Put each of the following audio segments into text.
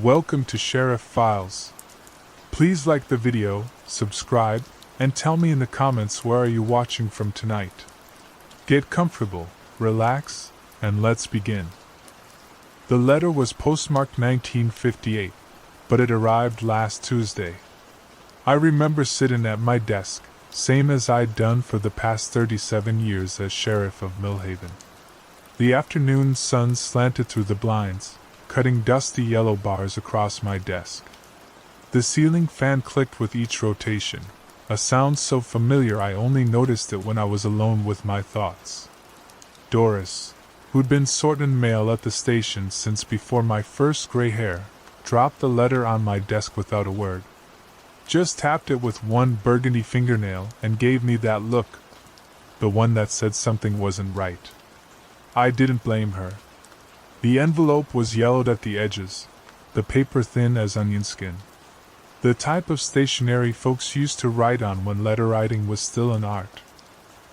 Welcome to Sheriff Files. Please like the video, subscribe, and tell me in the comments where are you watching from tonight. Get comfortable, relax, and let's begin. The letter was postmarked 1958, but it arrived last Tuesday. I remember sitting at my desk, same as I'd done for the past 37 years as Sheriff of Millhaven. The afternoon sun slanted through the blinds, cutting dusty yellow bars across my desk. The ceiling fan clicked with each rotation, a sound so familiar I only noticed it when I was alone with my thoughts. Doris, who'd been sorting mail at the station since before my first gray hair, dropped the letter on my desk without a word. Just tapped it with one burgundy fingernail and gave me that look, the one that said something wasn't right. I didn't blame her. The envelope was yellowed at the edges, the paper thin as onion skin. The type of stationery folks used to write on when letter writing was still an art.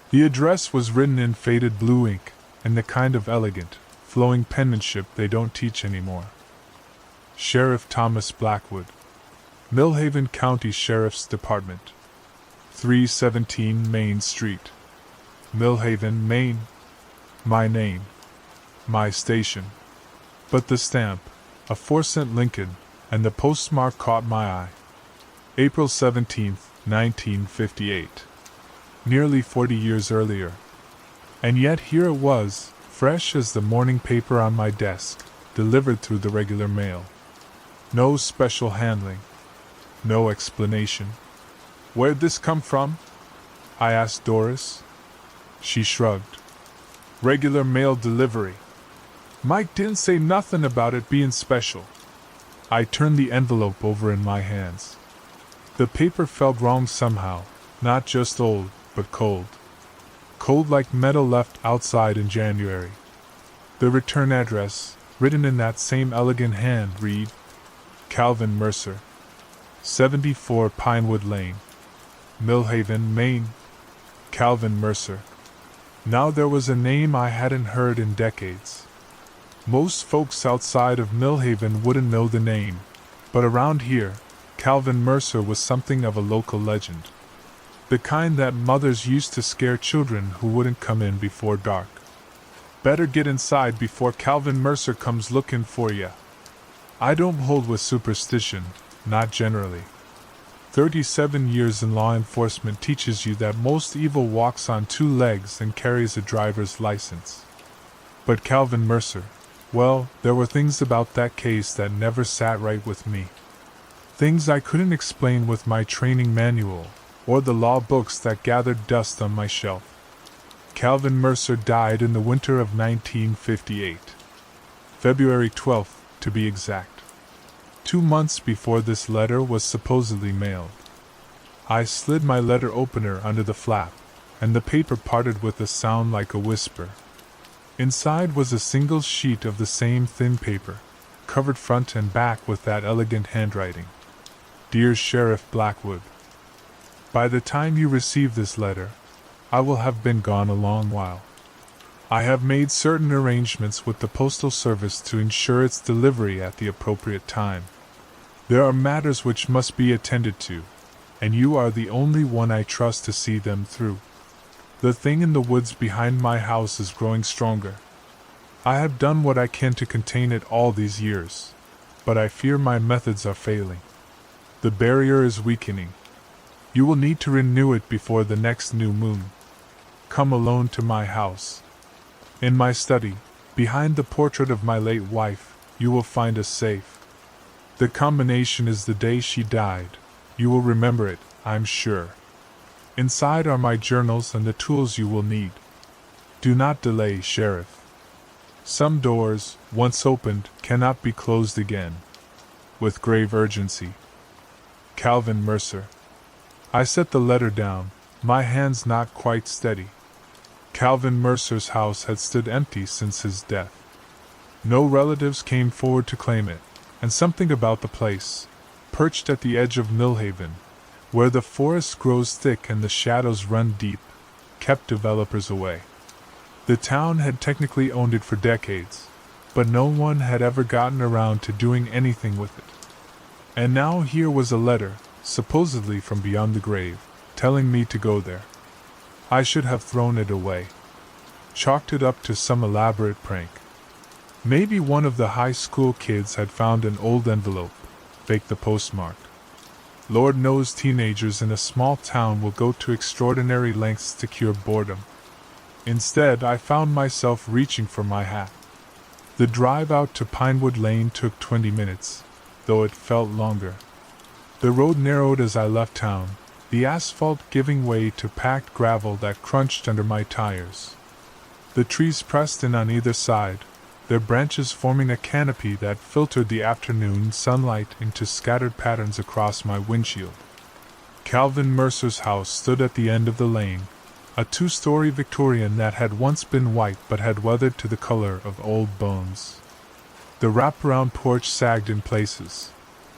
The address was written in faded blue ink, and the kind of elegant, flowing penmanship they don't teach anymore. Sheriff Thomas Blackwood, Millhaven County Sheriff's Department, 317 Main Street, Millhaven, Maine. My name, my station. But the stamp, a 4-cent Lincoln, and the postmark caught my eye. April 17, 1958. Nearly 40 years earlier. And yet here it was, fresh as the morning paper on my desk, delivered through the regular mail. No special handling. No explanation. Where'd this come from? I asked Doris. She shrugged. Regular mail delivery. Mike didn't say nothing about it being special. I turned the envelope over in my hands. The paper felt wrong somehow, not just old, but cold. Cold like metal left outside in January. The return address, written in that same elegant hand, read, Calvin Mercer, 74 Pinewood Lane, Millhaven, Maine. Calvin Mercer. Now there was a name I hadn't heard in decades. Most folks outside of Millhaven wouldn't know the name, but around here, Calvin Mercer was something of a local legend. The kind that mothers used to scare children who wouldn't come in before dark. Better get inside before Calvin Mercer comes looking for ya. I don't hold with superstition, not generally. 37 years in law enforcement teaches you that most evil walks on 2 legs and carries a driver's license. But Calvin Mercer, well, there were things about that case that never sat right with me. Things I couldn't explain with my training manual, or the law books that gathered dust on my shelf. Calvin Mercer died in the winter of 1958. February 12th, to be exact. 2 months before this letter was supposedly mailed. I slid my letter opener under the flap, and the paper parted with a sound like a whisper. Inside was a single sheet of the same thin paper, covered front and back with that elegant handwriting. Dear Sheriff Blackwood, by the time you receive this letter, I will have been gone a long while. I have made certain arrangements with the Postal Service to ensure its delivery at the appropriate time. There are matters which must be attended to, and you are the only one I trust to see them through. The thing in the woods behind my house is growing stronger. I have done what I can to contain it all these years, but I fear my methods are failing. The barrier is weakening. You will need to renew it before the next new moon. Come alone to my house. In my study, behind the portrait of my late wife, you will find a safe. The combination is the day she died. You will remember it, I'm sure. Inside are my journals and the tools you will need. Do not delay, Sheriff. Some doors, once opened, cannot be closed again. With grave urgency. Calvin Mercer. I set the letter down, my hands not quite steady. Calvin Mercer's house had stood empty since his death. No relatives came forward to claim it, and something about the place, perched at the edge of Millhaven, where the forest grows thick and the shadows run deep, kept developers away. The town had technically owned it for decades, but no one had ever gotten around to doing anything with it. And now here was a letter, supposedly from beyond the grave, telling me to go there. I should have thrown it away. Chalked it up to some elaborate prank. Maybe one of the high school kids had found an old envelope, faked the postmark. Lord knows teenagers in a small town will go to extraordinary lengths to cure boredom. Instead, I found myself reaching for my hat. The drive out to Pinewood Lane took 20 minutes, though it felt longer. The road narrowed as I left town, the asphalt giving way to packed gravel that crunched under my tires. The trees pressed in on either side, their branches forming a canopy that filtered the afternoon sunlight into scattered patterns across my windshield. Calvin Mercer's house stood at the end of the lane, a two-story Victorian that had once been white but had weathered to the color of old bones. The wraparound porch sagged in places,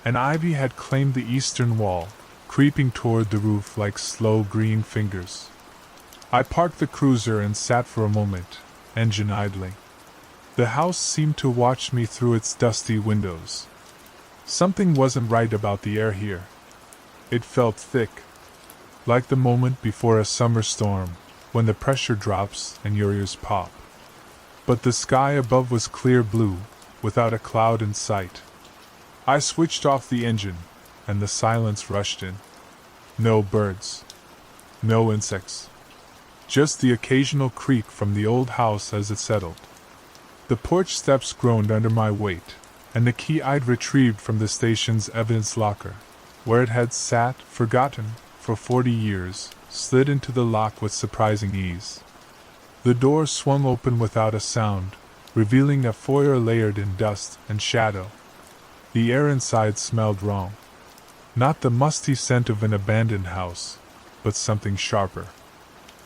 and ivy had claimed the eastern wall, creeping toward the roof like slow green fingers. I parked the cruiser and sat for a moment, engine idling. The house seemed to watch me through its dusty windows. Something wasn't right about the air here. It felt thick, like the moment before a summer storm, when the pressure drops and your ears pop. But the sky above was clear blue, without a cloud in sight. I switched off the engine, and the silence rushed in. No birds. No insects. Just the occasional creak from the old house as it settled. The porch steps groaned under my weight, and the key I'd retrieved from the station's evidence locker, where it had sat, forgotten, for 40 years, slid into the lock with surprising ease. The door swung open without a sound, revealing a foyer layered in dust and shadow. The air inside smelled wrong. Not the musty scent of an abandoned house, but something sharper.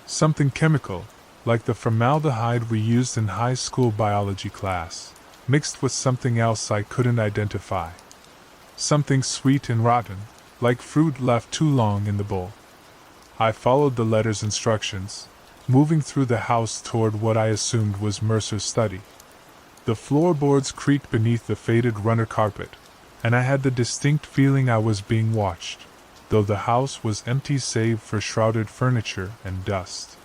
Something chemical, like the formaldehyde we used in high school biology class, mixed with something else I couldn't identify. Something sweet and rotten, like fruit left too long in the bowl. I followed the letter's instructions, moving through the house toward what I assumed was Mercer's study. The floorboards creaked beneath the faded runner carpet, and I had the distinct feeling I was being watched, though the house was empty save for shrouded furniture and dust.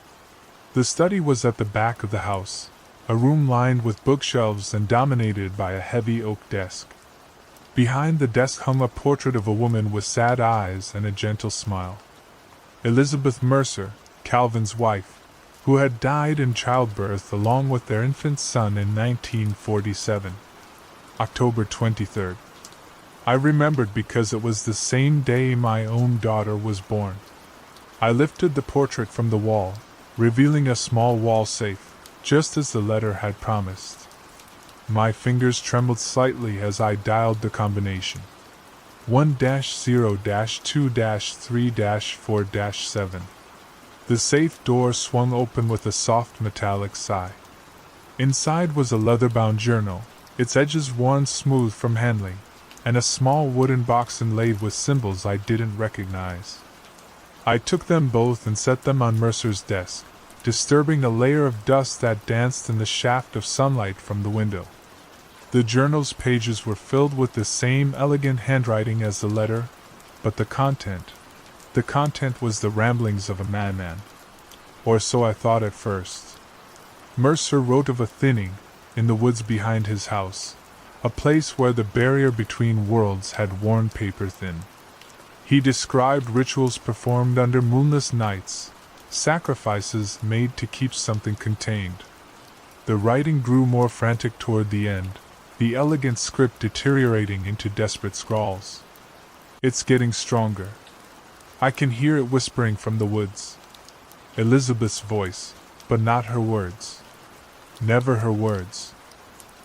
The study was at the back of the house, a room lined with bookshelves and dominated by a heavy oak desk. Behind the desk hung a portrait of a woman with sad eyes and a gentle smile. Elizabeth Mercer, Calvin's wife, who had died in childbirth along with their infant son in 1947. October 23rd. I remembered because it was the same day my own daughter was born. I lifted the portrait from the wall, revealing a small wall safe, just as the letter had promised. My fingers trembled slightly as I dialed the combination. 1-0-2-3-4-7. The safe door swung open with a soft metallic sigh. Inside was a leather-bound journal, its edges worn smooth from handling, and a small wooden box inlaid with symbols I didn't recognize. I took them both and set them on Mercer's desk, disturbing a layer of dust that danced in the shaft of sunlight from the window. The journal's pages were filled with the same elegant handwriting as the letter, but the content was the ramblings of a madman. Or so I thought at first. Mercer wrote of a thinning, in the woods behind his house, a place where the barrier between worlds had worn paper thin. He described rituals performed under moonless nights, sacrifices made to keep something contained. The writing grew more frantic toward the end, the elegant script deteriorating into desperate scrawls. It's getting stronger. I can hear it whispering from the woods. Elizabeth's voice, but not her words. Never her words.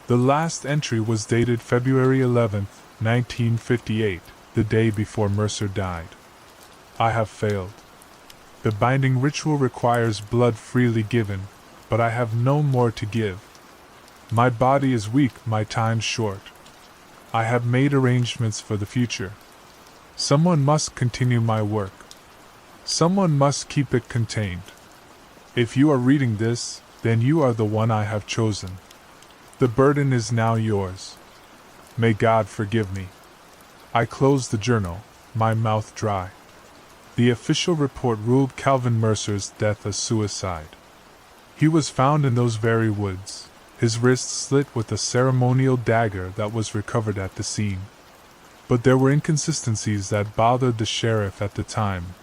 The last entry was dated February 11th, 1958, the day before Mercer died. I have failed. The binding ritual requires blood freely given, but I have no more to give. My body is weak, my time short. I have made arrangements for the future. Someone must continue my work. Someone must keep it contained. If you are reading this, then you are the one I have chosen. The burden is now yours. May God forgive me. I closed the journal, my mouth dry. The official report ruled Calvin Mercer's death a suicide. He was found in those very woods, his wrist slit with a ceremonial dagger that was recovered at the scene. But there were inconsistencies that bothered the sheriff at the time,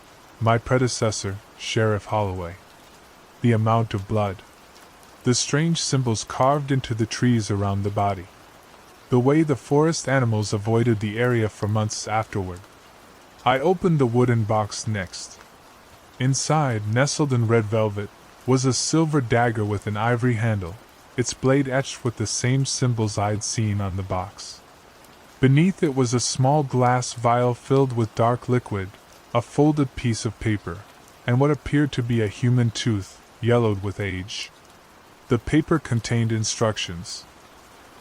my predecessor, Sheriff Holloway. The amount of blood. The strange symbols carved into the trees around the body. The way the forest animals avoided the area for months afterward. I opened the wooden box next. Inside, nestled in red velvet, was a silver dagger with an ivory handle, its blade etched with the same symbols I'd seen on the box. Beneath it was a small glass vial filled with dark liquid, a folded piece of paper, and what appeared to be a human tooth, yellowed with age. The paper contained instructions.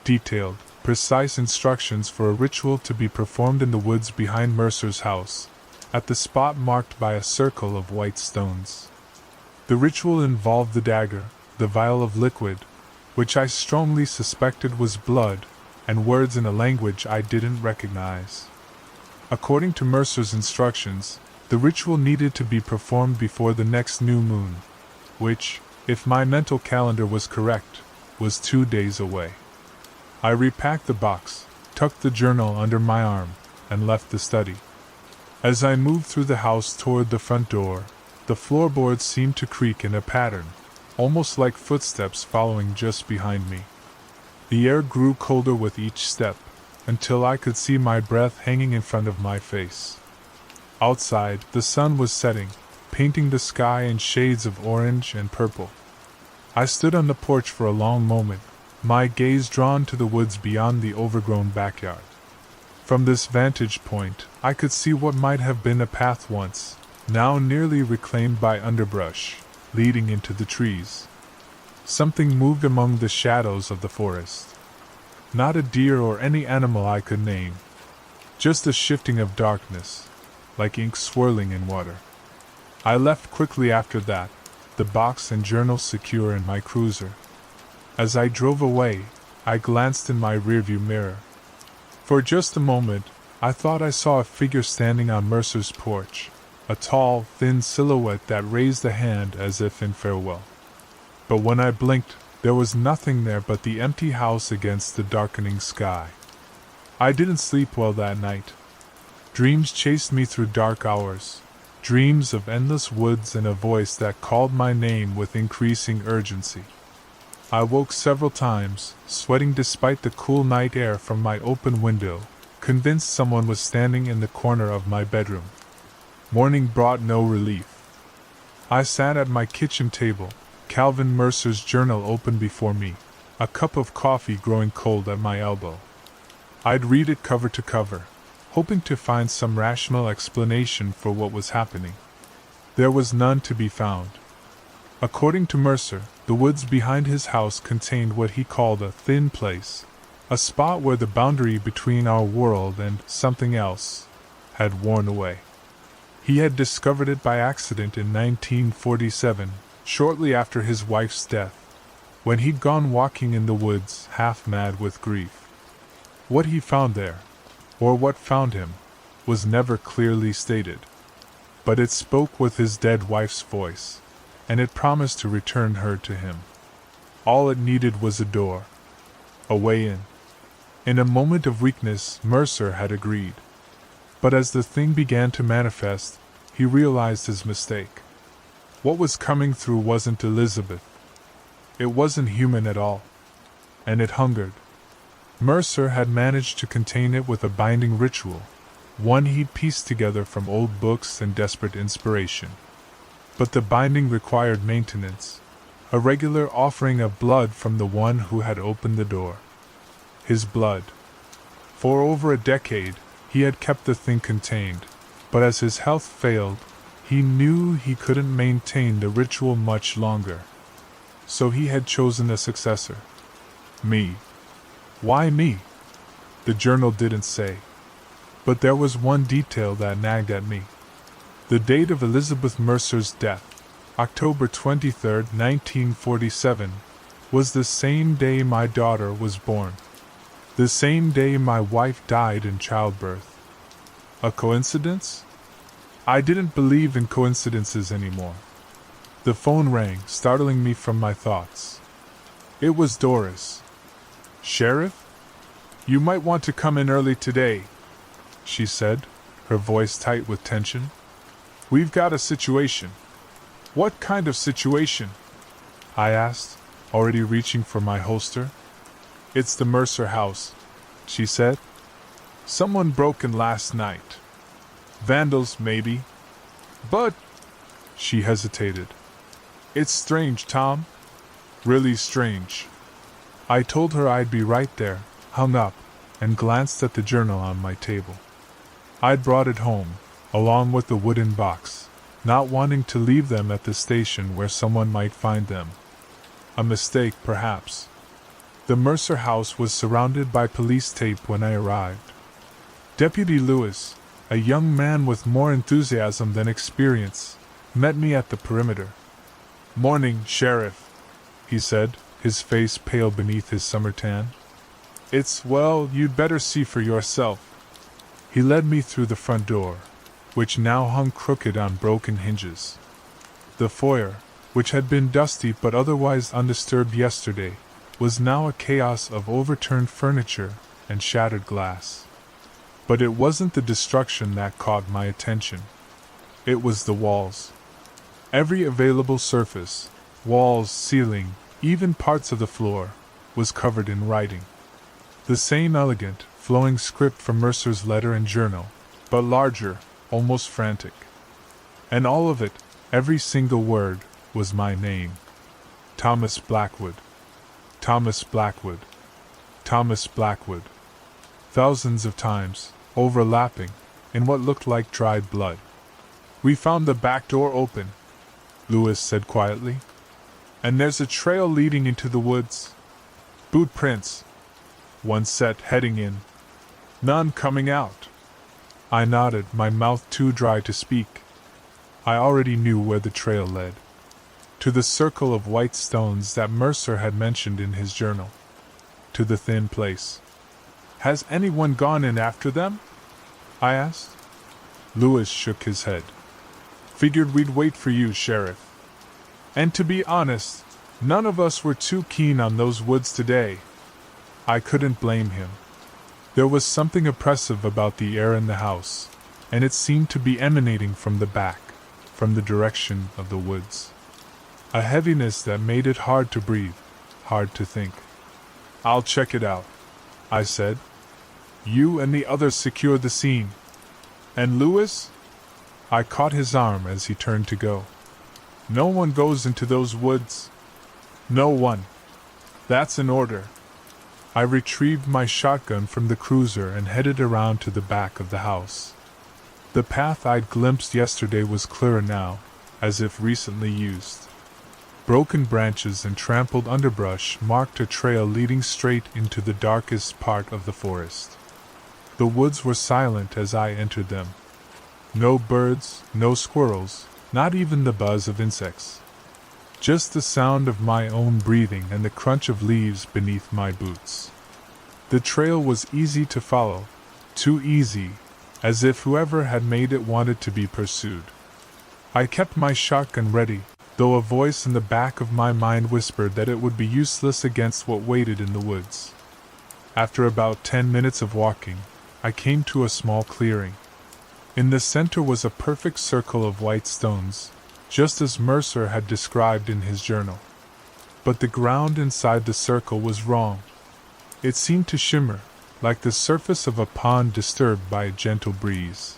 Detailed, precise instructions for a ritual to be performed in the woods behind Mercer's house, at the spot marked by a circle of white stones. The ritual involved the dagger, the vial of liquid, which I strongly suspected was blood, and words in a language I didn't recognize. According to Mercer's instructions, the ritual needed to be performed before the next new moon, which, if my mental calendar was correct, was 2 days away. I repacked the box, tucked the journal under my arm, and left the study. As I moved through the house toward the front door, the floorboards seemed to creak in a pattern, almost like footsteps following just behind me. The air grew colder with each step, until I could see my breath hanging in front of my face. Outside, the sun was setting, painting the sky in shades of orange and purple. I stood on the porch for a long moment, my gaze drawn to the woods beyond the overgrown backyard. From this vantage point, I could see what might have been a path once, now nearly reclaimed by underbrush, leading into the trees. Something moved among the shadows of the forest. Not a deer or any animal I could name. Just a shifting of darkness, like ink swirling in water. I left quickly after that, the box and journal secure in my cruiser. As I drove away, I glanced in my rearview mirror. For just a moment, I thought I saw a figure standing on Mercer's porch, a tall, thin silhouette that raised a hand as if in farewell. But when I blinked, there was nothing there but the empty house against the darkening sky. I didn't sleep well that night. Dreams chased me through dark hours, dreams of endless woods and a voice that called my name with increasing urgency. I woke several times, sweating despite the cool night air from my open window, convinced someone was standing in the corner of my bedroom. Morning brought no relief. I sat at my kitchen table, Calvin Mercer's journal open before me, a cup of coffee growing cold at my elbow. I'd read it cover to cover, hoping to find some rational explanation for what was happening. There was none to be found. According to Mercer, the woods behind his house contained what he called a thin place, a spot where the boundary between our world and something else had worn away. He had discovered it by accident in 1947, shortly after his wife's death, when he'd gone walking in the woods, half mad with grief. What he found there, or what found him, was never clearly stated. But it spoke with his dead wife's voice, and it promised to return her to him. All it needed was a door, a way in. In a moment of weakness, Mercer had agreed. But as the thing began to manifest, he realized his mistake. What was coming through wasn't Elizabeth. It wasn't human at all. And it hungered. Mercer had managed to contain it with a binding ritual, one he'd pieced together from old books and desperate inspiration. But the binding required maintenance, a regular offering of blood from the one who had opened the door. His blood. For over a decade, he had kept the thing contained, but as his health failed, he knew he couldn't maintain the ritual much longer. So he had chosen a successor. Me. Why me? The journal didn't say. But there was one detail that nagged at me. The date of Elizabeth Mercer's death, October 23, 1947, was the same day my daughter was born. The same day my wife died in childbirth. A coincidence? I didn't believe in coincidences anymore. The phone rang, startling me from my thoughts. It was Doris. "Sheriff? You might want to come in early today," she said, her voice tight with tension. "We've got a situation." "What kind of situation?" I asked, already reaching for my holster. "It's the Mercer house," she said. "Someone broke in last night. Vandals, maybe. But—" she hesitated. "It's strange, Tom. Really strange." I told her I'd be right there, hung up, and glanced at the journal on my table. I'd brought it home, along with the wooden box, not wanting to leave them at the station where someone might find them. A mistake, perhaps. The Mercer house was surrounded by police tape when I arrived. Deputy Lewis, a young man with more enthusiasm than experience, met me at the perimeter. "Morning, Sheriff," he said, his face pale beneath his summer tan. Well, you'd better see for yourself." He led me through the front door, which now hung crooked on broken hinges. The foyer, which had been dusty but otherwise undisturbed yesterday, was now a chaos of overturned furniture and shattered glass. But it wasn't the destruction that caught my attention. It was the walls. Every available surface, walls, ceiling, even parts of the floor, was covered in writing. The same elegant, flowing script from Mercer's letter and journal, but larger, almost frantic. And all of it, every single word, was my name. Thomas Blackwood. Thomas Blackwood. Thomas Blackwood. Thousands of times, overlapping, in what looked like dried blood. "We found the back door open," Lewis said quietly. "And there's a trail leading into the woods. Boot prints. One set heading in. None coming out." I nodded, my mouth too dry to speak. I already knew where the trail led. To the circle of white stones that Mercer had mentioned in his journal. To the thin place. "Has anyone gone in after them?" I asked. Lewis shook his head. "Figured we'd wait for you, Sheriff. And to be honest, none of us were too keen on those woods today." I couldn't blame him. There was something oppressive about the air in the house, and it seemed to be emanating from the back, from the direction of the woods. A heaviness that made it hard to breathe, hard to think. "I'll check it out," I said. "You and the others secure the scene. And Lewis?" I caught his arm as he turned to go. "No one goes into those woods. No one. That's an order." I retrieved my shotgun from the cruiser and headed around to the back of the house. The path I'd glimpsed yesterday was clearer now, as if recently used. Broken branches and trampled underbrush marked a trail leading straight into the darkest part of the forest. The woods were silent as I entered them. No birds, no squirrels, not even the buzz of insects. Just the sound of my own breathing and the crunch of leaves beneath my boots. The trail was easy to follow, too easy, as if whoever had made it wanted to be pursued. I kept my shotgun ready, though a voice in the back of my mind whispered that it would be useless against what waited in the woods. After about 10 minutes of walking, I came to a small clearing. In the center was a perfect circle of white stones, just as Mercer had described in his journal. But the ground inside the circle was wrong. It seemed to shimmer, like the surface of a pond disturbed by a gentle breeze.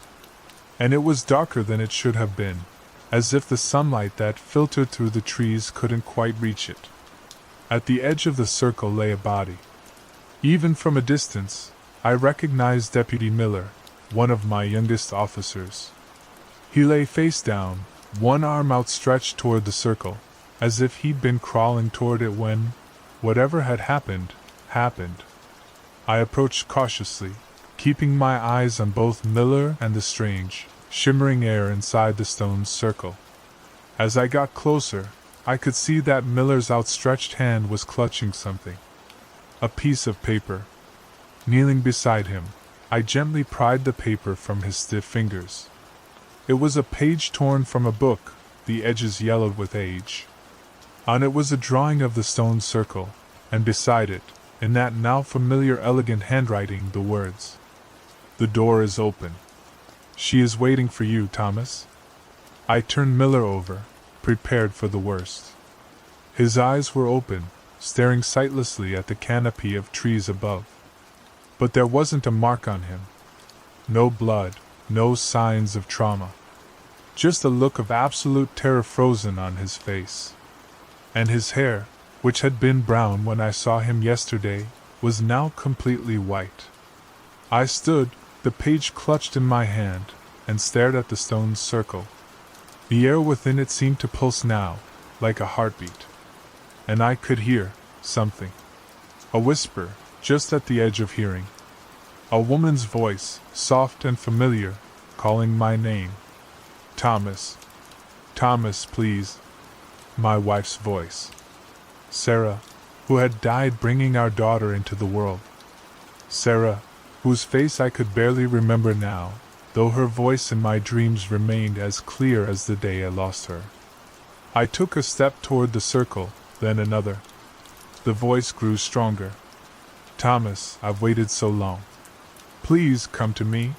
And it was darker than it should have been, as if the sunlight that filtered through the trees couldn't quite reach it. At the edge of the circle lay a body. Even from a distance, I recognized Deputy Miller, one of my youngest officers. He lay face down, one arm outstretched toward the circle, as if he'd been crawling toward it when, whatever had happened, happened. I approached cautiously, keeping my eyes on both Miller and the strange, shimmering air inside the stone's circle. As I got closer, I could see that Miller's outstretched hand was clutching something. A piece of paper. Kneeling beside him, I gently pried the paper from his stiff fingers. It was a page torn from a book, the edges yellowed with age. On it was a drawing of the stone circle, and beside it, in that now familiar elegant handwriting, the words, "The door is open. She is waiting for you, Thomas." I turned Miller over, prepared for the worst. His eyes were open, staring sightlessly at the canopy of trees above. But there wasn't a mark on him. No blood, no signs of trauma. Just a look of absolute terror frozen on his face. And his hair, which had been brown when I saw him yesterday, was now completely white. I stood, the page clutched in my hand, and stared at the stone circle. The air within it seemed to pulse now, like a heartbeat. And I could hear something. A whisper, just at the edge of hearing. A woman's voice, soft and familiar, calling my name. "Thomas. Thomas, please." My wife's voice. Sarah, who had died bringing our daughter into the world. Sarah, whose face I could barely remember now, though her voice in my dreams remained as clear as the day I lost her. I took a step toward the circle, then another. The voice grew stronger. "Thomas, I've waited so long. Please come to me."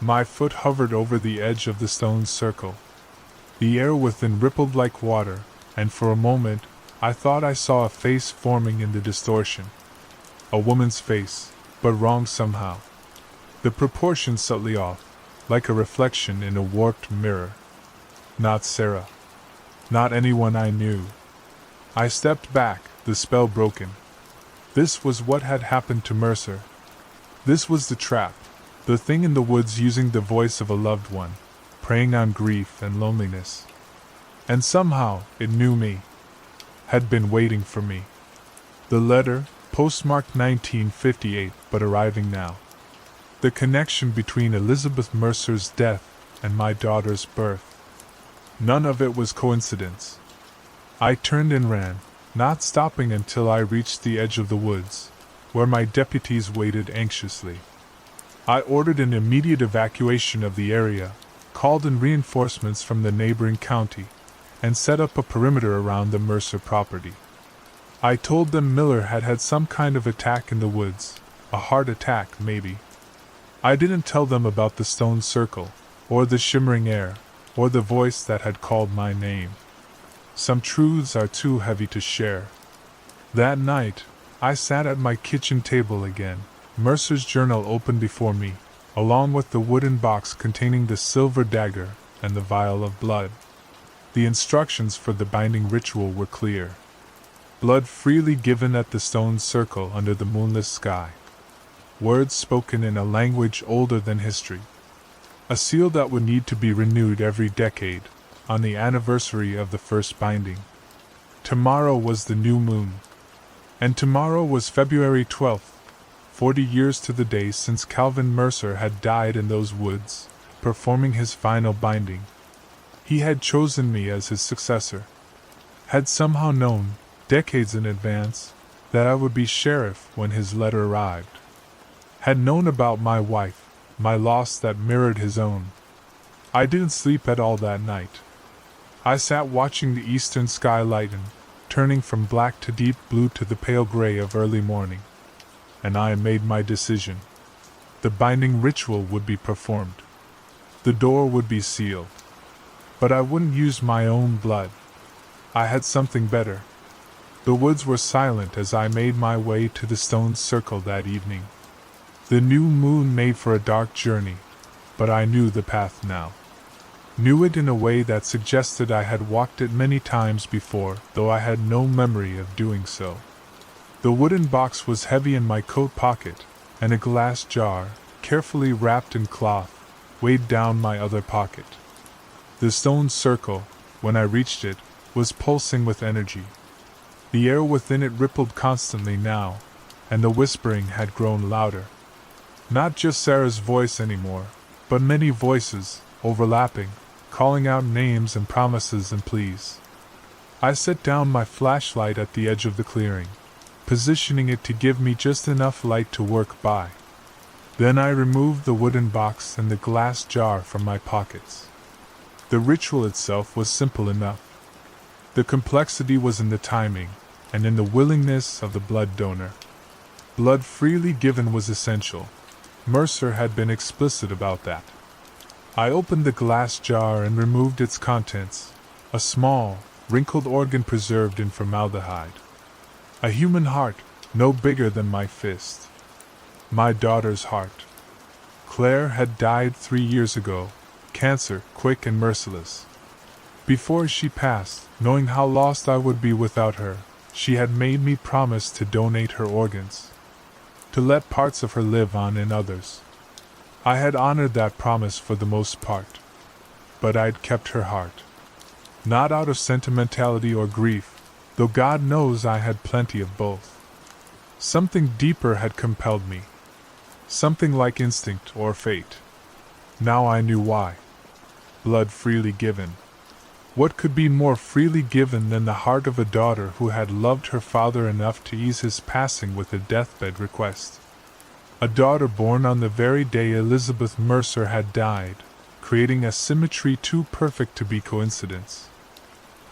My foot hovered over the edge of the stone circle. The air within rippled like water, and for a moment, I thought I saw a face forming in the distortion. A woman's face, but wrong somehow. The proportions subtly off, like a reflection in a warped mirror. Not Sarah. Not anyone I knew. I stepped back, the spell broken. This was what had happened to Mercer. This was the trap, the thing in the woods using the voice of a loved one, preying on grief and loneliness. And somehow, it knew me. Had been waiting for me. The letter, postmarked 1958, but arriving now. The connection between Elizabeth Mercer's death and my daughter's birth. None of it was coincidence. I turned and ran, not stopping until I reached the edge of the woods, where my deputies waited anxiously. I ordered an immediate evacuation of the area, called in reinforcements from the neighboring county, and set up a perimeter around the Mercer property. I told them Miller had had some kind of attack in the woods, a heart attack maybe. I didn't tell them about the stone circle, or the shimmering air, or the voice that had called my name. Some truths are too heavy to share. That night, I sat at my kitchen table again, Mercer's journal open before me, along with the wooden box containing the silver dagger and the vial of blood. The instructions for the binding ritual were clear. Blood freely given at the stone circle under the moonless sky. Words spoken in a language older than history. A seal that would need to be renewed every decade, on the anniversary of the first binding. Tomorrow was the new moon. And tomorrow was February 12th, 40 years to the day since Calvin Mercer had died in those woods, performing his final binding. He had chosen me as his successor. Had somehow known, decades in advance, that I would be sheriff when his letter arrived. Had known about my wife, my loss that mirrored his own. I didn't sleep at all that night. I sat watching the eastern sky lighten, turning from black to deep blue to the pale gray of early morning. And I made my decision. The binding ritual would be performed. The door would be sealed. But I wouldn't use my own blood. I had something better. The woods were silent as I made my way to the stone circle that evening. The new moon made for a dark journey, but I knew the path now. Knew it in a way that suggested I had walked it many times before, though I had no memory of doing so. The wooden box was heavy in my coat pocket, and a glass jar, carefully wrapped in cloth, weighed down my other pocket. The stone circle, when I reached it, was pulsing with energy. The air within it rippled constantly now, and the whispering had grown louder. Not just Sarah's voice anymore, but many voices, overlapping, calling out names and promises and pleas. I set down my flashlight at the edge of the clearing, positioning it to give me just enough light to work by. Then I removed the wooden box and the glass jar from my pockets. The ritual itself was simple enough. The complexity was in the timing, and in the willingness of the blood donor. Blood freely given was essential. Mercer had been explicit about that. I opened the glass jar and removed its contents, a small, wrinkled organ preserved in formaldehyde. A human heart, no bigger than my fist. My daughter's heart. Claire had died 3 years ago, cancer, quick and merciless. Before she passed, knowing how lost I would be without her, she had made me promise to donate her organs, to let parts of her live on in others. I had honored that promise for the most part, but I'd kept her heart. Not out of sentimentality or grief, though God knows I had plenty of both. Something deeper had compelled me. Something like instinct or fate. Now I knew why. Blood freely given. What could be more freely given than the heart of a daughter who had loved her father enough to ease his passing with a deathbed request? A daughter born on the very day Elizabeth Mercer had died, creating a symmetry too perfect to be coincidence.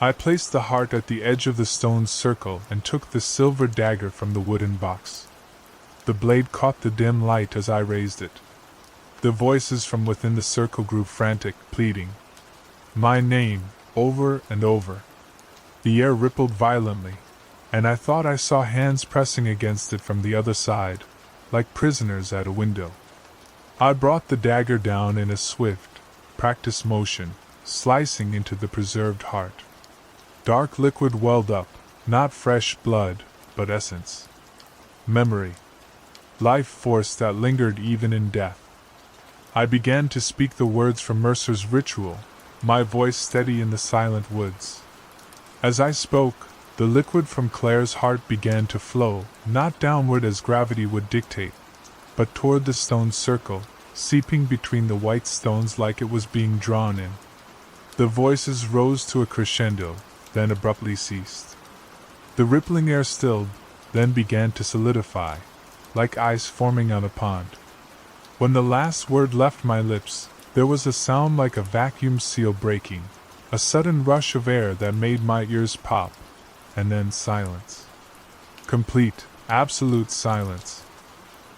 I placed the heart at the edge of the stone circle and took the silver dagger from the wooden box. The blade caught the dim light as I raised it. The voices from within the circle grew frantic, pleading my name, over and over. The air rippled violently, and I thought I saw hands pressing against it from the other side, like prisoners at a window. I brought the dagger down in a swift, practiced motion, slicing into the preserved heart. Dark liquid welled up, not fresh blood, but essence. Memory. Life force that lingered even in death. I began to speak the words from Mercer's ritual, my voice steady in the silent woods. As I spoke, the liquid from Claire's heart began to flow, not downward as gravity would dictate, but toward the stone circle, seeping between the white stones like it was being drawn in. The voices rose to a crescendo, then abruptly ceased. The rippling air stilled, then began to solidify, like ice forming on a pond. When the last word left my lips, there was a sound like a vacuum seal breaking, a sudden rush of air that made my ears pop, and then silence. Complete, absolute silence.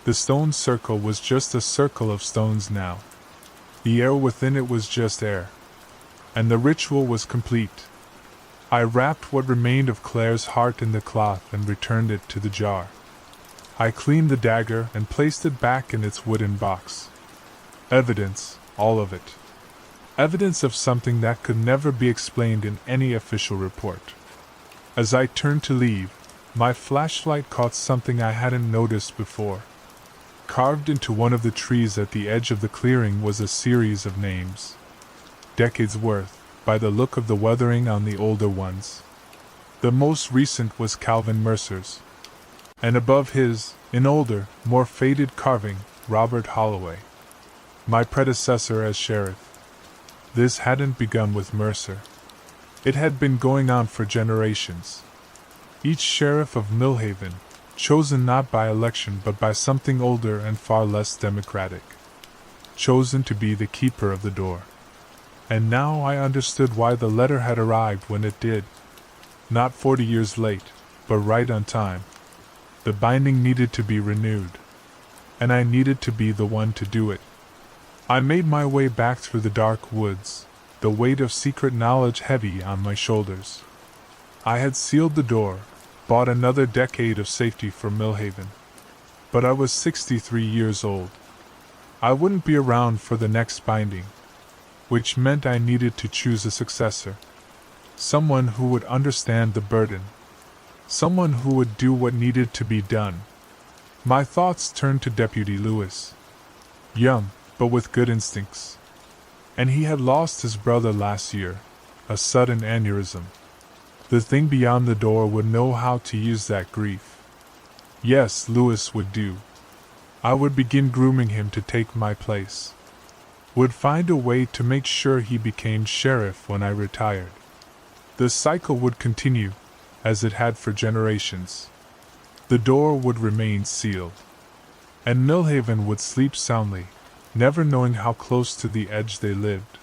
The stone circle was just a circle of stones now. The air within it was just air. And the ritual was complete. I wrapped what remained of Claire's heart in the cloth and returned it to the jar. I cleaned the dagger and placed it back in its wooden box. Evidence, all of it. Evidence of something that could never be explained in any official report. As I turned to leave, my flashlight caught something I hadn't noticed before. Carved into one of the trees at the edge of the clearing was a series of names. Decades worth, by the look of the weathering on the older ones. The most recent was Calvin Mercer's. And above his, in older, more faded carving, Robert Holloway. My predecessor as sheriff. This hadn't begun with Mercer. It had been going on for generations. Each sheriff of Millhaven, chosen not by election but by something older and far less democratic. Chosen to be the keeper of the door. And now I understood why the letter had arrived when it did. Not 40 years late, but right on time. The binding needed to be renewed. And I needed to be the one to do it. I made my way back through the dark woods, the weight of secret knowledge heavy on my shoulders. I had sealed the door, bought another decade of safety for Millhaven. But I was 63 years old. I wouldn't be around for the next binding, which meant I needed to choose a successor. Someone who would understand the burden. Someone who would do what needed to be done. My thoughts turned to Deputy Lewis. Young, but with good instincts. And he had lost his brother last year, a sudden aneurysm. The thing beyond the door would know how to use that grief. Yes, Lewis would do. I would begin grooming him to take my place. Would find a way to make sure he became sheriff when I retired. The cycle would continue, as it had for generations. The door would remain sealed, and Millhaven would sleep soundly, never knowing how close to the edge they lived.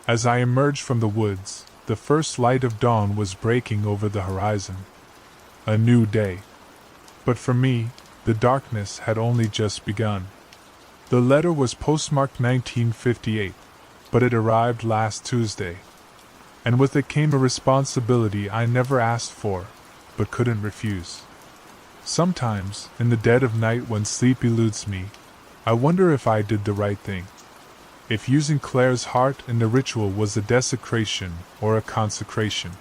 As I emerged from the woods, the first light of dawn was breaking over the horizon. A new day. But for me, the darkness had only just begun. The letter was postmarked 1958, but it arrived last Tuesday. And with it came a responsibility I never asked for, but couldn't refuse. Sometimes, in the dead of night when sleep eludes me, I wonder if I did the right thing. If using Claire's heart in the ritual was a desecration or a consecration.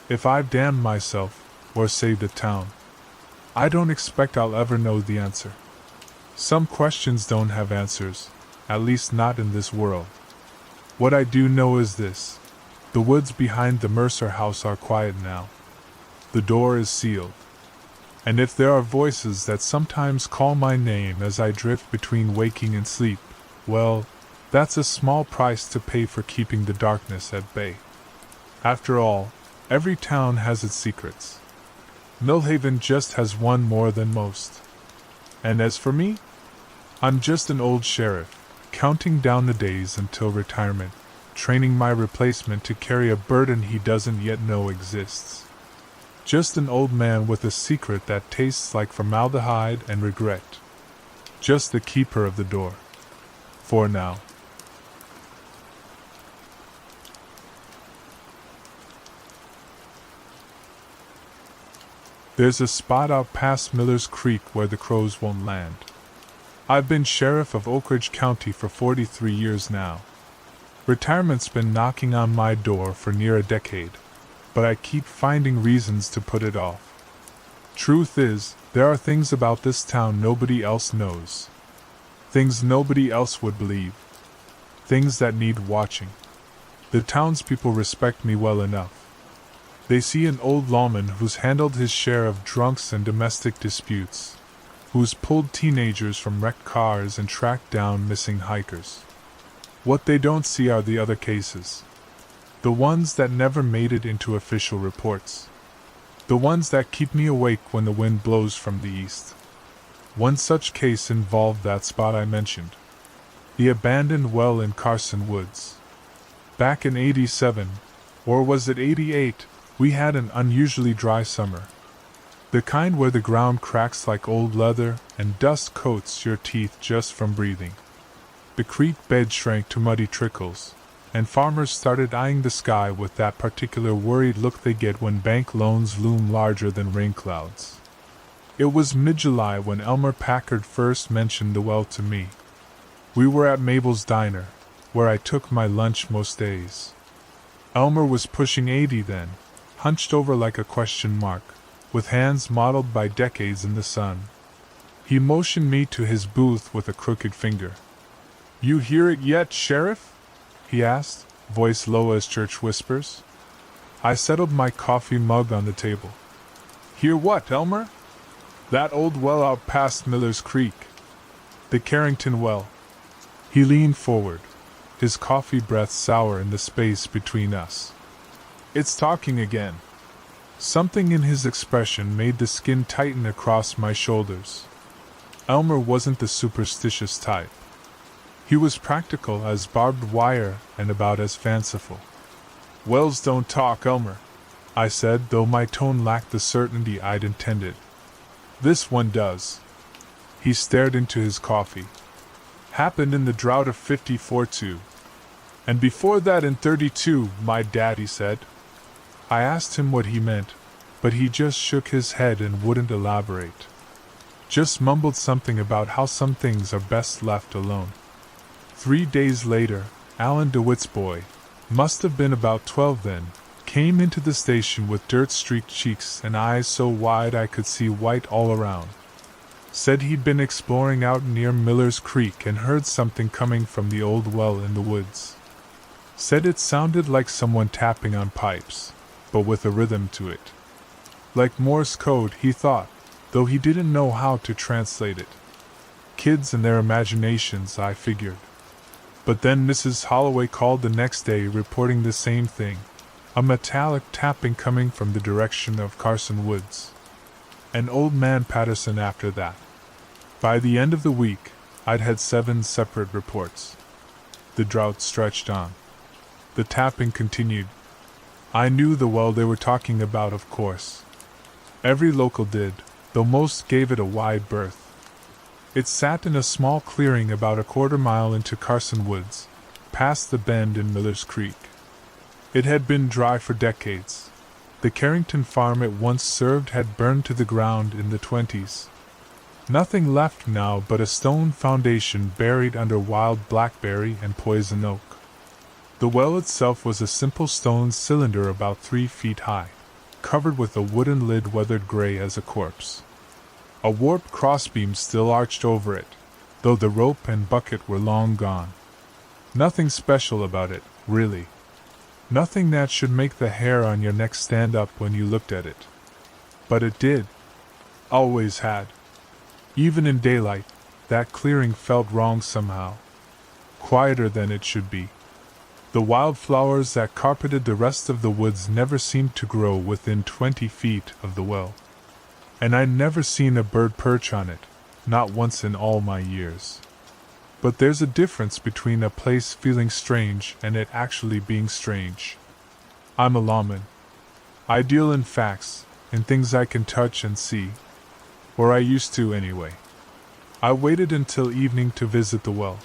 If I've damned myself, or saved a town. I don't expect I'll ever know the answer. Some questions don't have answers, at least not in this world. What I do know is this: the woods behind the Mercer house are quiet now. The door is sealed. And if there are voices that sometimes call my name as I drift between waking and sleep, well, that's a small price to pay for keeping the darkness at bay. After all, every town has its secrets. Millhaven just has one more than most. And as for me, I'm just an old sheriff, counting down the days until retirement, training my replacement to carry a burden he doesn't yet know exists. Just an old man with a secret that tastes like formaldehyde and regret. Just the keeper of the door. For now. There's a spot out past Miller's Creek where the crows won't land. I've been sheriff of Oak Ridge County for 43 years now. Retirement's been knocking on my door for near a decade, but I keep finding reasons to put it off. Truth is, there are things about this town nobody else knows. Things nobody else would believe. Things that need watching. The townspeople respect me well enough. They see an old lawman who's handled his share of drunks and domestic disputes, who's pulled teenagers from wrecked cars and tracked down missing hikers. What they don't see are the other cases. The ones that never made it into official reports. The ones that keep me awake when the wind blows from the east. One such case involved that spot I mentioned. The abandoned well in Carson Woods. Back in '87, or was it '88, we had an unusually dry summer. The kind where the ground cracks like old leather and dust coats your teeth just from breathing. The creek bed shrank to muddy trickles, and farmers started eyeing the sky with that particular worried look they get when bank loans loom larger than rain clouds. It was mid-July when Elmer Packard first mentioned the well to me. We were at Mabel's Diner, where I took my lunch most days. Elmer was pushing 80 then, hunched over like a question mark, with hands mottled by decades in the sun. He motioned me to his booth with a crooked finger. "You hear it yet, Sheriff?" he asked, voice low as church whispers. I settled my coffee mug on the table. "Hear what, Elmer?" "That old well out past Miller's Creek. The Carrington well." He leaned forward, his coffee breath sour in the space between us. "It's talking again." Something in his expression made the skin tighten across my shoulders. Elmer wasn't the superstitious type. He was practical as barbed wire and about as fanciful. "Wells don't talk, Elmer," I said, though my tone lacked the certainty I'd intended. "This one does." He stared into his coffee. "Happened in the drought of '54 too. And before that in '32, my daddy said." I asked him what he meant, but he just shook his head and wouldn't elaborate. Just mumbled something about how some things are best left alone. 3 days later, Alan DeWitt's boy, must have been about 12 then, came into the station with dirt-streaked cheeks and eyes so wide I could see white all around. Said he'd been exploring out near Miller's Creek and heard something coming from the old well in the woods. Said it sounded like someone tapping on pipes, but with a rhythm to it. Like Morse code, he thought, though he didn't know how to translate it. Kids and their imaginations, I figured. But then Mrs. Holloway called the next day reporting the same thing. a metallic tapping coming from the direction of Carson Woods, and Old Man Patterson after that. By the end of the week, I'd had 7 separate reports. The drought stretched on. The tapping continued. I knew the well they were talking about, of course. Every local did, though most gave it a wide berth. It sat in a small clearing about a quarter-mile into Carson Woods, past the bend in Miller's Creek. It had been dry for decades. The Carrington farm it once served had burned to the ground in the 1920s. Nothing left now but a stone foundation buried under wild blackberry and poison oak. The well itself was a simple stone cylinder about 3 feet high, covered with a wooden lid weathered gray as a corpse. A warped crossbeam still arched over it, though the rope and bucket were long gone. Nothing special about it, really. Nothing that should make the hair on your neck stand up when you looked at it. But it did. Always had. Even in daylight, that clearing felt wrong somehow. Quieter than it should be. The wildflowers that carpeted the rest of the woods never seemed to grow within 20 feet of the well. And I'd never seen a bird perch on it, not once in all my years. But there's a difference between a place feeling strange and it actually being strange. I'm a lawman. I deal in facts, in things I can touch and see. Or I used to anyway. I waited until evening to visit the well.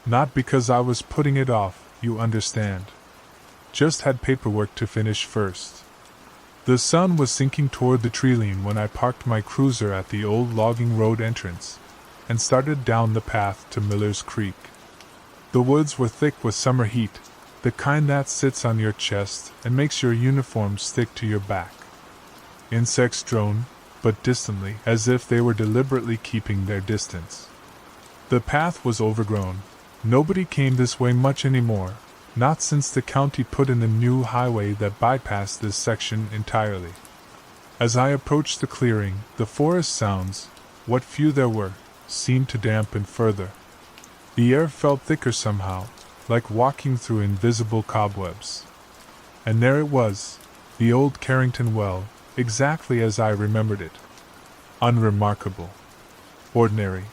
Not because I was putting it off, you understand. Just had paperwork to finish first. The sun was sinking toward the treeline when I parked my cruiser at the old logging road entrance and started down the path to Miller's Creek. The woods were thick with summer heat, the kind that sits on your chest and makes your uniform stick to your back. Insects droned, but distantly, as if they were deliberately keeping their distance. The path was overgrown. Nobody came this way much anymore, not since the county put in a new highway that bypassed this section entirely. As I approached the clearing, the forest sounds, what few there were, seemed to dampen further. The air felt thicker somehow, like walking through invisible cobwebs. And there it was, the old Carrington well, exactly as I remembered it. Unremarkable. Ordinary.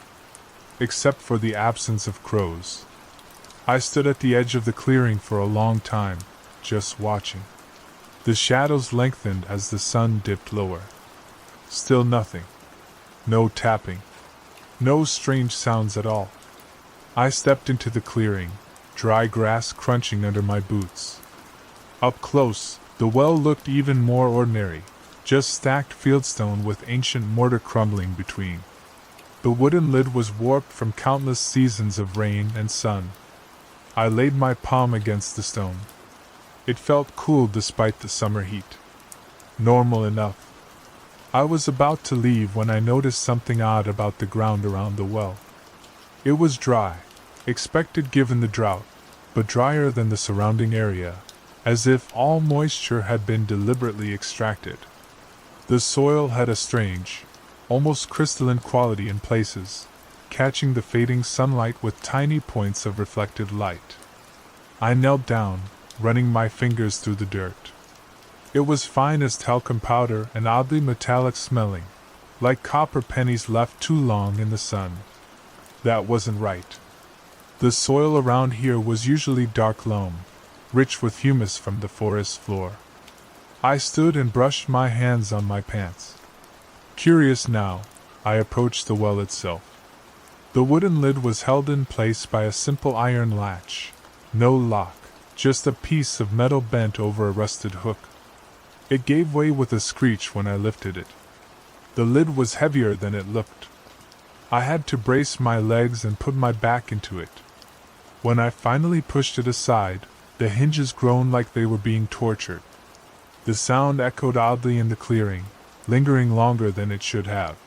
Except for the absence of crows. I stood at the edge of the clearing for a long time, just watching. The shadows lengthened as the sun dipped lower. Still nothing. No tapping. No strange sounds at all. I stepped into the clearing, dry grass crunching under my boots. Up close, the well looked even more ordinary, just stacked fieldstone with ancient mortar crumbling between. The wooden lid was warped from countless seasons of rain and sun. I laid my palm against the stone. It felt cool despite the summer heat. Normal enough. I was about to leave when I noticed something odd about the ground around the well. It was dry, expected given the drought, but drier than the surrounding area, as if all moisture had been deliberately extracted. The soil had a strange, almost crystalline quality in places, catching the fading sunlight with tiny points of reflected light. I knelt down, running my fingers through the dirt. It was fine as talcum powder and oddly metallic smelling, like copper pennies left too long in the sun. That wasn't right. The soil around here was usually dark loam, rich with humus from the forest floor. I stood and brushed my hands on my pants. Curious now, I approached the well itself. The wooden lid was held in place by a simple iron latch. No lock, just a piece of metal bent over a rusted hook. It gave way with a screech when I lifted it. The lid was heavier than it looked. I had to brace my legs and put my back into it. When I finally pushed it aside, the hinges groaned like they were being tortured. The sound echoed oddly in the clearing, lingering longer than it should have.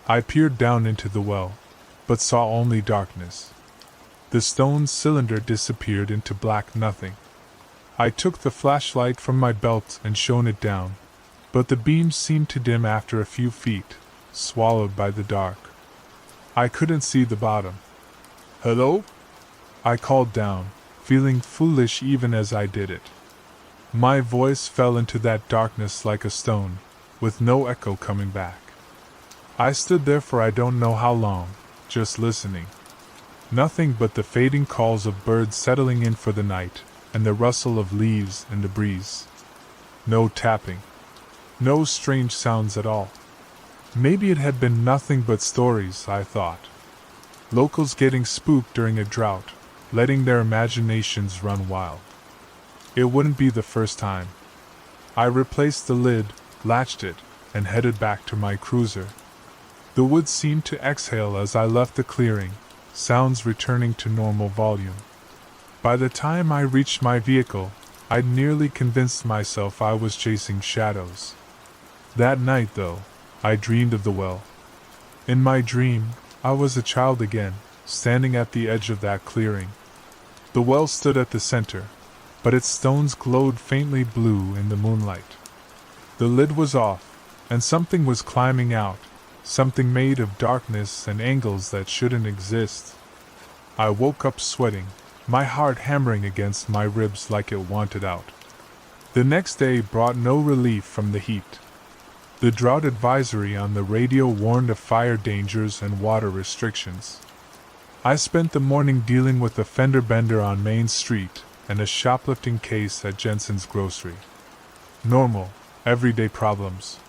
I peered down into the well, but saw only darkness. The stone cylinder disappeared into black nothing. I took the flashlight from my belt and shone it down, but the beams seemed to dim after a few feet, swallowed by the dark. I couldn't see the bottom. "Hello?" I called down, feeling foolish even as I did it. My voice fell into that darkness like a stone, with no echo coming back. I stood there for I don't know how long, just listening. Nothing but the fading calls of birds settling in for the night, and the rustle of leaves in the breeze. No tapping. No strange sounds at all. Maybe it had been nothing but stories, I thought. Locals getting spooked during a drought, letting their imaginations run wild. It wouldn't be the first time. I replaced the lid, latched it, and headed back to my cruiser. The woods seemed to exhale as I left the clearing, sounds returning to normal volume. By the time I reached my vehicle, I'd nearly convinced myself I was chasing shadows. That night, though, I dreamed of the well. In my dream, I was a child again, standing at the edge of that clearing. The well stood at the center, but its stones glowed faintly blue in the moonlight. The lid was off, and something was climbing out, something made of darkness and angles that shouldn't exist. I woke up sweating, my heart hammering against my ribs like it wanted out. The next day brought no relief from the heat. The drought advisory on the radio warned of fire dangers and water restrictions. I spent the morning dealing with a fender bender on Main Street and a shoplifting case at Jensen's grocery. Normal, everyday problems.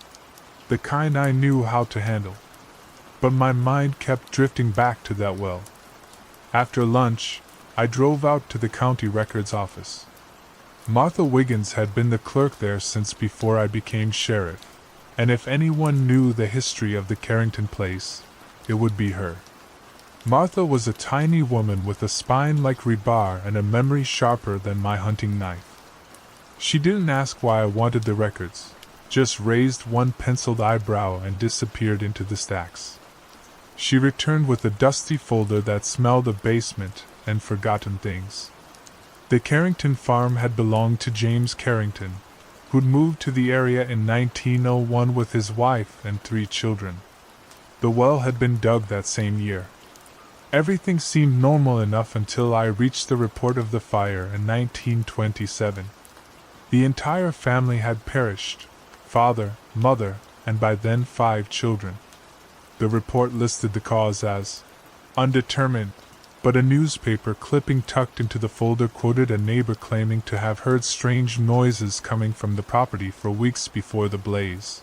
The kind I knew how to handle. But my mind kept drifting back to that well. After lunch, I drove out to the county records office. Martha Wiggins had been the clerk there since before I became sheriff, and if anyone knew the history of the Carrington place, it would be her. Martha was a tiny woman with a spine like rebar and a memory sharper than my hunting knife. She didn't ask why I wanted the records, just raised one penciled eyebrow and disappeared into the stacks. She returned with a dusty folder that smelled of basement and forgotten things. The Carrington farm had belonged to James Carrington, who'd moved to the area in 1901 with his wife and 3 children. The well had been dug that same year. Everything seemed normal enough until I reached the report of the fire in 1927. The entire family had perished, father, mother, and by then 5 children. The report listed the cause as undetermined, but a newspaper clipping tucked into the folder quoted a neighbor claiming to have heard strange noises coming from the property for weeks before the blaze.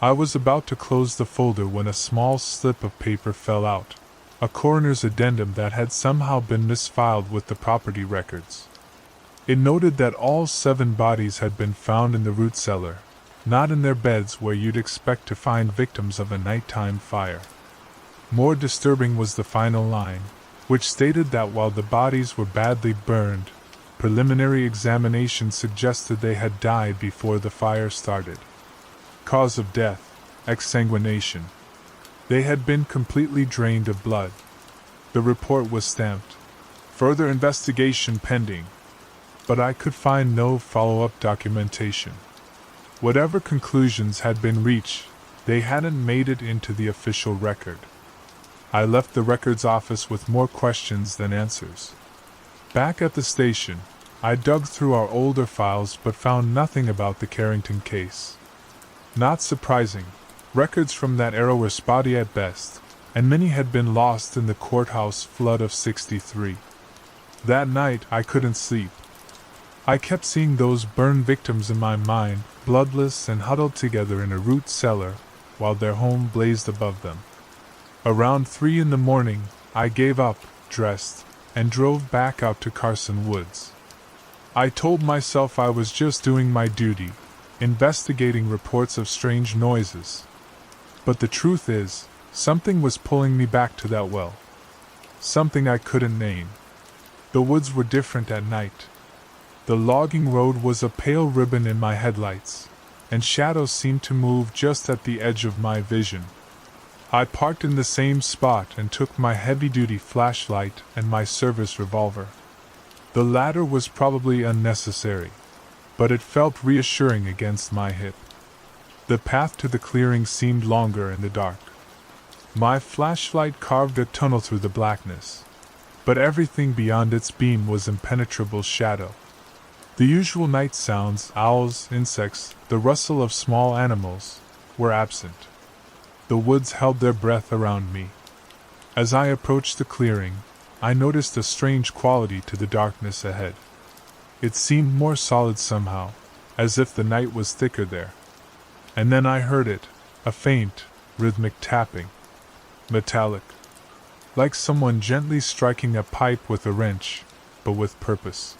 I was about to close the folder when a small slip of paper fell out, a coroner's addendum that had somehow been misfiled with the property records. It noted that all 7 bodies had been found in the root cellar, not in their beds where you'd expect to find victims of a nighttime fire. More disturbing was the final line, which stated that while the bodies were badly burned, preliminary examination suggested they had died before the fire started. Cause of death: exsanguination. They had been completely drained of blood. The report was stamped, "Further investigation pending," but I could find no follow-up documentation. Whatever conclusions had been reached, they hadn't made it into the official record. I left the records office with more questions than answers. Back at the station, I dug through our older files but found nothing about the Carrington case. Not surprising, records from that era were spotty at best, and many had been lost in the courthouse flood of '63. That night I couldn't sleep. I kept seeing those burned victims in my mind, bloodless and huddled together in a root cellar, while their home blazed above them. Around 3 in the morning, I gave up, dressed, and drove back out to Carson Woods. I told myself I was just doing my duty, investigating reports of strange noises. But the truth is, something was pulling me back to that well. Something I couldn't name. The woods were different at night. The logging road was a pale ribbon in my headlights, and shadows seemed to move just at the edge of my vision. I parked in the same spot and took my heavy-duty flashlight and my service revolver. The latter was probably unnecessary, but it felt reassuring against my hip. The path to the clearing seemed longer in the dark. My flashlight carved a tunnel through the blackness, but everything beyond its beam was impenetrable shadow. The usual night sounds, owls, insects, the rustle of small animals, were absent. The woods held their breath around me. As I approached the clearing, I noticed a strange quality to the darkness ahead. It seemed more solid somehow, as if the night was thicker there. And then I heard it, a faint, rhythmic tapping. Metallic. Like someone gently striking a pipe with a wrench, but with purpose.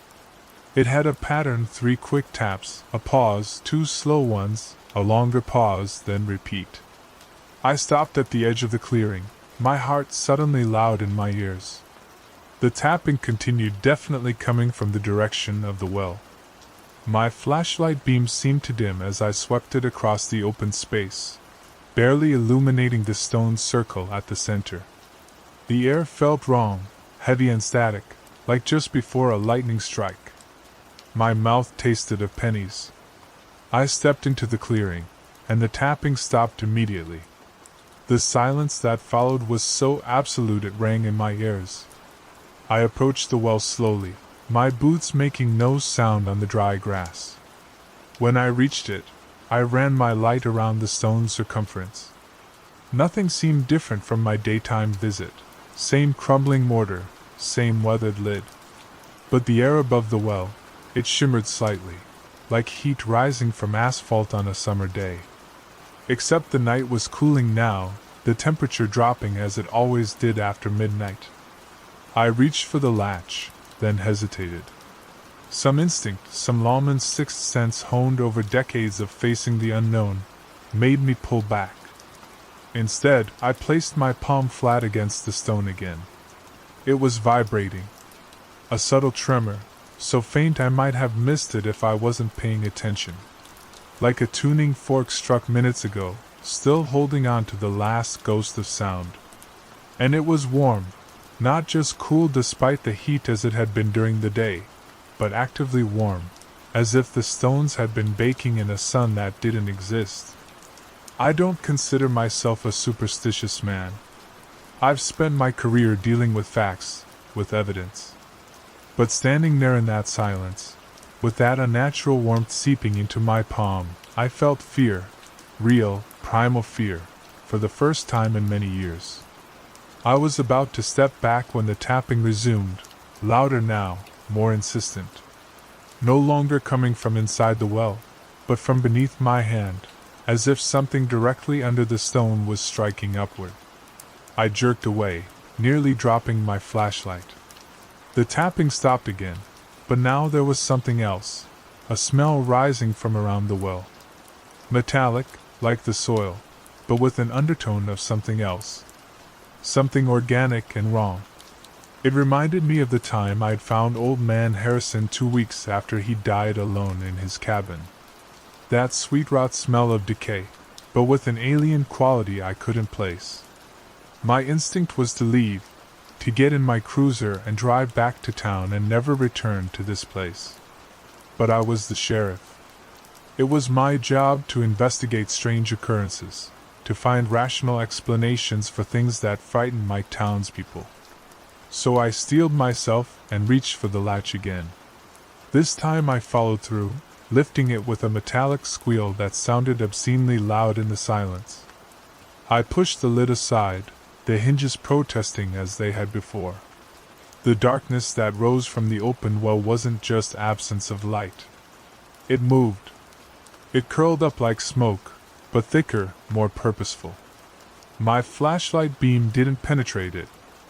It had a pattern: 3 quick taps, a pause, 2 slow ones, a longer pause, then repeat. I stopped at the edge of the clearing, my heart suddenly loud in my ears. The tapping continued, definitely coming from the direction of the well. My flashlight beam seemed to dim as I swept it across the open space, barely illuminating the stone circle at the center. The air felt wrong, heavy and static, like just before a lightning strike. My mouth tasted of pennies. I stepped into the clearing, and the tapping stopped immediately. The silence that followed was so absolute it rang in my ears. I approached the well slowly, my boots making no sound on the dry grass. When I reached it, I ran my light around the stone's circumference. Nothing seemed different from my daytime visit. Same crumbling mortar, same weathered lid. But the air above the well, it shimmered slightly, like heat rising from asphalt on a summer day. Except the night was cooling now, the temperature dropping as it always did after midnight. I reached for the latch, then hesitated. Some instinct, some lawman's sixth sense honed over decades of facing the unknown, made me pull back. Instead, I placed my palm flat against the stone again. It was vibrating. A subtle tremor, so faint I might have missed it if I wasn't paying attention. Like a tuning fork struck minutes ago, still holding on to the last ghost of sound. And it was warm, not just cool despite the heat as it had been during the day, but actively warm, as if the stones had been baking in a sun that didn't exist. I don't consider myself a superstitious man. I've spent my career dealing with facts, with evidence. But standing there in that silence, with that unnatural warmth seeping into my palm, I felt fear, real, primal fear, for the first time in many years. I was about to step back when the tapping resumed, louder now, more insistent. No longer coming from inside the well, but from beneath my hand, as if something directly under the stone was striking upward. I jerked away, nearly dropping my flashlight. The tapping stopped again, but now there was something else, a smell rising from around the well. Metallic, like the soil, but with an undertone of something else. Something organic and wrong. It reminded me of the time I'd found old man Harrison 2 weeks after he died alone in his cabin. That sweet rot smell of decay, but with an alien quality I couldn't place. My instinct was to leave, to get in my cruiser and drive back to town and never return to this place. But I was the sheriff. It was my job to investigate strange occurrences, to find rational explanations for things that frightened my townspeople. So I steeled myself and reached for the latch again. This time I followed through, lifting it with a metallic squeal that sounded obscenely loud in the silence. I pushed the lid aside, the hinges protesting as they had before. The darkness that rose from the open well wasn't just absence of light. It moved. It curled up like smoke, but thicker, more purposeful. My flashlight beam didn't penetrate it.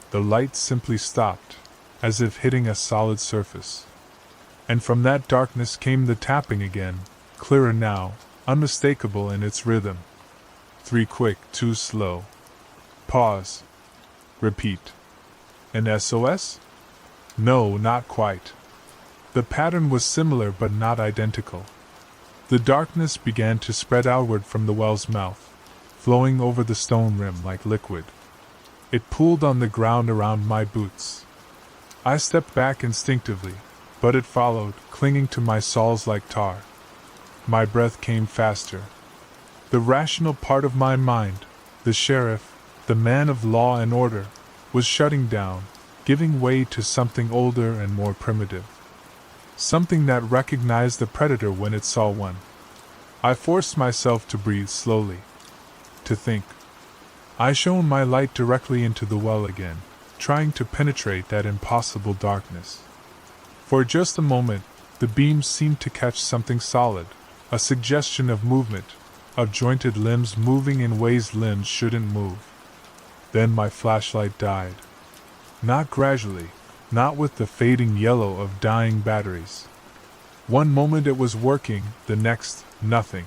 The light simply stopped, as if hitting a solid surface. And from that darkness came the tapping again, clearer now, unmistakable in its rhythm. 3 quick, 2 slow. Pause. Repeat. An SOS? No, not quite. The pattern was similar but not identical. The darkness began to spread outward from the well's mouth, flowing over the stone rim like liquid. It pooled on the ground around my boots. I stepped back instinctively, but it followed, clinging to my soles like tar. My breath came faster. The rational part of my mind, the sheriff, the man of law and order, was shutting down, giving way to something older and more primitive. something that recognized the predator when it saw one. I forced myself to breathe slowly, to think. I shone my light directly into the well again, trying to penetrate that impossible darkness. For just a moment, the beams seemed to catch something solid, a suggestion of movement, of jointed limbs moving in ways limbs shouldn't move. Then my flashlight died. Not gradually, not with the fading yellow of dying batteries. One moment it was working, the next, nothing.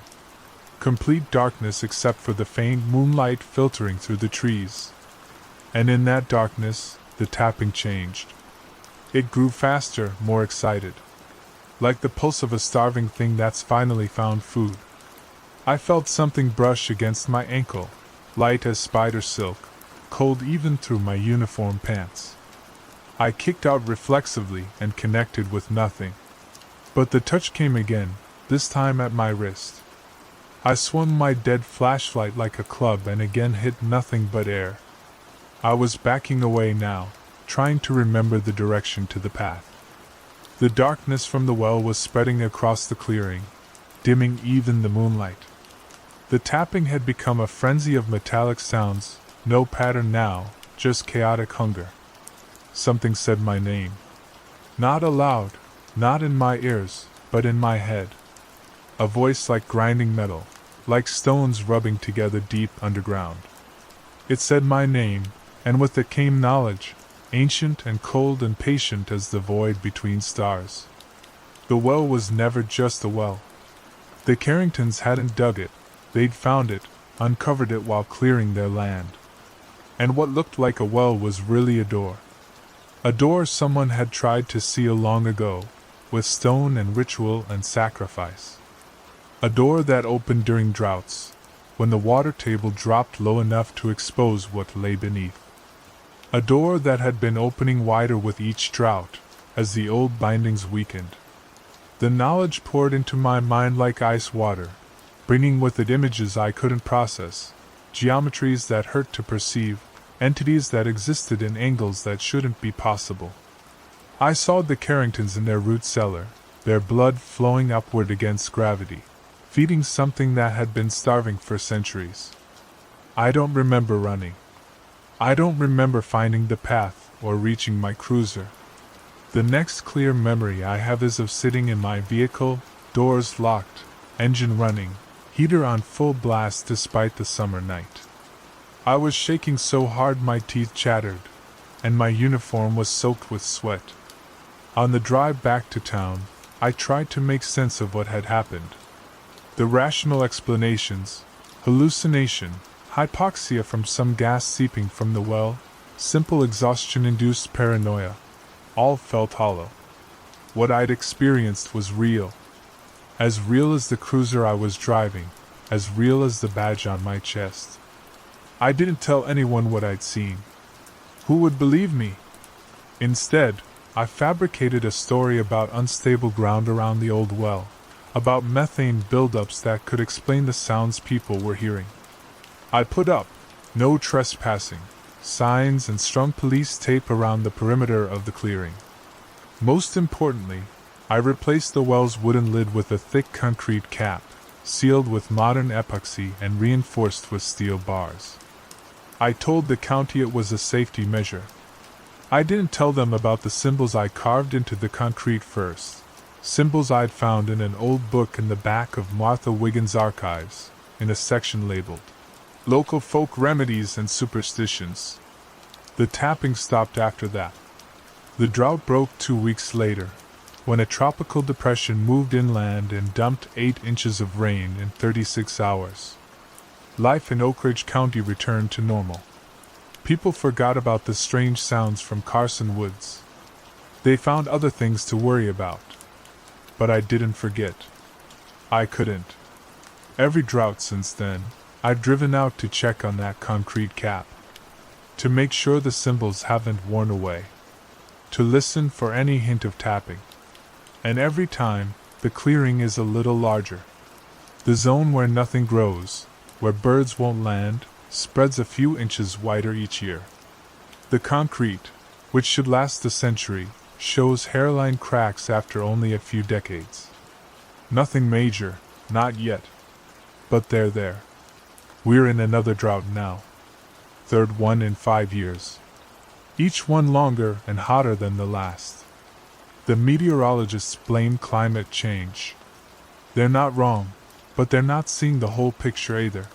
Complete darkness except for the faint moonlight filtering through the trees. And in that darkness, the tapping changed. It grew faster, more excited. Like the pulse of a starving thing that's finally found food. I felt something brush against my ankle, light as spider silk, cold even through my uniform pants. I kicked out reflexively and connected with nothing. But the touch came again, this time at my wrist. I swung my dead flashlight like a club and again hit nothing but air. I was backing away now, trying to remember the direction to the path. The darkness from the well was spreading across the clearing, dimming even the moonlight. The tapping had become a frenzy of metallic sounds, no pattern now, just chaotic hunger. Something said my name. Not aloud, not in my ears, but in my head. A voice like grinding metal, like stones rubbing together deep underground. It said my name, and with it came knowledge, ancient and cold and patient as the void between stars. The well was never just a well. The Carringtons hadn't dug it, they'd found it, uncovered it while clearing their land. And what looked like a well was really a door. A door someone had tried to seal long ago, with stone and ritual and sacrifice. A door that opened during droughts, when the water table dropped low enough to expose what lay beneath. A door that had been opening wider with each drought, as the old bindings weakened. The knowledge poured into my mind like ice water, bringing with it images I couldn't process, geometries that hurt to perceive, entities that existed in angles that shouldn't be possible. I saw the Carringtons in their root cellar, their blood flowing upward against gravity, feeding something that had been starving for centuries. I don't remember running. I don't remember finding the path or reaching my cruiser. The next clear memory I have is of sitting in my vehicle, doors locked, engine running, heater on full blast despite the summer night. I was shaking so hard my teeth chattered, and my uniform was soaked with sweat. On the drive back to town, I tried to make sense of what had happened. The rational explanations, hallucination, hypoxia from some gas seeping from the well, simple exhaustion-induced paranoia, all felt hollow. What I'd experienced was real. As real as the cruiser I was driving, as real as the badge on my chest. I didn't tell anyone what I'd seen. Who would believe me? Instead, I fabricated a story about unstable ground around the old well, about methane buildups that could explain the sounds people were hearing. I put up no trespassing signs and strung police tape around the perimeter of the clearing. Most importantly, I replaced the well's wooden lid with a thick concrete cap, sealed with modern epoxy and reinforced with steel bars. I told the county it was a safety measure. I didn't tell them about the symbols I carved into the concrete first, symbols I'd found in an old book in the back of Martha Wiggins' archives, in a section labeled Local Folk Remedies and Superstitions. The tapping stopped after that. The drought broke 2 weeks later, when a tropical depression moved inland and dumped 8 inches of rain in 36 hours. Life in Oak Ridge County returned to normal. People forgot about the strange sounds from Carson Woods. They found other things to worry about. But I didn't forget. I couldn't. Every drought since then, I've driven out to check on that concrete cap. To make sure the symbols haven't worn away. To listen for any hint of tapping. And every time, the clearing is a little larger. The zone where nothing grows, where birds won't land, spreads a few inches wider each year. The concrete, which should last a century, shows hairline cracks after only a few decades. Nothing major, not yet. But they're there. We're in another drought now. Third one in 5 years. Each one longer and hotter than the last. The meteorologists blame climate change. They're not wrong, but they're not seeing the whole picture either.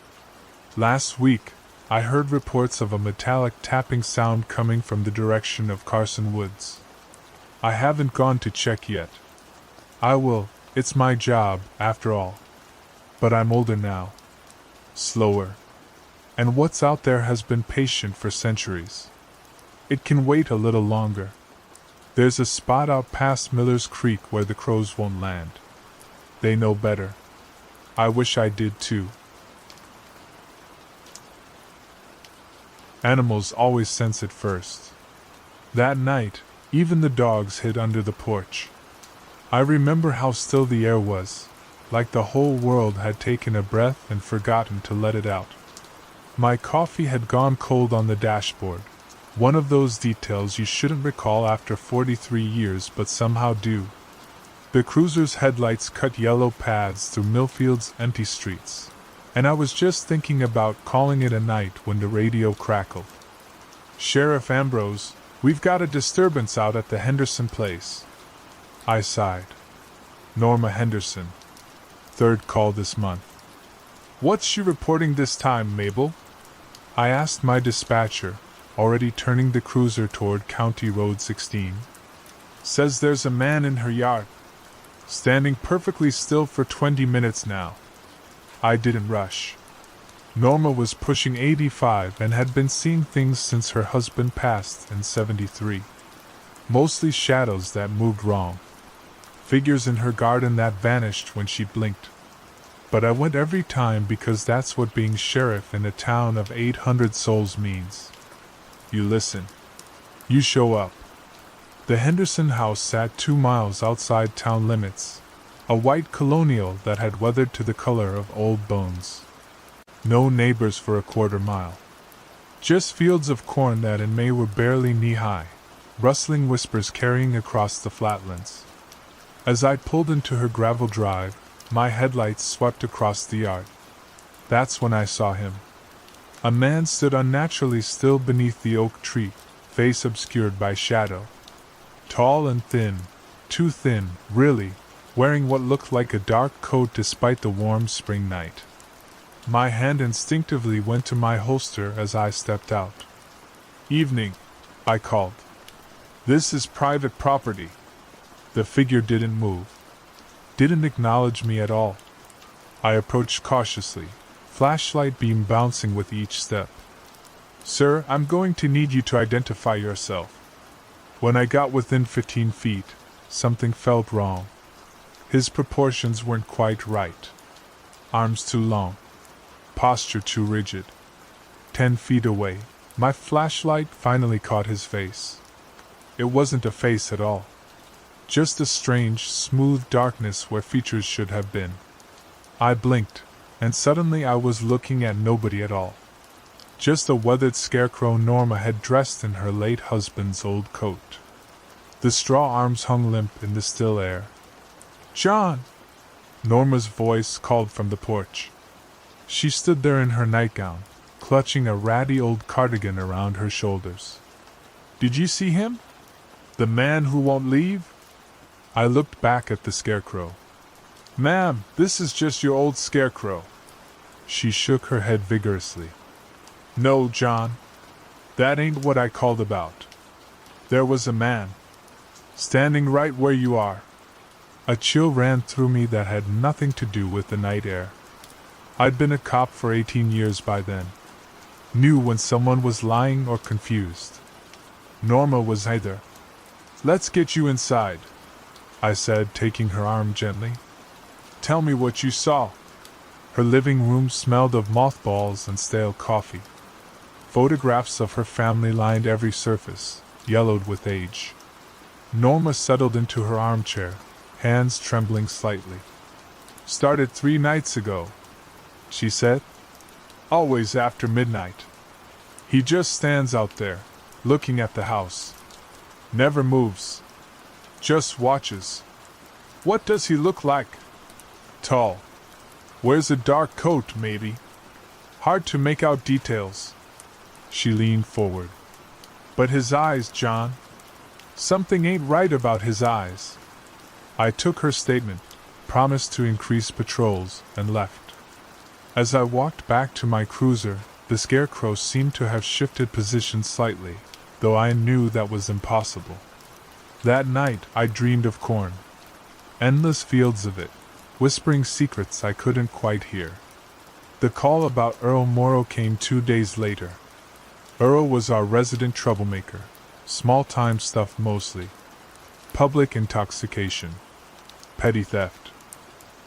Last week, I heard reports of a metallic tapping sound coming from the direction of Carson Woods. I haven't gone to check yet. I will, it's my job, after all. But I'm older now. Slower. And what's out there has been patient for centuries. It can wait a little longer. There's a spot out past Miller's Creek where the crows won't land. They know better. I wish I did too. Animals always sense it first. That night, even the dogs hid under the porch. I remember how still the air was, like the whole world had taken a breath and forgotten to let it out. My coffee had gone cold on the dashboard, one of those details you shouldn't recall after 43 years but somehow do. The cruiser's headlights cut yellow paths through Millfield's empty streets, and I was just thinking about calling it a night when the radio crackled. "Sheriff Ambrose, we've got a disturbance out at the Henderson place." I sighed. Norma Henderson. Third call this month. "What's she reporting this time, Mabel?" I asked my dispatcher, already turning the cruiser toward County Road 16. "Says there's a man in her yard. Standing perfectly still for 20 minutes now." I didn't rush. Norma was pushing 85 and had been seeing things since her husband passed in 73. Mostly shadows that moved wrong. Figures in her garden that vanished when she blinked. But I went every time because that's what being sheriff in a town of 800 souls means. You listen. You show up. The Henderson house sat 2 miles outside town limits, a white colonial that had weathered to the color of old bones. No neighbors for a quarter mile. Just fields of corn that in May were barely knee-high, rustling whispers carrying across the flatlands. As I pulled into her gravel drive, my headlights swept across the yard. That's when I saw him. A man stood unnaturally still beneath the oak tree, face obscured by shadow. Tall and thin, too thin, really, wearing what looked like a dark coat despite the warm spring night. My hand instinctively went to my holster as I stepped out. "Evening," I called. "This is private property." The figure didn't move. Didn't acknowledge me at all. I approached cautiously, flashlight beam bouncing with each step. "Sir, I'm going to need you to identify yourself." When I got within 15 feet, something felt wrong. His proportions weren't quite right. Arms too long. Posture too rigid. 10 feet away, my flashlight finally caught his face. It wasn't a face at all. Just a strange, smooth darkness where features should have been. I blinked, and suddenly I was looking at nobody at all. Just a weathered scarecrow Norma had dressed in her late husband's old coat. The straw arms hung limp in the still air. "John!" Norma's voice called from the porch. She stood there in her nightgown, clutching a ratty old cardigan around her shoulders. "Did you see him? The man who won't leave?" I looked back at the scarecrow. "Ma'am, this is just your old scarecrow." She shook her head vigorously. "No, John. That ain't what I called about. There was a man. Standing right where you are." A chill ran through me that had nothing to do with the night air. I'd been a cop for 18 years by then. Knew when someone was lying or confused. Norma was either. "Let's get you inside," I said, taking her arm gently. "Tell me what you saw." Her living room smelled of mothballs and stale coffee. Photographs of her family lined every surface, yellowed with age. Norma settled into her armchair, hands trembling slightly. "Started 3 nights ago," she said. "Always after midnight. He just stands out there, looking at the house. Never moves. Just watches. What does he look like? Tall. Wears a dark coat, maybe. Hard to make out details. She leaned forward. But his eyes, John. Something ain't right about his eyes. I took her statement, promised to increase patrols, and left. As I walked back to my cruiser, the scarecrow seemed to have shifted position slightly, though I knew that was impossible. That night I dreamed of corn. Endless fields of it, whispering secrets I couldn't quite hear. The call about Earl Morrow came 2 days later. Earl was our resident troublemaker, small-time stuff mostly. Public intoxication. Petty theft.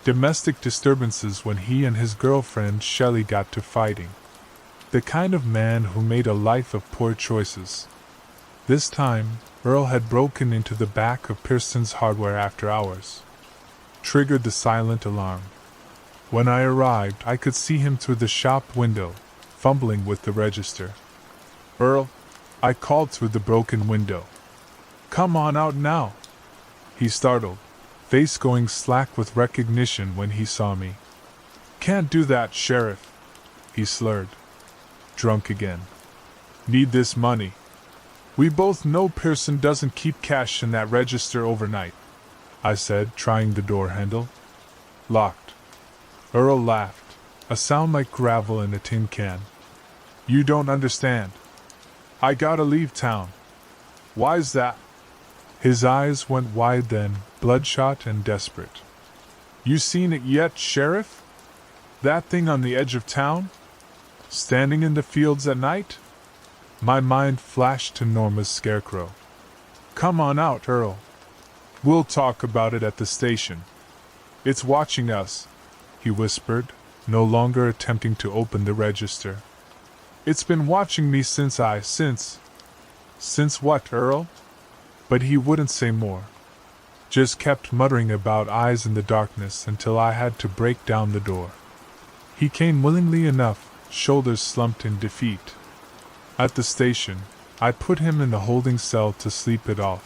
Domestic disturbances when he and his girlfriend Shelley got to fighting. The kind of man who made a life of poor choices. This time, Earl had broken into the back of Pearson's Hardware after hours. Triggered the silent alarm. When I arrived, I could see him through the shop window, fumbling with the register. "Earl," I called through the broken window. "Come on out now." He startled, face going slack with recognition when he saw me. "Can't do that, Sheriff," he slurred. Drunk again. "Need this money. We both know Pearson doesn't keep cash in that register overnight," I said, trying the door handle. "Locked." Earl laughed, a sound like gravel in a tin can. "You don't understand. I gotta leave town." "Why's that?" His eyes went wide then, bloodshot and desperate. "You seen it yet, Sheriff? That thing on the edge of town? Standing in the fields at night?" My mind flashed to Norma's scarecrow. "Come on out, Earl. We'll talk about it at the station. It's watching us," he whispered, no longer attempting to open the register. "It's been watching me since Since what, Earl?" But he wouldn't say more. Just kept muttering about eyes in the darkness until I had to break down the door. He came willingly enough, shoulders slumped in defeat. At the station, I put him in the holding cell to sleep it off.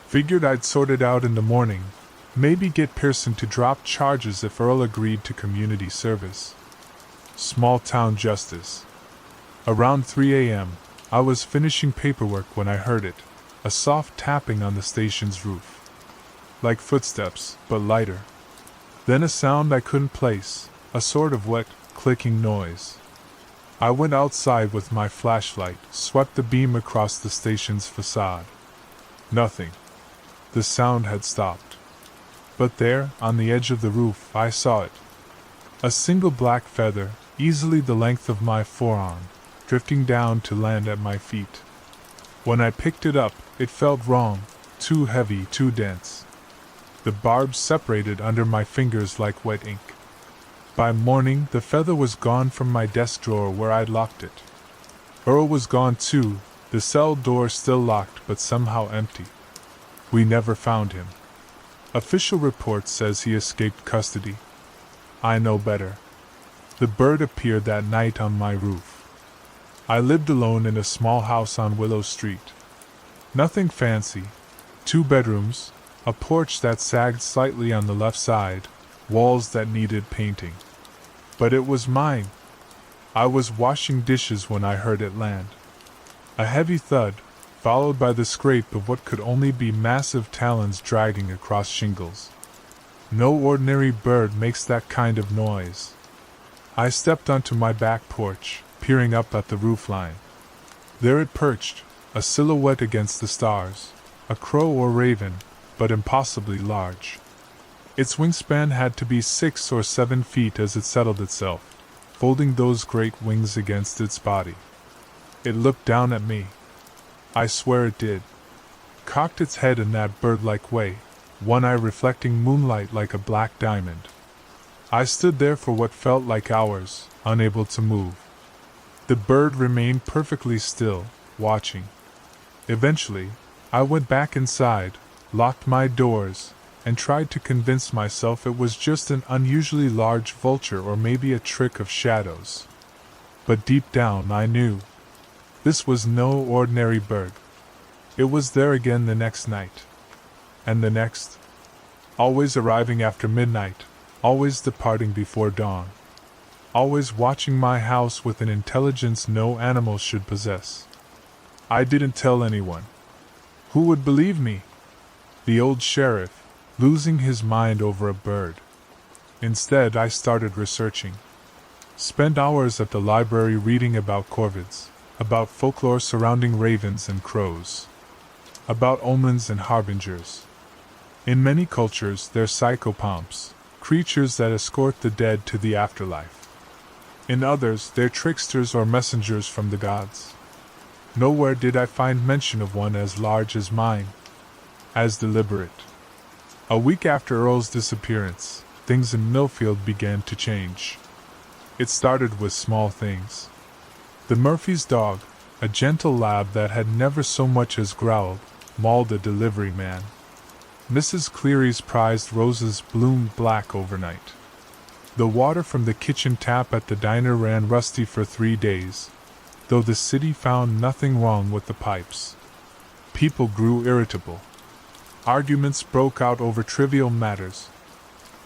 Figured I'd sort it out in the morning, maybe get Pearson to drop charges if Earl agreed to community service. Small town justice. Around 3 a.m., I was finishing paperwork when I heard it, a soft tapping on the station's roof. Like footsteps, but lighter. Then a sound I couldn't place, a sort of wet, clicking noise. I went outside with my flashlight, swept the beam across the station's facade. Nothing. The sound had stopped. But there, on the edge of the roof, I saw it. A single black feather, easily the length of my forearm, drifting down to land at my feet. When I picked it up, it felt wrong, too heavy, too dense. The barbs separated under my fingers like wet ink. By morning, the feather was gone from my desk drawer where I'd locked it. Earl was gone too, the cell door still locked but somehow empty. We never found him. Official report says he escaped custody. I know better. The bird appeared that night on my roof. I lived alone in a small house on Willow Street. Nothing fancy. 2 bedrooms, a porch that sagged slightly on the left side, walls that needed painting. But it was mine. I was washing dishes when I heard it land. A heavy thud, followed by the scrape of what could only be massive talons dragging across shingles. No ordinary bird makes that kind of noise. I stepped onto my back porch, peering up at the roofline. There it perched, a silhouette against the stars, a crow or raven, but impossibly large. Its wingspan had to be 6 or 7 feet as it settled itself, folding those great wings against its body. It looked down at me. I swear it did. Cocked its head in that bird-like way, one eye reflecting moonlight like a black diamond. I stood there for what felt like hours, unable to move. The bird remained perfectly still, watching. Eventually, I went back inside, locked my doors, and tried to convince myself it was just an unusually large vulture or maybe a trick of shadows. But deep down I knew. This was no ordinary bird. It was there again the next night. and the next. Always arriving after midnight, always departing before dawn. Always watching my house with an intelligence no animal should possess. I didn't tell anyone. Who would believe me? The old sheriff, losing his mind over a bird. Instead, I started researching. Spent hours at the library reading about corvids, about folklore surrounding ravens and crows, about omens and harbingers. In many cultures, they're psychopomps, creatures that escort the dead to the afterlife. In others, they're tricksters or messengers from the gods. Nowhere did I find mention of one as large as mine, as deliberate. A week after Earl's disappearance, things in Millfield began to change. It started with small things. The Murphy's dog, a gentle lab that had never so much as growled, mauled a delivery man. Mrs. Cleary's prized roses bloomed black overnight. The water from the kitchen tap at the diner ran rusty for 3 days, though the city found nothing wrong with the pipes. People grew irritable. Arguments broke out over trivial matters.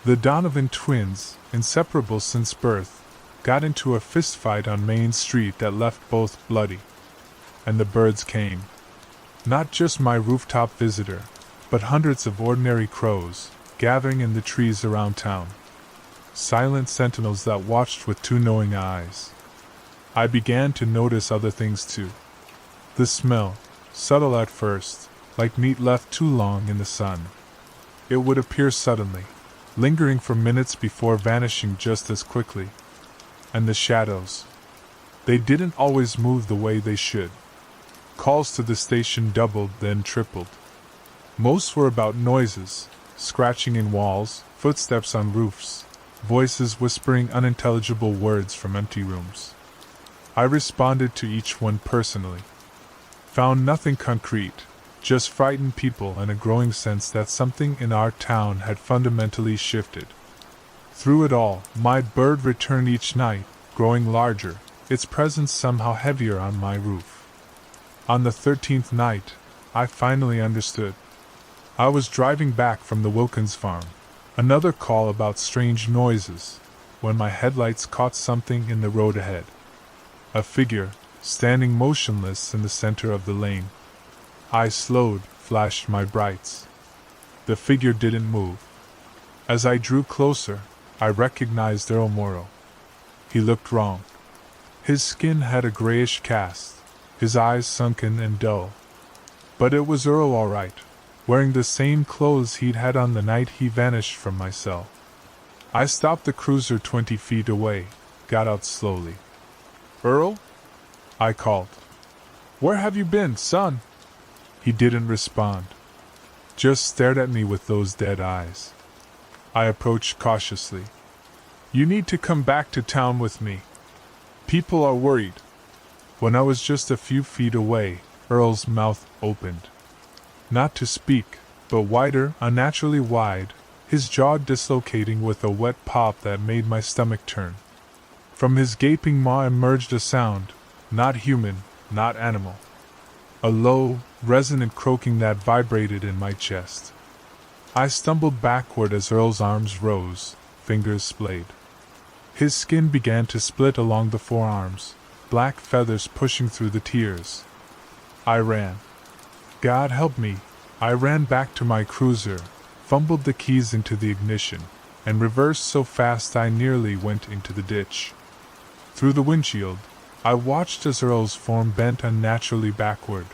The Donovan twins, inseparable since birth, got into a fistfight on Main Street that left both bloody. And the birds came. Not just my rooftop visitor, but hundreds of ordinary crows, gathering in the trees around town. Silent sentinels that watched with 2 knowing eyes. I began to notice other things too. The smell, subtle at first, like meat left too long in the sun. It would appear suddenly, lingering for minutes before vanishing just as quickly. And the shadows. They didn't always move the way they should. Calls to the station doubled, then tripled. Most were about noises, scratching in walls, footsteps on roofs, voices whispering unintelligible words from empty rooms. I responded to each one personally. Found nothing concrete, just frightened people and a growing sense that something in our town had fundamentally shifted. Through it all, my bird returned each night, growing larger, its presence somehow heavier on my roof. On the 13th night, I finally understood. I was driving back from the Wilkins farm, another call about strange noises, when my headlights caught something in the road ahead. A figure, standing motionless in the center of the lane. I slowed, flashed my brights. The figure didn't move. As I drew closer, I recognized Earl Morrow. He looked wrong. His skin had a grayish cast, his eyes sunken and dull. But it was Earl all right, wearing the same clothes he'd had on the night he vanished from my cell. I stopped the cruiser 20 feet away, got out slowly. "Earl?" I called. "Where have you been, son?" He didn't respond. Just stared at me with those dead eyes. I approached cautiously. "You need to come back to town with me. People are worried." When I was just a few feet away, Earl's mouth opened. Not to speak, but wider, unnaturally wide, his jaw dislocating with a wet pop that made my stomach turn. From his gaping maw emerged a sound, not human, not animal. A low, resonant croaking that vibrated in my chest. I stumbled backward as Earl's arms rose, fingers splayed. His skin began to split along the forearms, black feathers pushing through the tears. I ran. God help me, I ran back to my cruiser, fumbled the keys into the ignition, and reversed so fast I nearly went into the ditch. Through the windshield, I watched as Earl's form bent unnaturally backward,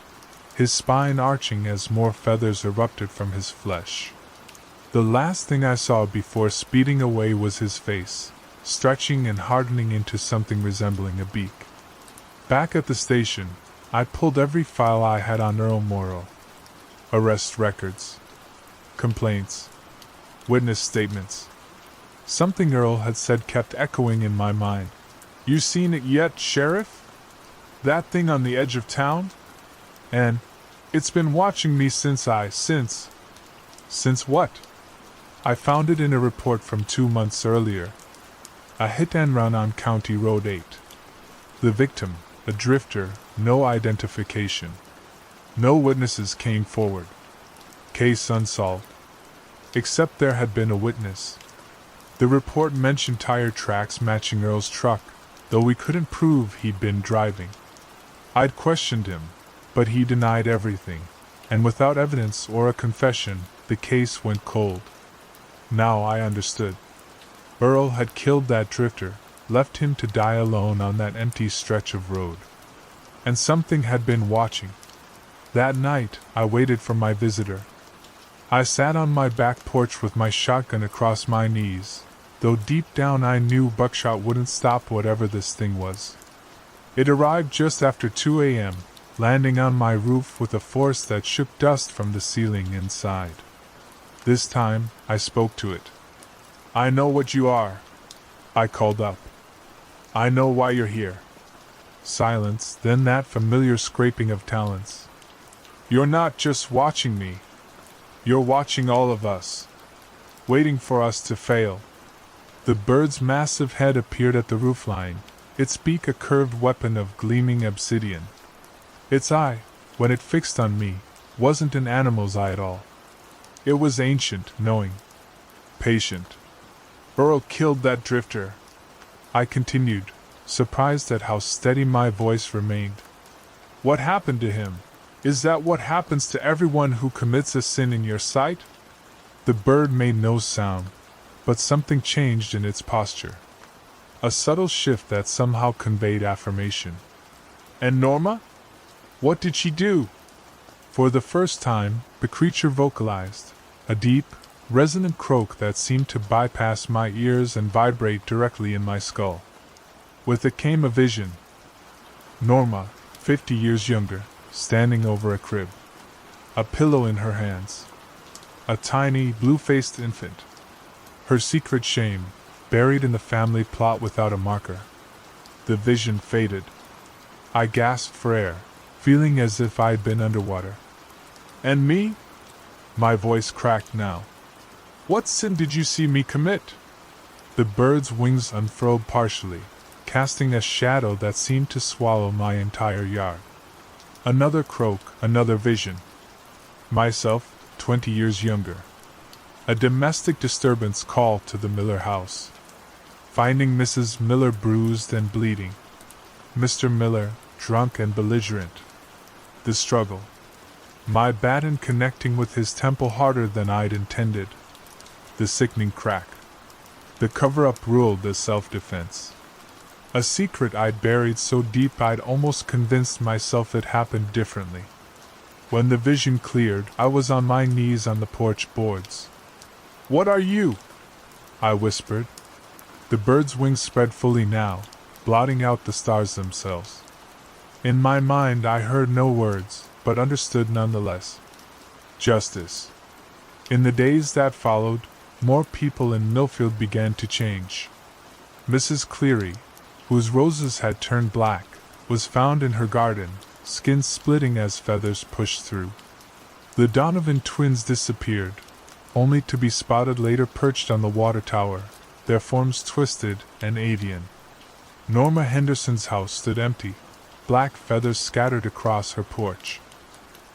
his spine arching as more feathers erupted from his flesh. The last thing I saw before speeding away was his face, stretching and hardening into something resembling a beak. Back at the station, I pulled every file I had on Earl Morrow. Arrest records, complaints, witness statements. Something Earl had said kept echoing in my mind. "You seen it yet, Sheriff? That thing on the edge of town? And it's been watching me since Since what?" I found it in a report from 2 months earlier. A hit and run on County Road 8. The victim, a drifter, no identification. No witnesses came forward. Case unsolved. Except there had been a witness. The report mentioned tire tracks matching Earl's truck, though we couldn't prove he'd been driving. I'd questioned him, but he denied everything, and without evidence or a confession, the case went cold. Now I understood. Earl had killed that drifter, left him to die alone on that empty stretch of road. And something had been watching. That night, I waited for my visitor. I sat on my back porch with my shotgun across my knees, though deep down I knew buckshot wouldn't stop whatever this thing was. It arrived just after 2 a.m., landing on my roof with a force that shook dust from the ceiling inside. This time, I spoke to it. "I know what you are," I called up. "I know why you're here." Silence, then that familiar scraping of talons. "You're not just watching me. You're watching all of us. Waiting for us to fail." The bird's massive head appeared at the roofline, its beak a curved weapon of gleaming obsidian. Its eye, when it fixed on me, wasn't an animal's eye at all. It was ancient, knowing, patient. "Earl killed that drifter," I continued, surprised at how steady my voice remained. "What happened to him? Is that what happens to everyone who commits a sin in your sight?" The bird made no sound, but something changed in its posture. A subtle shift that somehow conveyed affirmation. "And Norma? What did she do?" For the first time, the creature vocalized, a deep, resonant croak that seemed to bypass my ears and vibrate directly in my skull. With it came a vision. Norma, 50 years younger, standing over a crib. A pillow in her hands. A tiny, blue-faced infant. Her secret shame, buried in the family plot without a marker. The vision faded. I gasped for air, feeling as if I'd been underwater. "And me?" My voice cracked now. "What sin did you see me commit?" The bird's wings unfurled partially, casting a shadow that seemed to swallow my entire yard. Another croak, another vision. Myself, 20 years younger. A domestic disturbance call to the Miller house. Finding Mrs. Miller bruised and bleeding. Mr. Miller, drunk and belligerent. The struggle. My baton connecting with his temple harder than I'd intended. The sickening crack. The cover-up ruled as self-defense. A secret I'd buried so deep I'd almost convinced myself it happened differently. When the vision cleared, I was on my knees on the porch boards. "What are you?" I whispered. The bird's wings spread fully now, blotting out the stars themselves. In my mind I heard no words, but understood nonetheless. Justice. In the days that followed, more people in Millfield began to change. Mrs. Cleary, whose roses had turned black, was found in her garden, skin splitting as feathers pushed through. The Donovan twins disappeared, only to be spotted later perched on the water tower, their forms twisted and avian. Norma Henderson's house stood empty, black feathers scattered across her porch.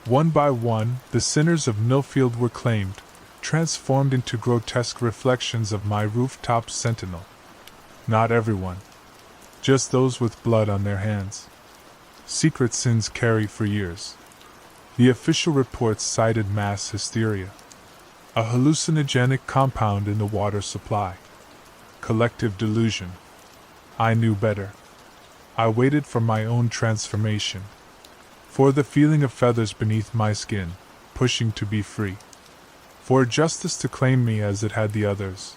One by one, the sinners of Millfield were claimed, transformed into grotesque reflections of my rooftop sentinel. Not everyone. Just those with blood on their hands. Secret sins carry for years. The official reports cited mass hysteria. A hallucinogenic compound in the water supply. Collective delusion. I knew better. I waited for my own transformation. For the feeling of feathers beneath my skin, pushing to be free. For justice to claim me as it had the others.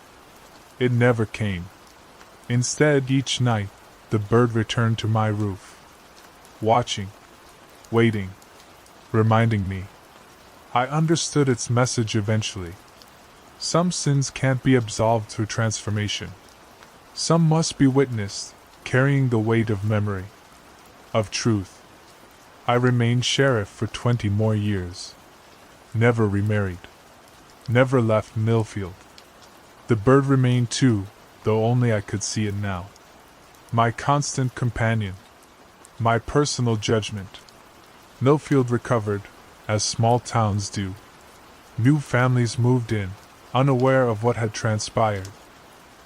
It never came. Instead, each night, the bird returned to my roof. Watching. Waiting. Reminding me. I understood its message eventually. Some sins can't be absolved through transformation. Some must be witnessed, carrying the weight of memory. Of truth. I remained sheriff for 20 more years. Never remarried. Never left Millfield. The bird remained too, though only I could see it now. My constant companion. My personal judgment. Millfield recovered, as small towns do. New families moved in, unaware of what had transpired.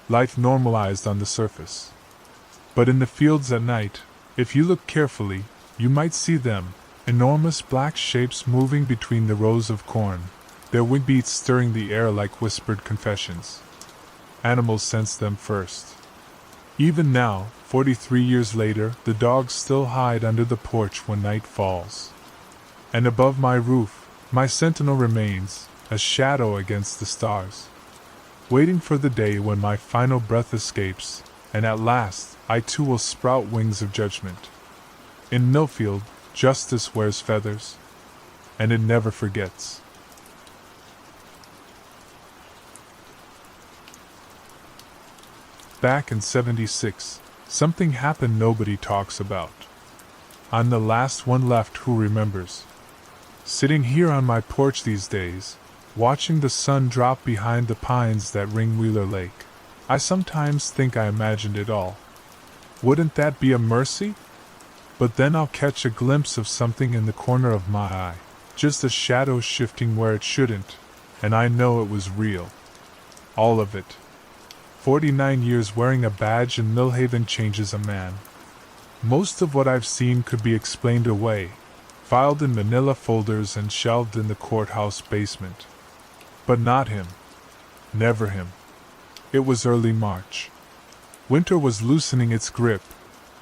Life normalized on the surface. But in the fields at night, if you look carefully, you might see them, enormous black shapes moving between the rows of corn, their wingbeats stirring the air like whispered confessions. Animals sense them first. Even now, 43 years later, the dogs still hide under the porch when night falls. And above my roof, my sentinel remains, a shadow against the stars, waiting for the day when my final breath escapes, and at last, I too will sprout wings of judgment. In Millfield, justice wears feathers, and it never forgets. Back in '76, something happened nobody talks about. I'm the last one left who remembers. Sitting here on my porch these days, watching the sun drop behind the pines that ring Wheeler Lake, I sometimes think I imagined it all. Wouldn't that be a mercy? But then I'll catch a glimpse of something in the corner of my eye, just a shadow shifting where it shouldn't, and I know it was real. All of it. 49 years wearing a badge in Millhaven changes a man. Most of what I've seen could be explained away, filed in manila folders and shelved in the courthouse basement. But not him. Never him. It was early March. Winter was loosening its grip,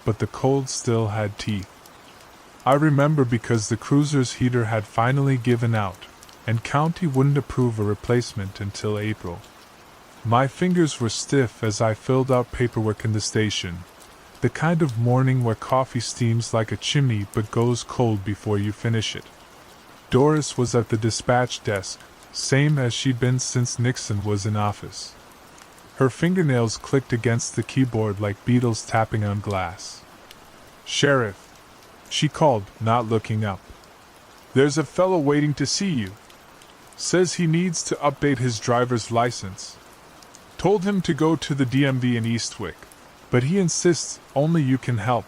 but the cold still had teeth. I remember because the cruiser's heater had finally given out, and County wouldn't approve a replacement until April. My fingers were stiff as I filled out paperwork in the station, the kind of morning where coffee steams like a chimney but goes cold before you finish it. Doris was at the dispatch desk, same as she'd been since Nixon was in office. Her fingernails clicked against the keyboard like beetles tapping on glass. "Sheriff," she called, not looking up. "There's a fellow waiting to see you. Says he needs to update his driver's license. Told him to go to the DMV in Eastwick, but he insists only you can help."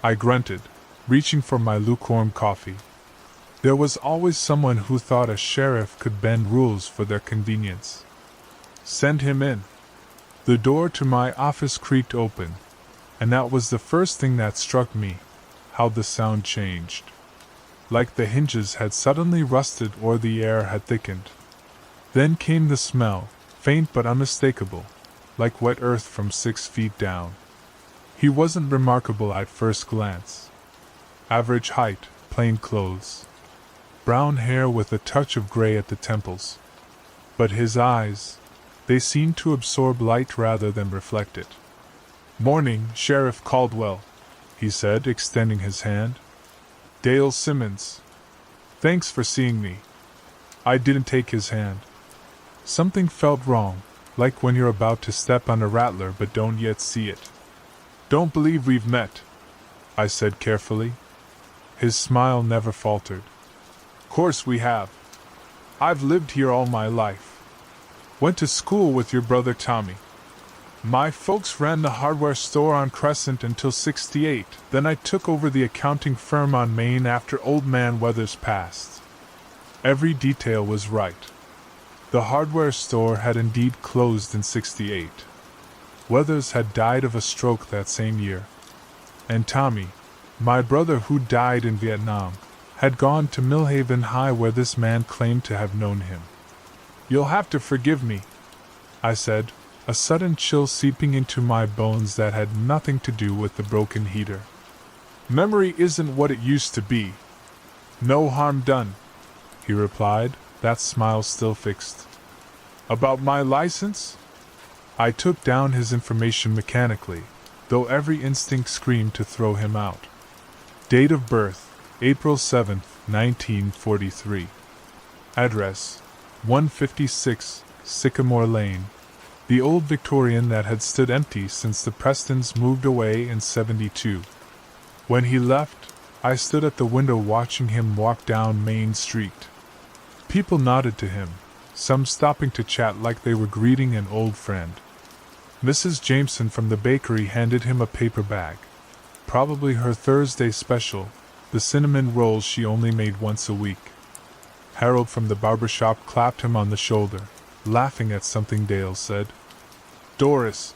I grunted, reaching for my lukewarm coffee. There was always someone who thought a sheriff could bend rules for their convenience. "Send him in." The door to my office creaked open, and that was the first thing that struck me, how the sound changed. Like the hinges had suddenly rusted or the air had thickened. Then came the smell, faint but unmistakable, like wet earth from 6 feet down. He wasn't remarkable at first glance. Average height, plain clothes. Brown hair with a touch of gray at the temples. But his eyes, they seemed to absorb light rather than reflect it. "Morning, Sheriff Caldwell," he said, extending his hand. "Dale Simmons. Thanks for seeing me." I didn't take his hand. Something felt wrong, like when you're about to step on a rattler but don't yet see it. "Don't believe we've met," I said carefully. His smile never faltered. "Course we have. I've lived here all my life. Went to school with your brother Tommy. My folks ran the hardware store on Crescent until '68, then I took over the accounting firm on Main after Old Man Weathers passed." Every detail was right. The hardware store had indeed closed in '68. Weathers had died of a stroke that same year. And Tommy, my brother who died in Vietnam, had gone to Millhaven High where this man claimed to have known him. "You'll have to forgive me," I said, a sudden chill seeping into my bones that had nothing to do with the broken heater. "Memory isn't what it used to be. No harm done," he replied, that smile still fixed. "About my license?" I took down his information mechanically, though every instinct screamed to throw him out. Date of birth, April 7, 1943. Address, 156, Sycamore Lane. The old Victorian that had stood empty since the Prestons moved away in '72. When he left, I stood at the window watching him walk down Main Street. People nodded to him, some stopping to chat like they were greeting an old friend. Mrs. Jameson from the bakery handed him a paper bag. Probably her Thursday special, the cinnamon rolls she only made once a week. Harold from the barber shop clapped him on the shoulder, laughing at something Dale said. "Doris,"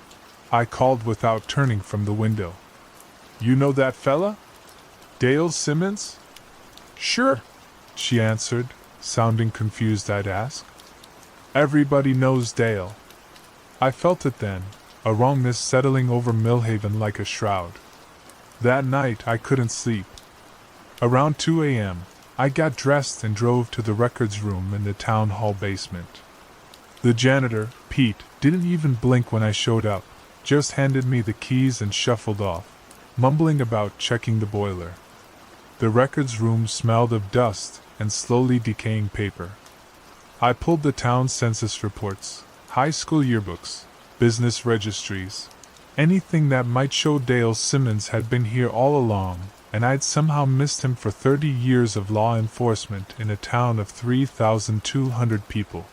I called without turning from the window. "You know that fella? Dale Simmons?" "Sure," she answered, sounding confused. I'd ask. "Everybody knows Dale." I felt it then, a wrongness settling over Millhaven like a shroud. That night I couldn't sleep. Around 2 a.m., I got dressed and drove to the records room in the town hall basement. The janitor, Pete, didn't even blink when I showed up, just handed me the keys and shuffled off, mumbling about checking the boiler. The records room smelled of dust and slowly decaying paper. I pulled the town census reports, high school yearbooks, business registries, anything that might show Dale Simmons had been here all along, and I'd somehow missed him for 30 years of law enforcement in a town of 3,200 people.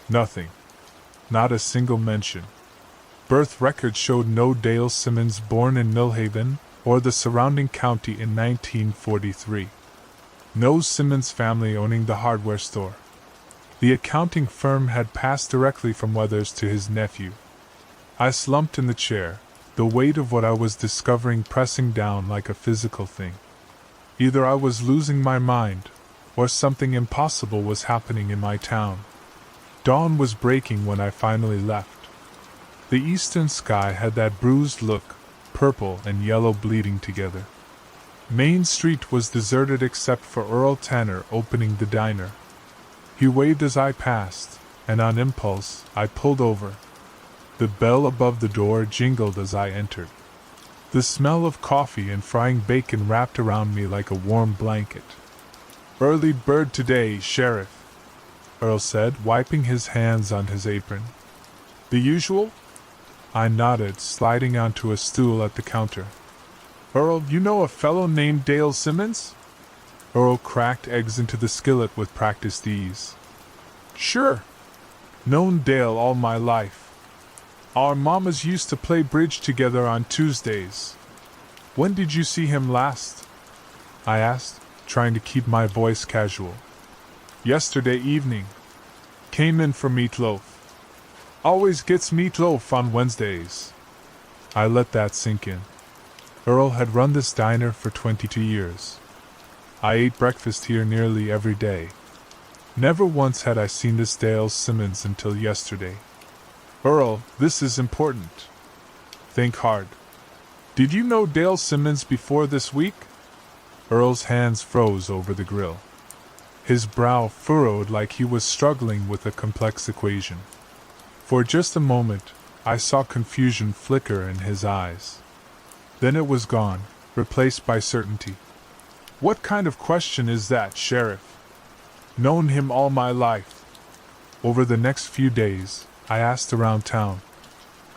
Nothing. Not a single mention. Birth records showed no Dale Simmons born in Millhaven or the surrounding county in 1943. No Simmons family owning the hardware store. The accounting firm had passed directly from Weathers to his nephew. I slumped in the chair, the weight of what I was discovering pressing down like a physical thing. Either I was losing my mind, or something impossible was happening in my town. Dawn was breaking when I finally left. The eastern sky had that bruised look, purple and yellow bleeding together. Main Street was deserted except for Earl Tanner opening the diner. He waved as I passed, and on impulse, I pulled over. The bell above the door jingled as I entered. The smell of coffee and frying bacon wrapped around me like a warm blanket. "Early bird today, Sheriff," Earl said, wiping his hands on his apron. "The usual?" I nodded, sliding onto a stool at the counter. "Earl, you know a fellow named Dale Simmons?" Earl cracked eggs into the skillet with practiced ease. "Sure. Known Dale all my life. Our mamas used to play bridge together on Tuesdays. When did you see him last?" I asked, trying to keep my voice casual. "Yesterday evening. Came in for meatloaf. Always gets meatloaf on Wednesdays." I let that sink in. Earl had run this diner for 22 years. I ate breakfast here nearly every day. Never once had I seen this Dale Simmons until yesterday. "Earl, this is important. Think hard. Did you know Dale Simmons before this week?" Earl's hands froze over the grill. His brow furrowed like he was struggling with a complex equation. For just a moment, I saw confusion flicker in his eyes. Then it was gone, replaced by certainty. "What kind of question is that, Sheriff? Known him all my life." Over the next few days, I asked around town.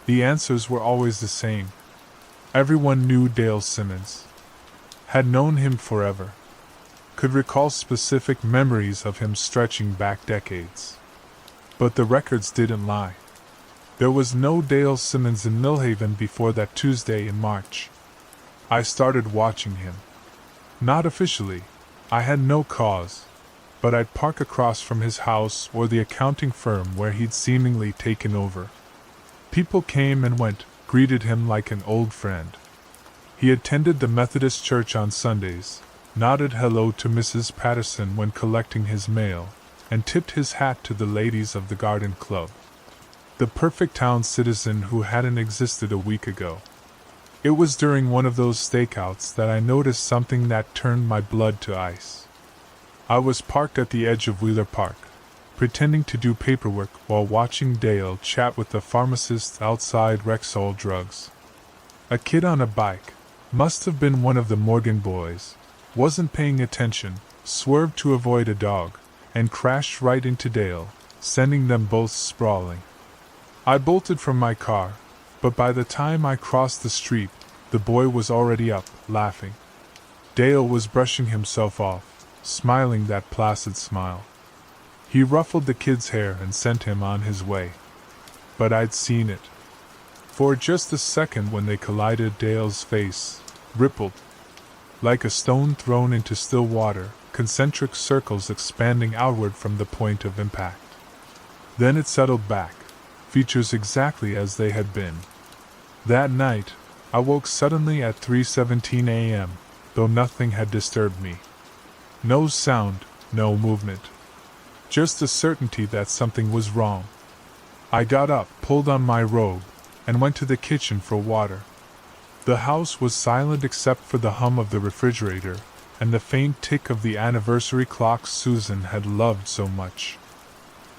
The answers were always the same. Everyone knew Dale Simmons. Had known him forever. Could recall specific memories of him stretching back decades. But the records didn't lie. There was no Dale Simmons in Millhaven before that Tuesday in March. I started watching him. Not officially. I had no cause. But I'd park across from his house or the accounting firm where he'd seemingly taken over. People came and went, greeted him like an old friend. He attended the Methodist church on Sundays, nodded hello to Mrs. Patterson when collecting his mail, and tipped his hat to the ladies of the garden club. The perfect town citizen who hadn't existed a week ago. It was during one of those stakeouts that I noticed something that turned my blood to ice. I was parked at the edge of Wheeler Park, pretending to do paperwork while watching Dale chat with the pharmacist outside Rexall Drugs. A kid on a bike, must have been one of the Morgan boys, wasn't paying attention, swerved to avoid a dog, and crashed right into Dale, sending them both sprawling. I bolted from my car, but by the time I crossed the street, the boy was already up, laughing. Dale was brushing himself off, smiling that placid smile. He ruffled the kid's hair and sent him on his way. But I'd seen it. For just a second when they collided, Dale's face rippled. Like a stone thrown into still water, concentric circles expanding outward from the point of impact. Then it settled back, features exactly as they had been. That night, I woke suddenly at 3:17 a.m., though nothing had disturbed me. No sound, no movement. Just the certainty that something was wrong. I got up, pulled on my robe, and went to the kitchen for water. The house was silent except for the hum of the refrigerator and the faint tick of the anniversary clock Susan had loved so much.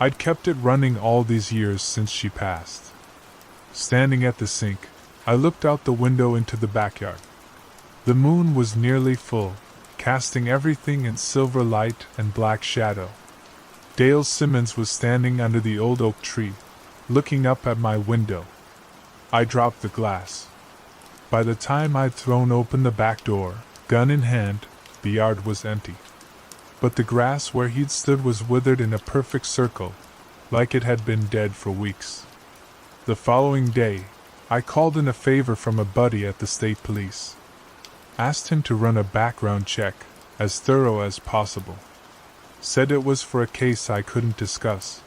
I'd kept it running all these years since she passed. Standing at the sink, I looked out the window into the backyard. The moon was nearly full, casting everything in silver light and black shadow. Dale Simmons was standing under the old oak tree, looking up at my window. I dropped the glass. By the time I'd thrown open the back door, gun in hand, the yard was empty. But the grass where he'd stood was withered in a perfect circle, like it had been dead for weeks. The following day, I called in a favor from a buddy at the state police. Asked him to run a background check, as thorough as possible. Said it was for a case I couldn't discuss.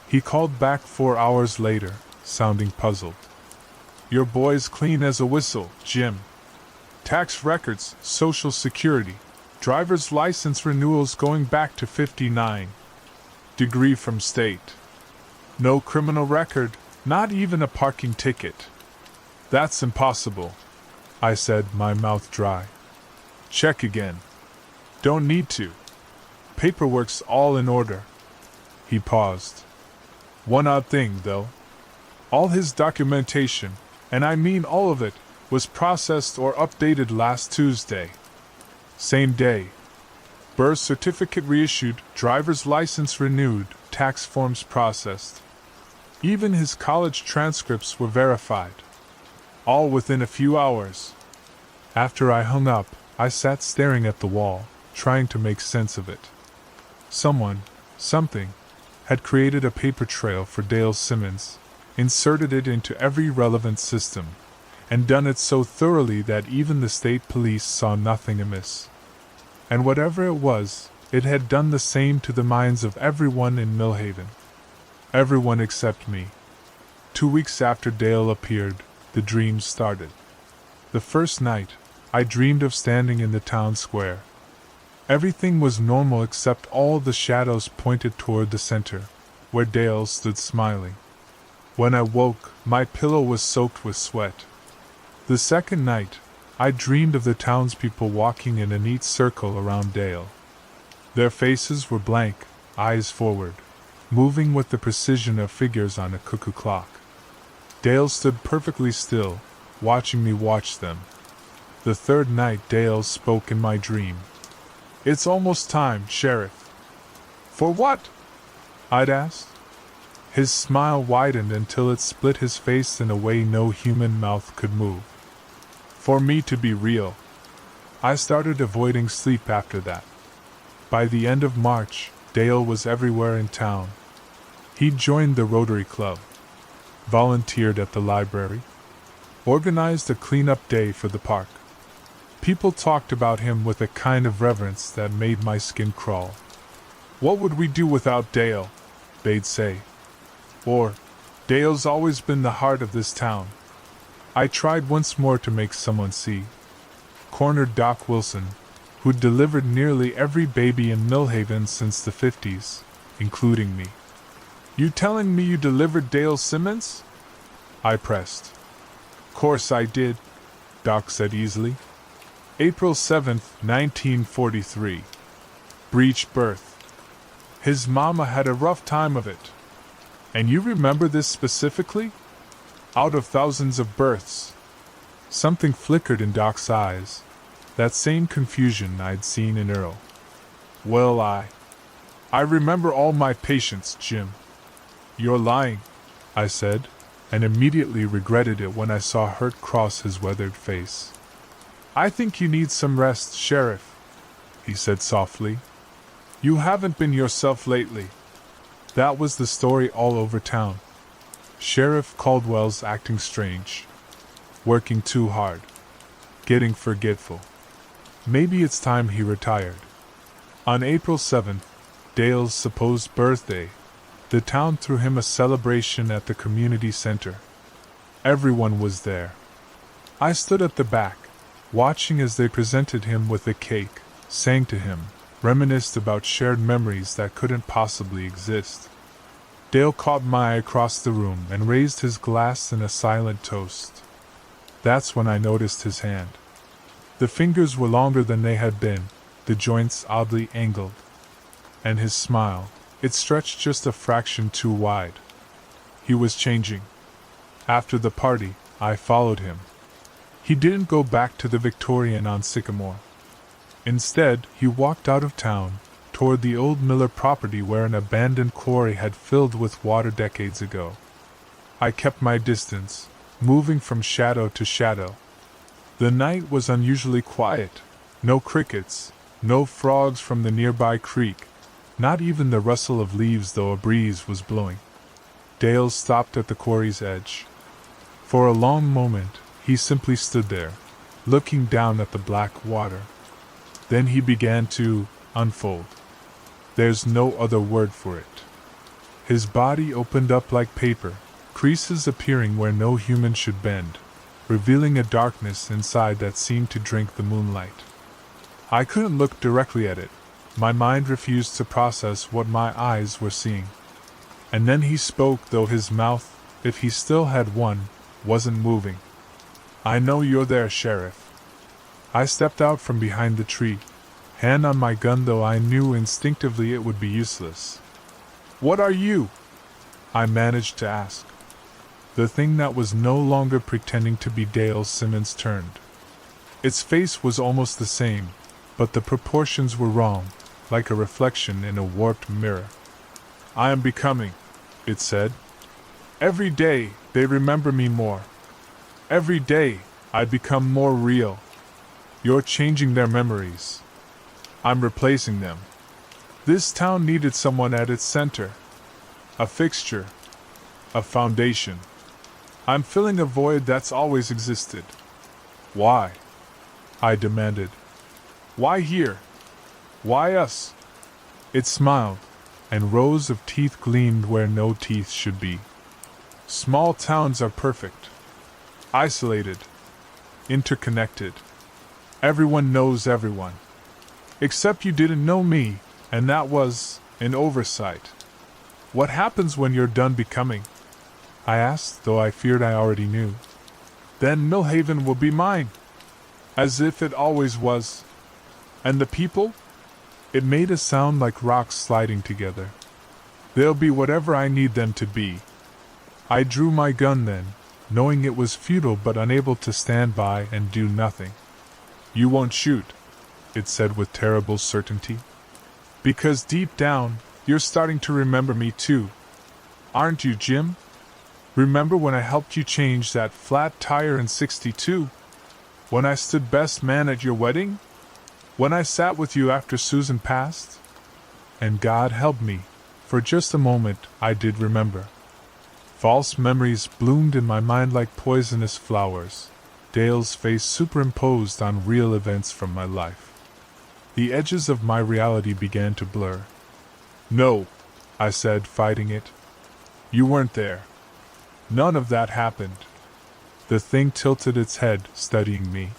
He called back 4 hours later, sounding puzzled. "Your boy's clean as a whistle, Jim. Tax records, Social Security, driver's license renewals going back to 59. Degree from state. No criminal record, not even a parking ticket." "That's impossible," I said, my mouth dry. "Check again." "Don't need to. Paperwork's all in order." He paused. "One odd thing, though. All his documentation, and I mean all of it, was processed or updated last Tuesday. Same day. Birth certificate reissued, driver's license renewed, tax forms processed. Even his college transcripts were verified. All within a few hours." After I hung up, I sat staring at the wall, trying to make sense of it. Someone, something, had created a paper trail for Dale Simmons, inserted it into every relevant system, and done it so thoroughly that even the state police saw nothing amiss. And whatever it was, it had done the same to the minds of everyone in Millhaven. Everyone except me. 2 weeks after Dale appeared, the dream started. The first night, I dreamed of standing in the town square. Everything was normal except all the shadows pointed toward the center, where Dale stood smiling. When I woke, my pillow was soaked with sweat. The second night, I dreamed of the townspeople walking in a neat circle around Dale. Their faces were blank, eyes forward, moving with the precision of figures on a cuckoo clock. Dale stood perfectly still, watching me watch them. The third night Dale spoke in my dream. "It's almost time, Sheriff." "For what?" I'd asked. His smile widened until it split his face in a way no human mouth could move. "For me to be real." I started avoiding sleep after that. By the end of March, Dale was everywhere in town. He'd joined the Rotary Club, volunteered at the library, organized a cleanup day for the park. People talked about him with a kind of reverence that made my skin crawl. "What would we do without Dale?" they'd say. Or, "Dale's always been the heart of this town." I tried once more to make someone see. Cornered Doc Wilson, who'd delivered nearly every baby in Millhaven since the 50s, including me. "You telling me you delivered Dale Simmons?" I pressed. "Course I did," Doc said easily. "April 7th, 1943. Breech birth. His mama had a rough time of it. And you remember this specifically? Out of thousands of births." Something flickered in Doc's eyes, that same confusion I'd seen in Earl. "Well, I remember all my patients, Jim." "You're lying," I said, and immediately regretted it when I saw hurt cross his weathered face. "I think you need some rest, Sheriff," he said softly. "You haven't been yourself lately." That was the story all over town. Sheriff Caldwell's acting strange. Working too hard. Getting forgetful. Maybe it's time he retired. On April 7th, Dale's supposed birthday, the town threw him a celebration at the community center. Everyone was there. I stood at the back, watching as they presented him with a cake, sang to him, reminisced about shared memories that couldn't possibly exist. Dale caught my eye across the room and raised his glass in a silent toast. That's when I noticed his hand. The fingers were longer than they had been, the joints oddly angled. And his smile, it stretched just a fraction too wide. He was changing. After the party, I followed him. He didn't go back to the Victorian on Sycamore. Instead, he walked out of town, toward the old Miller property where an abandoned quarry had filled with water decades ago. I kept my distance, moving from shadow to shadow. The night was unusually quiet. No crickets, no frogs from the nearby creek, not even the rustle of leaves though a breeze was blowing. Dale stopped at the quarry's edge. For a long moment, he simply stood there, looking down at the black water. Then he began to unfold. There's no other word for it. His body opened up like paper, creases appearing where no human should bend, revealing a darkness inside that seemed to drink the moonlight. I couldn't look directly at it. My mind refused to process what my eyes were seeing. And then he spoke, though his mouth, if he still had one, wasn't moving. "I know you're there, Sheriff." I stepped out from behind the tree, hand on my gun, though I knew instinctively it would be useless. "What are you?" I managed to ask. The thing that was no longer pretending to be Dale Simmons turned. Its face was almost the same, but the proportions were wrong, like a reflection in a warped mirror. "I am becoming," it said. "Every day, they remember me more. Every day, I become more real. You're changing their memories. I'm replacing them. This town needed someone at its center. A fixture. A foundation. I'm filling a void that's always existed." "Why?" I demanded. "Why here? Why us?" It smiled, and rows of teeth gleamed where no teeth should be. "Small towns are perfect. Isolated. Interconnected. Everyone knows everyone. Except you didn't know me, and that was an oversight. What happens when you're done becoming?" I asked, though I feared I already knew. "Then Millhaven will be mine. As if it always was. And the people?" It made a sound like rocks sliding together. "They'll be whatever I need them to be." I drew my gun then, knowing it was futile but unable to stand by and do nothing. "You won't shoot," it said with terrible certainty. "Because deep down, you're starting to remember me too. Aren't you, Jim? Remember when I helped you change that flat tire in '62? When I stood best man at your wedding? When I sat with you after Susan passed?" And God help me, for just a moment I did remember. False memories bloomed in my mind like poisonous flowers, Dale's face superimposed on real events from my life. The edges of my reality began to blur. "No," I said, fighting it. "You weren't there. None of that happened." The thing tilted its head, studying me.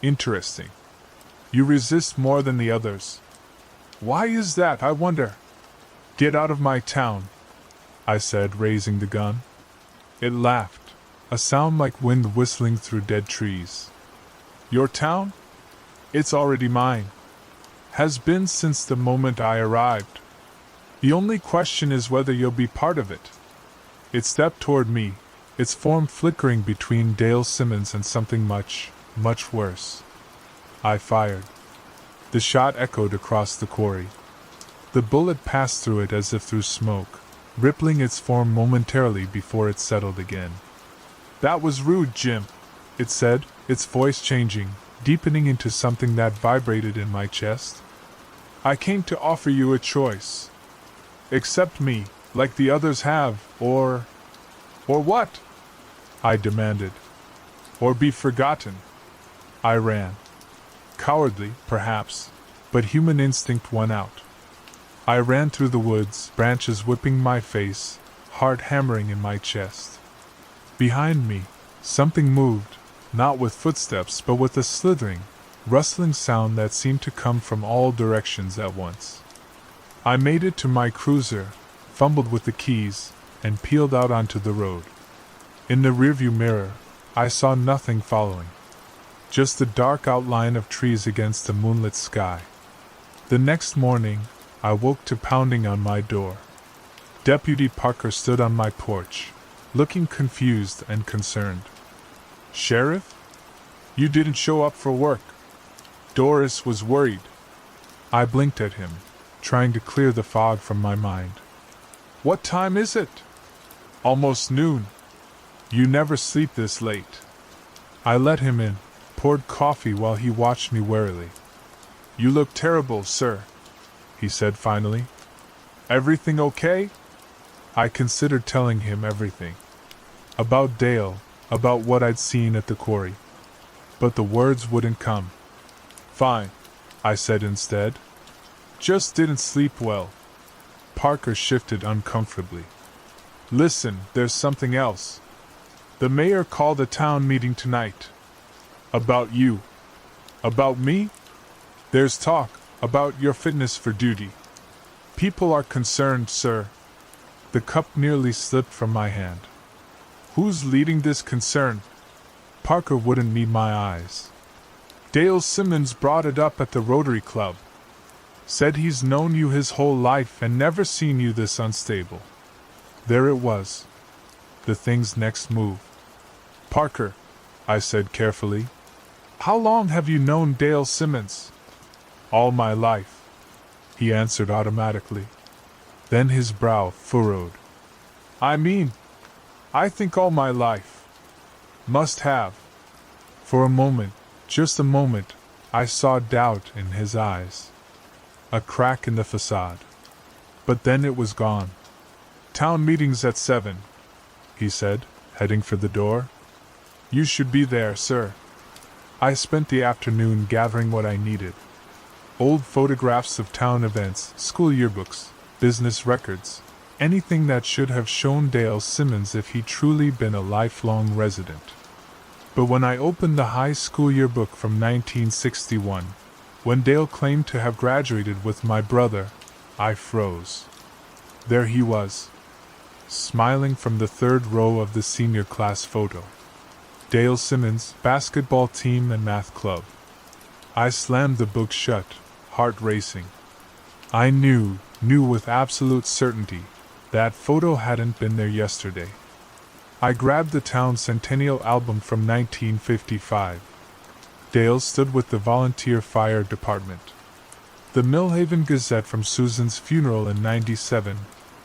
"Interesting. You resist more than the others. Why is that, I wonder?" "Get out of my town," I said, raising the gun. It laughed, a sound like wind whistling through dead trees. "Your town? It's already mine. Has been since the moment I arrived. The only question is whether you'll be part of it." It stepped toward me, its form flickering between Dale Simmons and something much, much worse. I fired. The shot echoed across the quarry. The bullet passed through it as if through smoke, rippling its form momentarily before it settled again. "That was rude, Jim," it said, its voice changing, deepening into something that vibrated in my chest. "I came to offer you a choice. Accept me, like the others have, or what?" I demanded. "Or be forgotten." I ran. Cowardly, perhaps. but human instinct won out. I ran through the woods, branches whipping my face, heart hammering in my chest. Behind me, something moved, not with footsteps but with a slithering, rustling sound that seemed to come from all directions at once. I made it to my cruiser, fumbled with the keys, and peeled out onto the road. In the rearview mirror, I saw nothing following. Just the dark outline of trees against the moonlit sky. The next morning, I woke to pounding on my door. Deputy Parker stood on my porch, looking confused and concerned. "Sheriff? You didn't show up for work." Doris was worried. I blinked at him, trying to clear the fog from my mind. "What time is it?" "Almost noon. You never sleep this late." I let him in, poured coffee while he watched me warily. "You look terrible, sir," he said finally. "Everything okay?" I considered telling him everything. About Dale, about what I'd seen at the quarry. But the words wouldn't come. "Fine," I said instead. "Just didn't sleep well." Parker shifted uncomfortably. "Listen, there's something else. The mayor called a town meeting tonight. About you." "About me?" "There's talk about your fitness for duty. People are concerned, sir." The cup nearly slipped from my hand. "Who's leading this concern?" Parker wouldn't meet my eyes. "Dale Simmons brought it up at the Rotary Club. Said he's known you his whole life and never seen you this unstable." There it was. The thing's next move. "Parker," I said carefully, "how long have you known Dale Simmons?" "All my life," he answered automatically. Then his brow furrowed. I think all my life." "Must have." For a moment, just a moment, I saw doubt in his eyes. A crack in the facade. But then it was gone. "Town meeting's at 7, he said, heading for the door. "You should be there, sir." I spent the afternoon gathering what I needed. Old photographs of town events, school yearbooks, business records, anything that should have shown Dale Simmons if he'd truly been a lifelong resident. But when I opened the high school yearbook from 1961, when Dale claimed to have graduated with my brother, I froze. There he was, smiling from the third row of the senior class photo. Dale Simmons, basketball team and math club. I slammed the book shut, heart racing. I knew with absolute certainty, that photo hadn't been there yesterday. I grabbed the town centennial album from 1955. Dale stood with the volunteer fire department. The Millhaven Gazette from Susan's funeral in '97.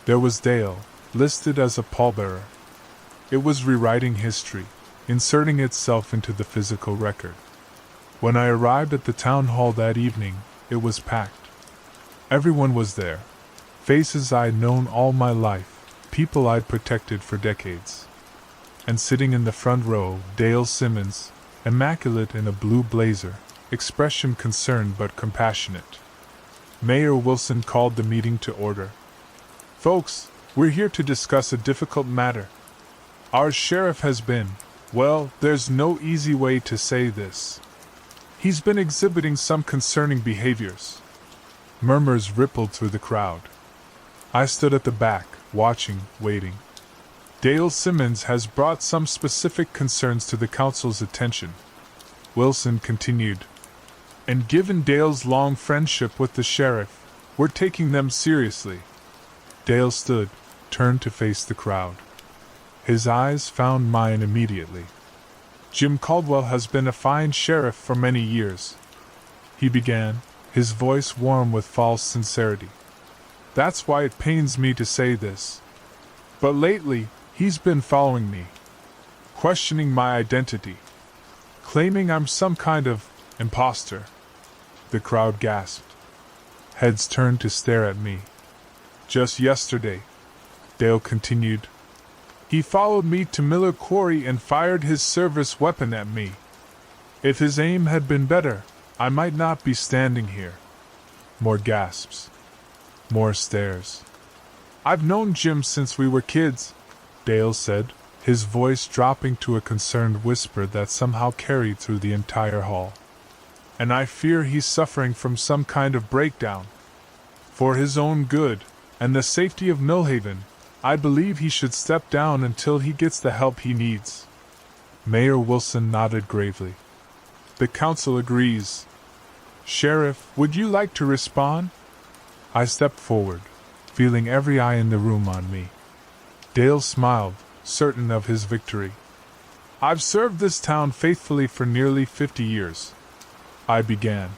There was Dale, listed as a pallbearer. It was rewriting history, inserting itself into the physical record. When I arrived at the town hall that evening, it was packed. Everyone was there. Faces I'd known all my life, people I'd protected for decades. And sitting in the front row, Dale Simmons, immaculate in a blue blazer, expression concerned but compassionate. Mayor Wilson called the meeting to order. "Folks, we're here to discuss a difficult matter. Our sheriff has been, well, there's no easy way to say this. He's been exhibiting some concerning behaviors." Murmurs rippled through the crowd. I stood at the back, watching, waiting. "Dale Simmons has brought some specific concerns to the council's attention," Wilson continued. "And given Dale's long friendship with the sheriff, we're taking them seriously." Dale stood, turned to face the crowd. His eyes found mine immediately. "Jim Caldwell has been a fine sheriff for many years," he began, his voice warm with false sincerity. "That's why it pains me to say this. But lately, he's been following me, questioning my identity, claiming I'm some kind of imposter." The crowd gasped. Heads turned to stare at me. "Just yesterday," Dale continued, "he followed me to Miller Quarry and fired his service weapon at me. If his aim had been better, I might not be standing here." More gasps. More stares. "I've known Jim since we were kids," Dale said, his voice dropping to a concerned whisper that somehow carried through the entire hall. "And I fear he's suffering from some kind of breakdown. For his own good, and the safety of Millhaven, I believe he should step down until he gets the help he needs." Mayor Wilson nodded gravely. "The council agrees. Sheriff, would you like to respond?" I stepped forward, feeling every eye in the room on me. Dale smiled, certain of his victory. "I've served this town faithfully for nearly 50 years," I began.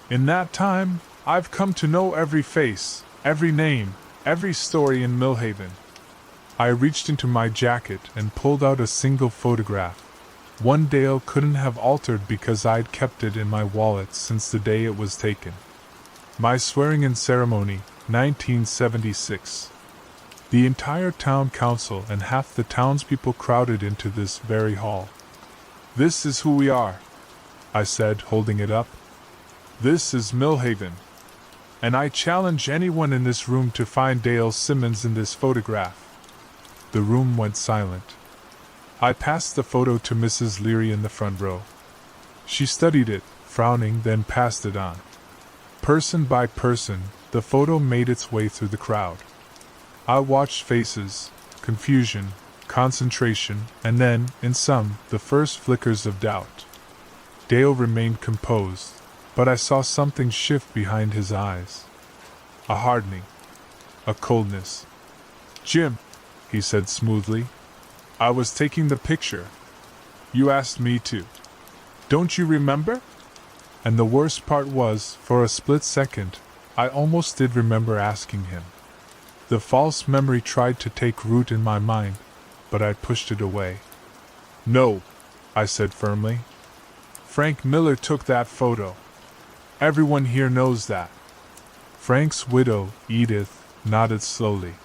"In that time, I've come to know every face, every name, every story in Millhaven." I reached into my jacket and pulled out a single photograph. One Dale couldn't have altered because I'd kept it in my wallet since the day it was taken. My swearing-in ceremony, 1976. The entire town council and half the townspeople crowded into this very hall. "This is who we are," I said, holding it up. "This is Millhaven. And I challenge anyone in this room to find Dale Simmons in this photograph." The room went silent. I passed the photo to Mrs. Leary in the front row. She studied it, frowning, then passed it on. Person by person, the photo made its way through the crowd. I watched faces, confusion, concentration, and then, in some, the first flickers of doubt. Dale remained composed, but I saw something shift behind his eyes. A hardening. A coldness. "Jim," he said smoothly, "I was taking the picture. You asked me to. Don't you remember?" And the worst part was, for a split second, I almost did remember asking him. The false memory tried to take root in my mind, but I pushed it away. "No," I said firmly. "Frank Miller took that photo. Everyone here knows that." Frank's widow, Edith, nodded slowly.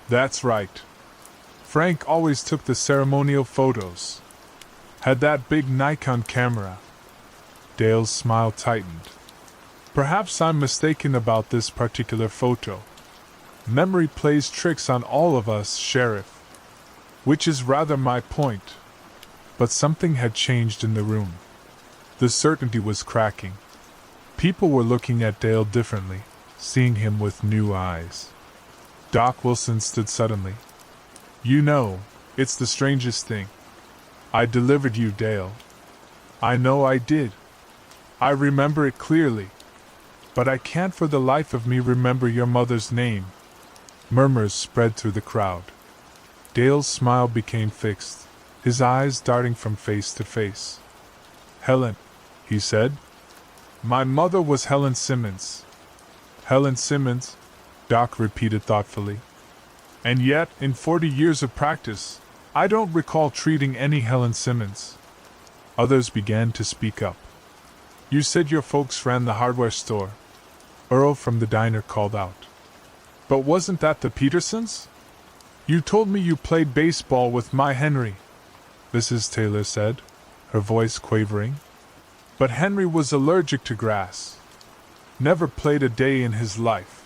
"That's right. Frank always took the ceremonial photos. Had that big Nikon camera." Dale's smile tightened. "Perhaps I'm mistaken about this particular photo. Memory plays tricks on all of us, Sheriff. Which is rather my point." But something had changed in the room. The certainty was cracking. People were looking at Dale differently, seeing him with new eyes. Doc Wilson stood suddenly. "You know, it's the strangest thing. I delivered you, Dale. I know I did. I remember it clearly. But I can't for the life of me remember your mother's name." Murmurs spread through the crowd. Dale's smile became fixed, his eyes darting from face to face. "Helen," he said. "My mother was Helen Simmons." "Helen Simmons," Doc repeated thoughtfully. "And yet, in 40 years of practice, I don't recall treating any Helen Simmons." Others began to speak up. "You said your folks ran the hardware store," Earl from the diner called out. "But wasn't that the Petersons? You told me you played baseball with my Henry," Mrs. Taylor said, her voice quavering. "But Henry was allergic to grass. Never played a day in his life."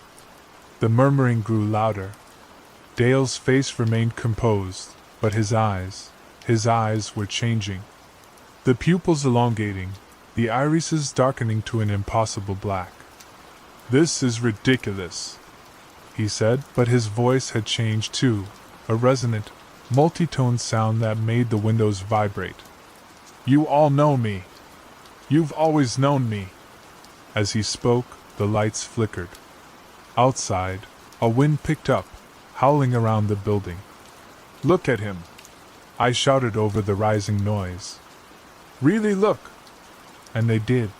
The murmuring grew louder. Dale's face remained composed, but his eyes were changing. The pupils elongating, the irises darkening to an impossible black. "This is ridiculous," he said, but his voice had changed too, a resonant, multi-tone sound that made the windows vibrate. "You all know me. You've always known me." As he spoke, the lights flickered. Outside, a wind picked up, howling around the building. "Look at him!" I shouted over the rising noise. "Really look!" And they did.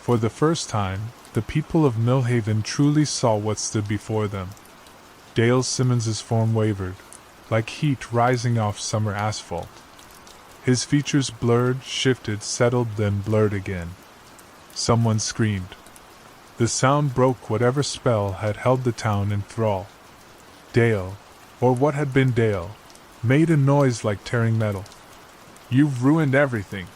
For the first time, the people of Millhaven truly saw what stood before them. Dale Simmons's form wavered, like heat rising off summer asphalt. His features blurred, shifted, settled, then blurred again. Someone screamed. The sound broke whatever spell had held the town in thrall. Dale, or what had been Dale, made a noise like tearing metal. "You've ruined everything,"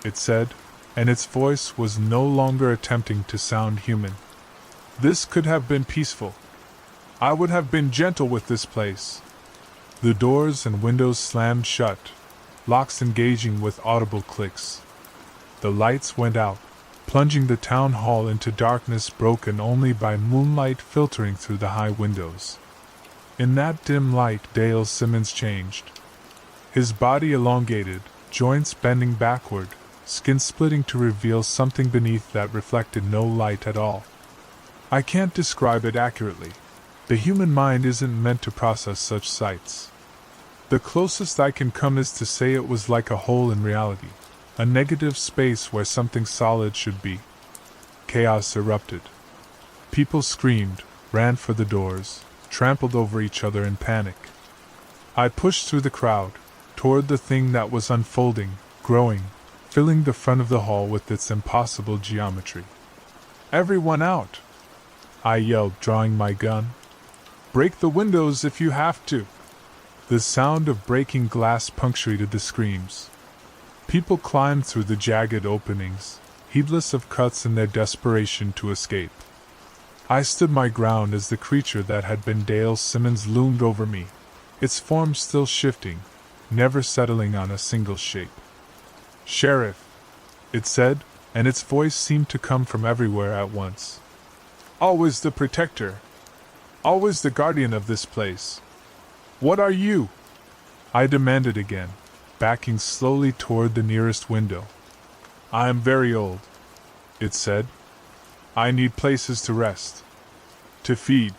it said, and its voice was no longer attempting to sound human. This could have been peaceful. I would have been gentle with this place. The doors and windows slammed shut, locks engaging with audible clicks. The lights went out, plunging the town hall into darkness broken only by moonlight filtering through the high windows. In that dim light, Dale Simmons changed. His body elongated, joints bending backward, skin splitting to reveal something beneath that reflected no light at all. I can't describe it accurately. The human mind isn't meant to process such sights. The closest I can come is to say it was like a hole in reality, a negative space where something solid should be. Chaos erupted. People screamed, ran for the doors, trampled over each other in panic. I pushed through the crowd, toward the thing that was unfolding, growing, filling the front of the hall with its impossible geometry. "Everyone out!" I yelled, drawing my gun. "Break the windows if you have to!" The sound of breaking glass punctuated the screams. People climbed through the jagged openings, heedless of cuts in their desperation to escape. I stood my ground as the creature that had been Dale Simmons loomed over me, its form still shifting, never settling on a single shape. "Sheriff," it said, and its voice seemed to come from everywhere at once. "Always the protector. Always the guardian of this place. What are you?" I demanded again, backing slowly toward the nearest window. "I am very old," it said. "I need places to rest. To feed.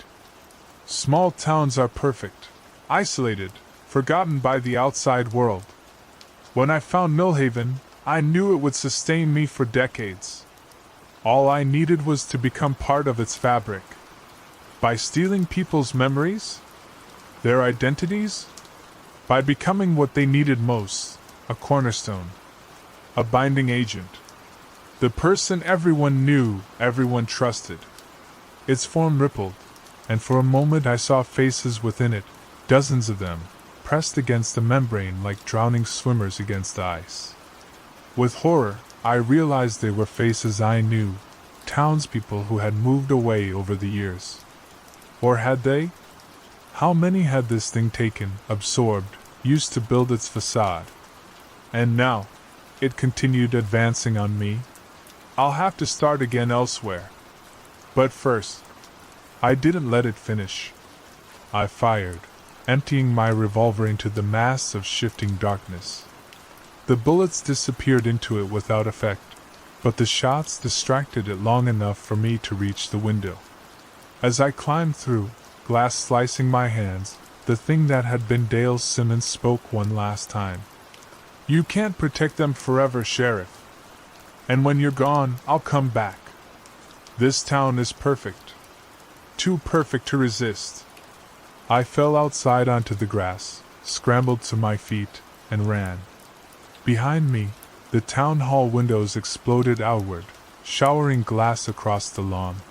Small towns are perfect, isolated, forgotten by the outside world. When I found Millhaven, I knew it would sustain me for decades. All I needed was to become part of its fabric. By stealing people's memories? Their identities? By becoming what they needed most, a cornerstone. A binding agent. The person everyone knew, everyone trusted." Its form rippled, and for a moment I saw faces within it, dozens of them, pressed against the membrane like drowning swimmers against ice. With horror, I realized they were faces I knew, townspeople who had moved away over the years. Or had they? How many had this thing taken, absorbed, used to build its facade? And now, it continued advancing on me. I'll have to start again elsewhere. But first, I didn't let it finish. I fired, emptying my revolver into the mass of shifting darkness. The bullets disappeared into it without effect, but the shots distracted it long enough for me to reach the window. As I climbed through, glass slicing my hands, the thing that had been Dale Simmons spoke one last time. "You can't protect them forever, Sheriff. And when you're gone, I'll come back. This town is perfect. Too perfect to resist." I fell outside onto the grass, scrambled to my feet, and ran. Behind me, the town hall windows exploded outward, showering glass across the lawn.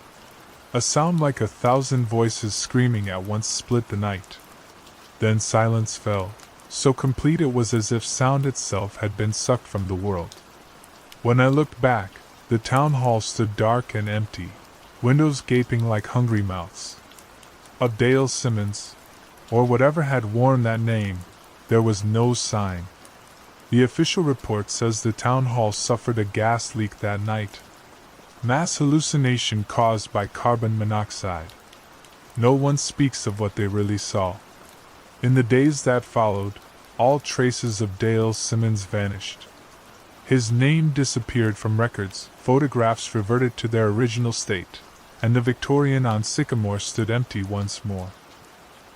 A sound like 1,000 voices screaming at once split the night. Then silence fell, so complete it was as if sound itself had been sucked from the world. When I looked back, the town hall stood dark and empty, windows gaping like hungry mouths. Of Dale Simmons, or whatever had worn that name, there was no sign. The official report says the town hall suffered a gas leak that night. Mass hallucination caused by carbon monoxide. No one speaks of what they really saw. In the days that followed, all traces of Dale Simmons vanished. His name disappeared from records, photographs reverted to their original state, and the Victorian on Sycamore stood empty once more.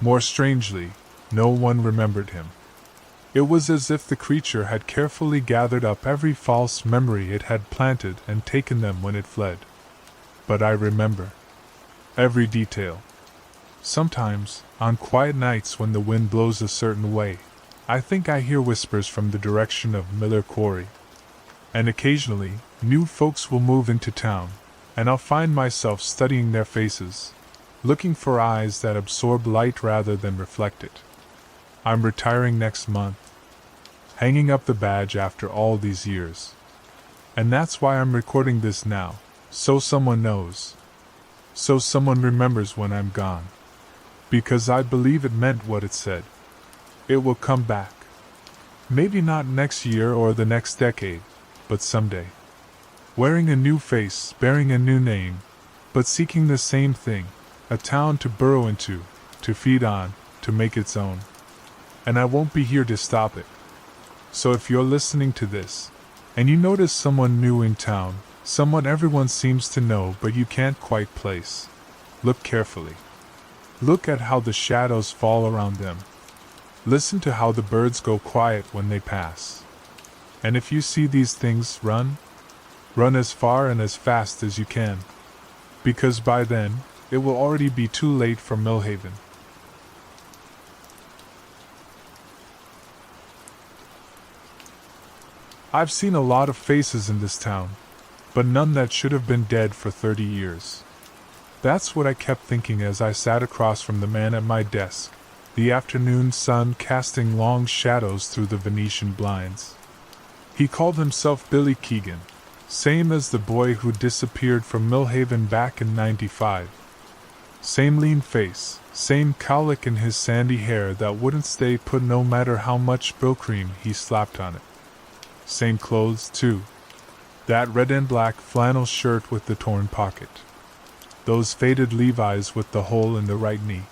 More strangely, no one remembered him. It was as if the creature had carefully gathered up every false memory it had planted and taken them when it fled. But I remember. Every detail. Sometimes, on quiet nights when the wind blows a certain way, I think I hear whispers from the direction of Miller Quarry. And occasionally, new folks will move into town, and I'll find myself studying their faces, looking for eyes that absorb light rather than reflect it. I'm retiring next month. Hanging up the badge after all these years. And that's why I'm recording this now, so someone knows. so someone remembers when I'm gone. Because I believe it meant what it said. It will come back. Maybe not next year or the next decade, but someday. Wearing a new face, bearing a new name, but seeking the same thing, a town to burrow into, to feed on, to make its own. And I won't be here to stop it. So if you're listening to this, and you notice someone new in town, someone everyone seems to know but you can't quite place, look carefully. Look at how the shadows fall around them. Listen to how the birds go quiet when they pass. And if you see these things, run. Run as far and as fast as you can. Because by then, it will already be too late for Millhaven. I've seen a lot of faces in this town, but none that should have been dead for 30 years. That's what I kept thinking as I sat across from the man at my desk, the afternoon sun casting long shadows through the Venetian blinds. He called himself Billy Keegan, same as the boy who disappeared from Millhaven back in '95. Same lean face, same cowlick in his sandy hair that wouldn't stay put no matter how much brill cream he slapped on it. Same clothes, too. That red and black flannel shirt with the torn pocket. Those faded Levi's with the hole in the right knee.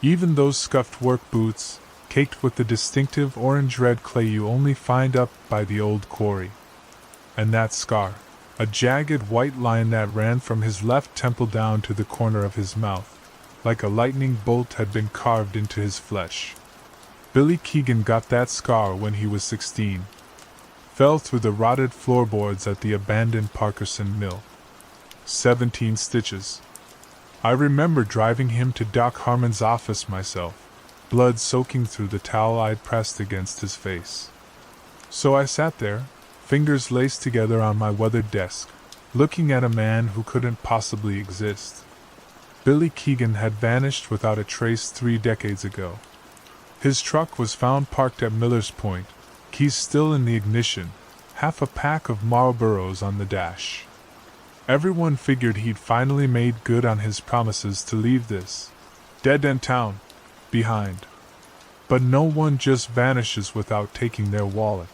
Even those scuffed work boots, caked with the distinctive orange-red clay you only find up by the old quarry. And that scar, a jagged white line that ran from his left temple down to the corner of his mouth, like a lightning bolt had been carved into his flesh. Billy Keegan got that scar when he was 16. Fell through the rotted floorboards at the abandoned Parkerson Mill. 17 stitches. I remember driving him to Doc Harmon's office myself, blood soaking through the towel I'd pressed against his face. So I sat there, fingers laced together on my weathered desk, looking at a man who couldn't possibly exist. Billy Keegan had vanished without a trace 3 decades ago. His truck was found parked at Miller's Point, keys still in the ignition, half a pack of Marlboros on the dash. Everyone figured he'd finally made good on his promises to leave this dead-end town behind. But no one just vanishes without taking their wallet,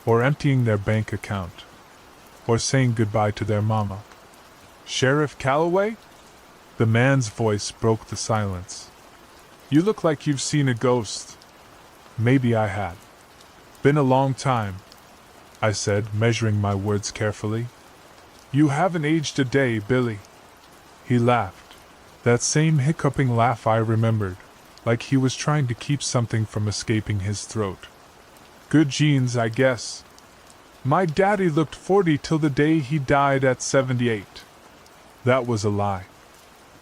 or emptying their bank account, or saying goodbye to their mama. Sheriff Calloway? The man's voice broke the silence. You look like you've seen a ghost. Maybe I had. Been a long time, I said, measuring my words carefully. You haven't aged a day, Billy. He laughed, that same hiccuping laugh I remembered, like he was trying to keep something from escaping his throat. Good genes, I guess. My daddy looked 40 till the day he died at 78. That was a lie.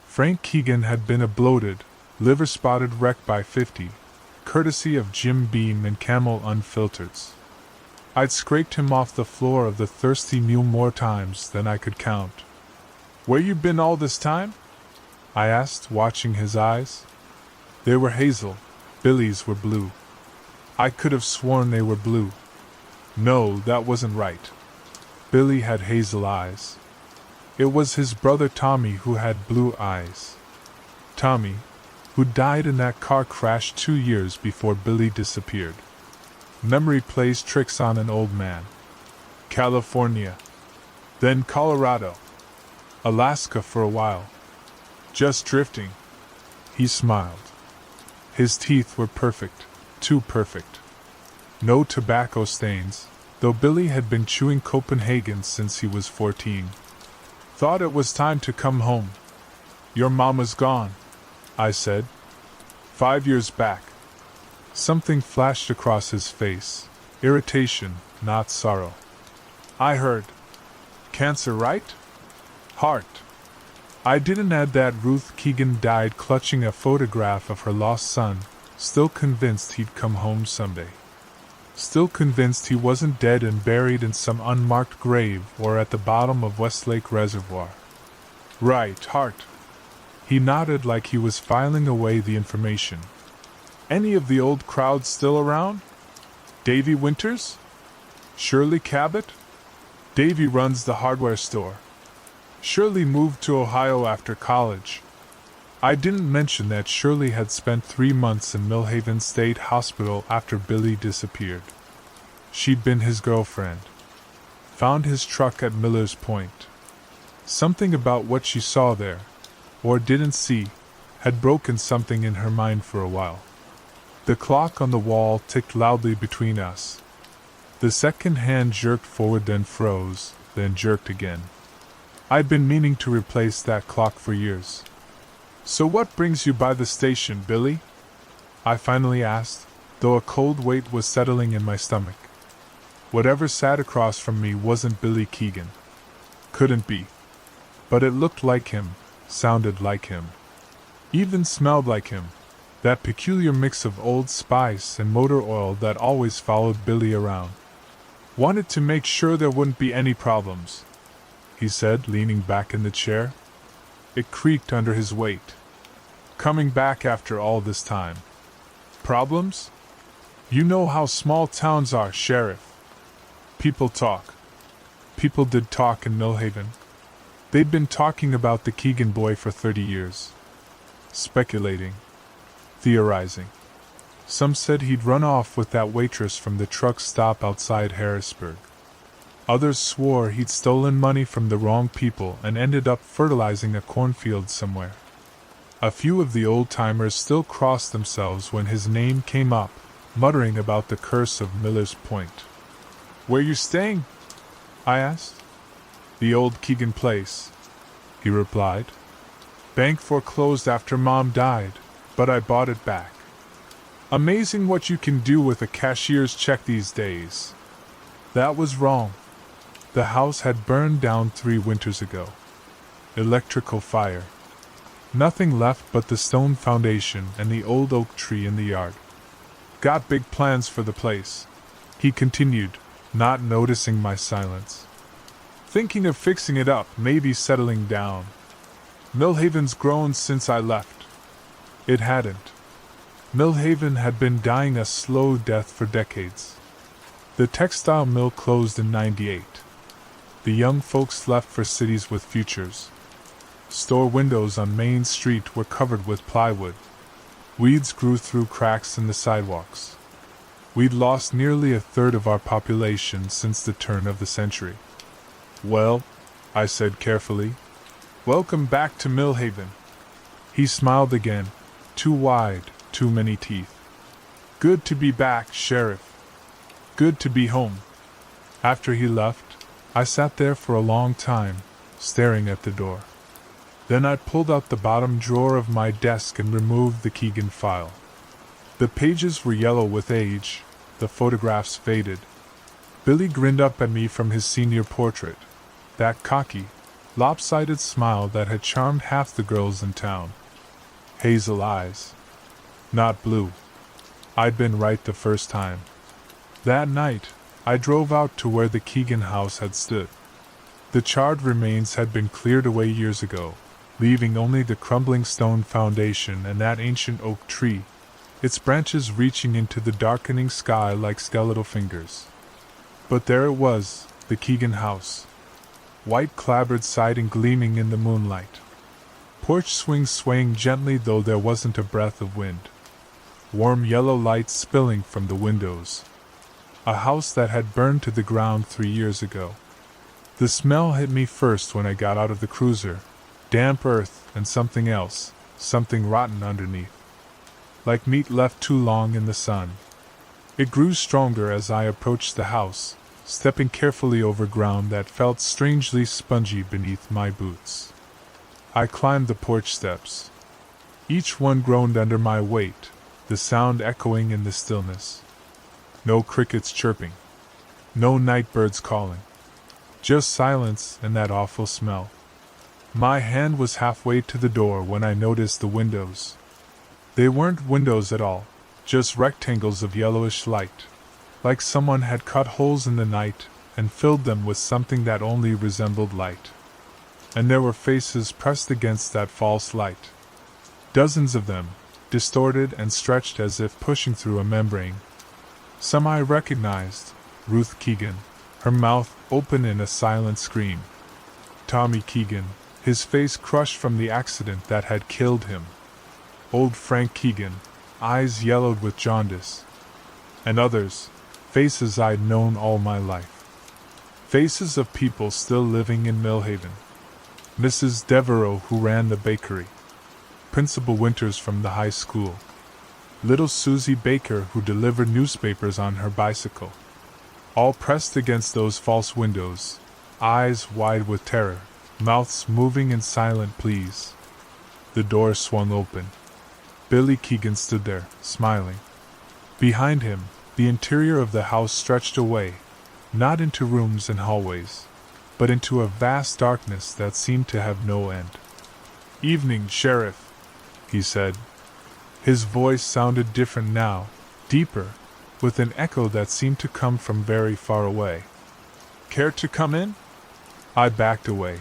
Frank Keegan had been a bloated, liver-spotted wreck by 50, courtesy of Jim Beam and Camel Unfiltereds. I'd scraped him off the floor of the Thirsty Mule more times than I could count. Where you been all this time? I asked, watching his eyes. They were hazel. Billy's were blue. I could have sworn they were blue. No, that wasn't right. Billy had hazel eyes. It was his brother Tommy who had blue eyes. Tommy, who died in that car crash 2 years before Billy disappeared. Memory plays tricks on an old man. California. Then Colorado. Alaska for a while. Just drifting. He smiled. His teeth were perfect, too perfect. No tobacco stains, though Billy had been chewing Copenhagen since he was 14. Thought it was time to come home. Your mama's gone, I said. 5 years back. Something flashed across his face. Irritation, not sorrow. I heard. Cancer, right? Heart. I didn't add that Ruth Keegan died clutching a photograph of her lost son, still convinced he'd come home someday. Still convinced he wasn't dead and buried in some unmarked grave or at the bottom of Westlake Reservoir. Right, heart. He nodded like he was filing away the information. Any of the old crowd still around? Davy Winters? Shirley Cabot? Davy runs the hardware store. Shirley moved to Ohio after college. I didn't mention that Shirley had spent 3 months in Millhaven State Hospital after Billy disappeared. She'd been his girlfriend. Found his truck at Miller's Point. Something about what she saw there, or didn't see, had broken something in her mind for a while. The clock on the wall ticked loudly between us. The second hand jerked forward, then froze, then jerked again. I'd been meaning to replace that clock for years. "So what brings you by the station, Billy?" I finally asked, though a cold weight was settling in my stomach. Whatever sat across from me wasn't Billy Keegan. Couldn't be. But it looked like him, sounded like him. Even smelled like him. That peculiar mix of Old Spice and motor oil that always followed Billy around. "Wanted to make sure there wouldn't be any problems," he said, leaning back in the chair. It creaked under his weight. "Coming back after all this time. Problems? You know how small towns are, Sheriff. People talk. People did talk in Millhaven. They'd been talking about the Keegan boy for 30 years. Speculating. Theorizing. Some said he'd run off with that waitress from the truck stop outside Harrisburg. Others swore he'd stolen money from the wrong people and ended up fertilizing a cornfield somewhere. A few of the old-timers still crossed themselves when his name came up, muttering about the curse of Miller's Point. "Where you staying?" I asked. "The old Keegan place," he replied. "Bank foreclosed after Mom died, but I bought it back. Amazing what you can do with a cashier's check these days." That was wrong. The house had burned down 3 winters ago. Electrical fire. Nothing left but the stone foundation and the old oak tree in the yard. "Got big plans for the place," he continued, not noticing my silence. "Thinking of fixing it up, maybe settling down. Millhaven's grown since I left." It hadn't. Millhaven had been dying a slow death for decades. The textile mill closed in '98. The young folks left for cities with futures. Store windows on Main Street were covered with plywood. Weeds grew through cracks in the sidewalks. We'd lost nearly a third of our population since the turn of the century. "Well," I said carefully, "welcome back to Millhaven." He smiled again, too wide, too many teeth. "Good to be back, Sheriff. Good to be home." After he left, I sat there for a long time, staring at the door. Then I pulled out the bottom drawer of my desk and removed the Keegan file. The pages were yellow with age, the photographs faded. Billy grinned up at me from his senior portrait, that cocky, lopsided smile that had charmed half the girls in town. Hazel eyes. Not blue. I'd been right the first time. That night, I drove out to where the Keegan house had stood. The charred remains had been cleared away years ago, leaving only the crumbling stone foundation and that ancient oak tree, its branches reaching into the darkening sky like skeletal fingers. But there it was, the Keegan house. White clapboard siding gleaming in the moonlight. Porch swings swaying gently though there wasn't a breath of wind. Warm yellow light spilling from the windows. A house that had burned to the ground 3 years ago. The smell hit me first when I got out of the cruiser. Damp earth and something else, something rotten underneath. Like meat left too long in the sun. It grew stronger as I approached the house, stepping carefully over ground that felt strangely spongy beneath my boots. I climbed the porch steps. Each one groaned under my weight, the sound echoing in the stillness. No crickets chirping. No night birds calling. Just silence and that awful smell. My hand was halfway to the door when I noticed the windows. They weren't windows at all, just rectangles of yellowish light, like someone had cut holes in the night and filled them with something that only resembled light. And there were faces pressed against that false light. Dozens of them, distorted and stretched as if pushing through a membrane. Some I recognized, Ruth Keegan, her mouth open in a silent scream. Tommy Keegan, his face crushed from the accident that had killed him. Old Frank Keegan, eyes yellowed with jaundice. And others, faces I'd known all my life. Faces of people still living in Millhaven. Mrs. Devereaux, who ran the bakery. Principal Winters from the high school. Little Susie Baker, who delivered newspapers on her bicycle. All pressed against those false windows, eyes wide with terror, mouths moving in silent pleas. The door swung open. Billy Keegan stood there, smiling. Behind him, the interior of the house stretched away, not into rooms and hallways, but into a vast darkness that seemed to have no end. "Evening, Sheriff," he said. His voice sounded different now, deeper, with an echo that seemed to come from very far away. "Care to come in?" I backed away.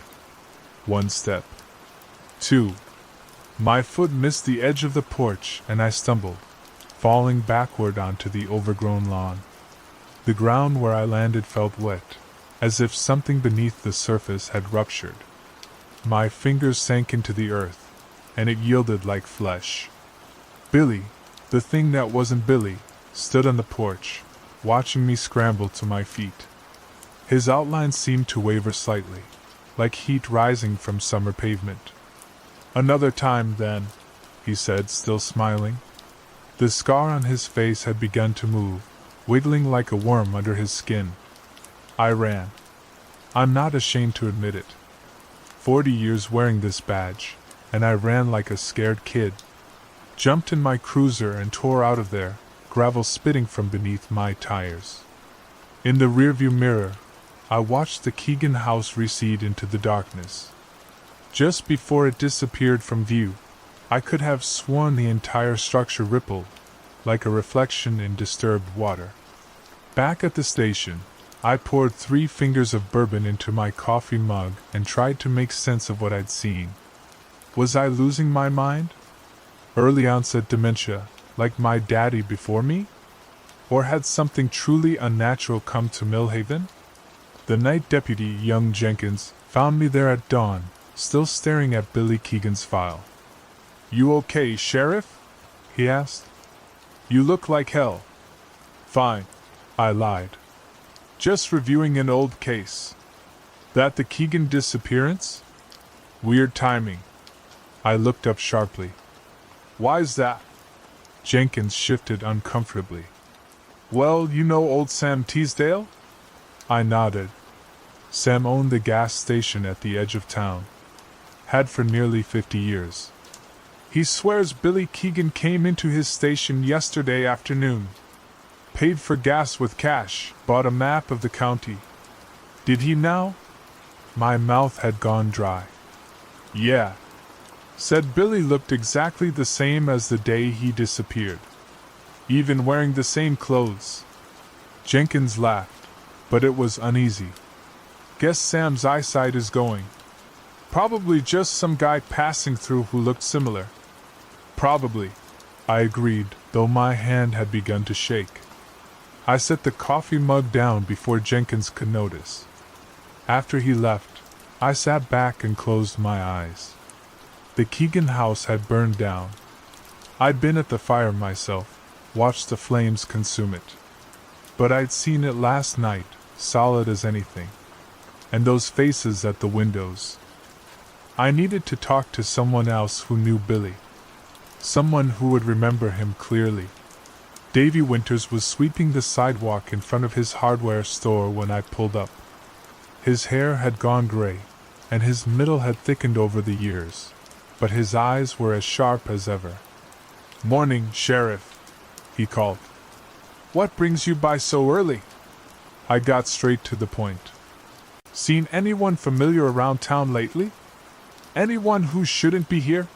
1 step. 2. My foot missed the edge of the porch and I stumbled, falling backward onto the overgrown lawn. The ground where I landed felt wet, as if something beneath the surface had ruptured. My fingers sank into the earth, and it yielded like flesh. Billy, the thing that wasn't Billy, stood on the porch, watching me scramble to my feet. His outline seemed to waver slightly, like heat rising from summer pavement. "Another time, then," he said, still smiling. The scar on his face had begun to move, wiggling like a worm under his skin. I ran. I'm not ashamed to admit it. 40 years wearing this badge, and I ran like a scared kid. Jumped in my cruiser and tore out of there, gravel spitting from beneath my tires. In the rearview mirror, I watched the Keegan house recede into the darkness. Just before it disappeared from view, I could have sworn the entire structure rippled, like a reflection in disturbed water. Back at the station, I poured 3 fingers of bourbon into my coffee mug and tried to make sense of what I'd seen. Was I losing my mind? Early onset dementia, like my daddy before me? Or had something truly unnatural come to Millhaven? The night deputy, young Jenkins, found me there at dawn, still staring at Billy Keegan's file. "You okay, Sheriff?" he asked. "You look like hell." "Fine," I lied. "Just reviewing an old case." "That the Keegan disappearance?" "Weird timing." I looked up sharply. "Why's that?" Jenkins shifted uncomfortably. "Well, you know old Sam Teasdale?" I nodded. Sam owned the gas station at the edge of town. Had for nearly 50 years. He swears Billy Keegan came into his station yesterday afternoon. Paid for gas with cash, bought a map of the county. Did he now? My mouth had gone dry. "Yeah." Said Billy looked exactly the same as the day he disappeared. Even wearing the same clothes. Jenkins laughed, but it was uneasy. "Guess Sam's eyesight is going. Probably just some guy passing through who looked similar." "Probably," I agreed, though my hand had begun to shake. I set the coffee mug down before Jenkins could notice. After he left, I sat back and closed my eyes. The Keegan house had burned down. I'd been at the fire myself, watched the flames consume it. But I'd seen it last night, solid as anything. And those faces at the windows. I needed to talk to someone else who knew Billy. Someone who would remember him clearly. Davy Winters was sweeping the sidewalk in front of his hardware store when I pulled up. His hair had gone gray, and his middle had thickened over the years, but his eyes were as sharp as ever. "Morning, Sheriff," he called. "What brings you by so early?" I got straight to the point. "Seen anyone familiar around town lately? Anyone who shouldn't be here?"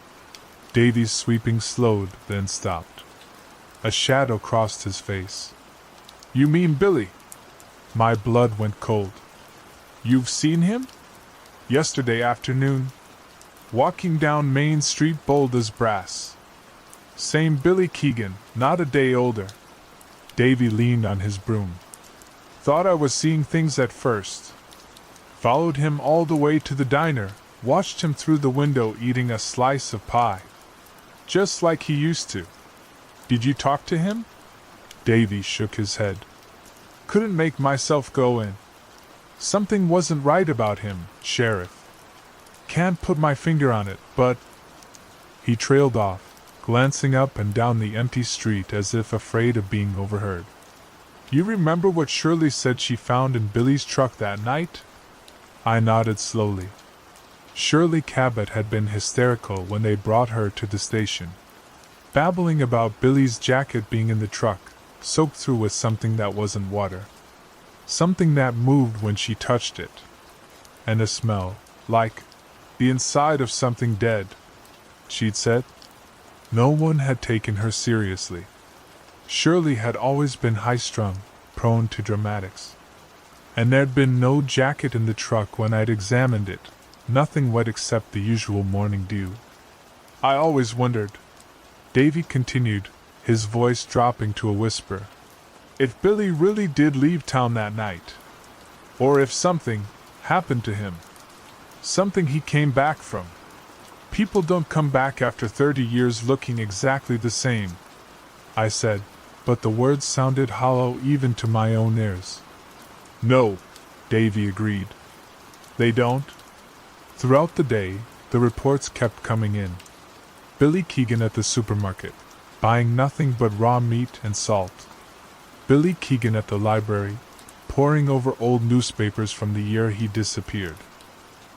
Davy's sweeping slowed, then stopped. A shadow crossed his face. "You mean Billy?" My blood went cold. "You've seen him?" "Yesterday afternoon. Walking down Main Street bold as brass. Same Billy Keegan, not a day older." Davy leaned on his broom. "Thought I was seeing things at first. Followed him all the way to the diner, watched him through the window eating a slice of pie. Just like he used to. Did you talk to him? Davy shook his head. Couldn't make myself go in. Something wasn't right about him, Sheriff. Can't put my finger on it, but... He trailed off, glancing up and down the empty street as if afraid of being overheard. You remember what Shirley said she found in Billy's truck that night? I nodded slowly. Shirley Cabot had been hysterical when they brought her to the station, babbling about Billy's jacket being in the truck, soaked through with something that wasn't water. Something that moved when she touched it. And a smell, like the inside of something dead, she'd said. No one had taken her seriously. Shirley had always been high-strung, prone to dramatics. And there'd been no jacket in the truck when I'd examined it, nothing wet except the usual morning dew. I always wondered, Davy continued, his voice dropping to a whisper, if Billy really did leave town that night. Or if something happened to him. Something he came back from. People don't come back after 30 years looking exactly the same, I said, but the words sounded hollow even to my own ears. No, Davy agreed. They don't. Throughout the day, the reports kept coming in. Billy Keegan at the supermarket, buying nothing but raw meat and salt. Billy Keegan at the library, poring over old newspapers from the year he disappeared.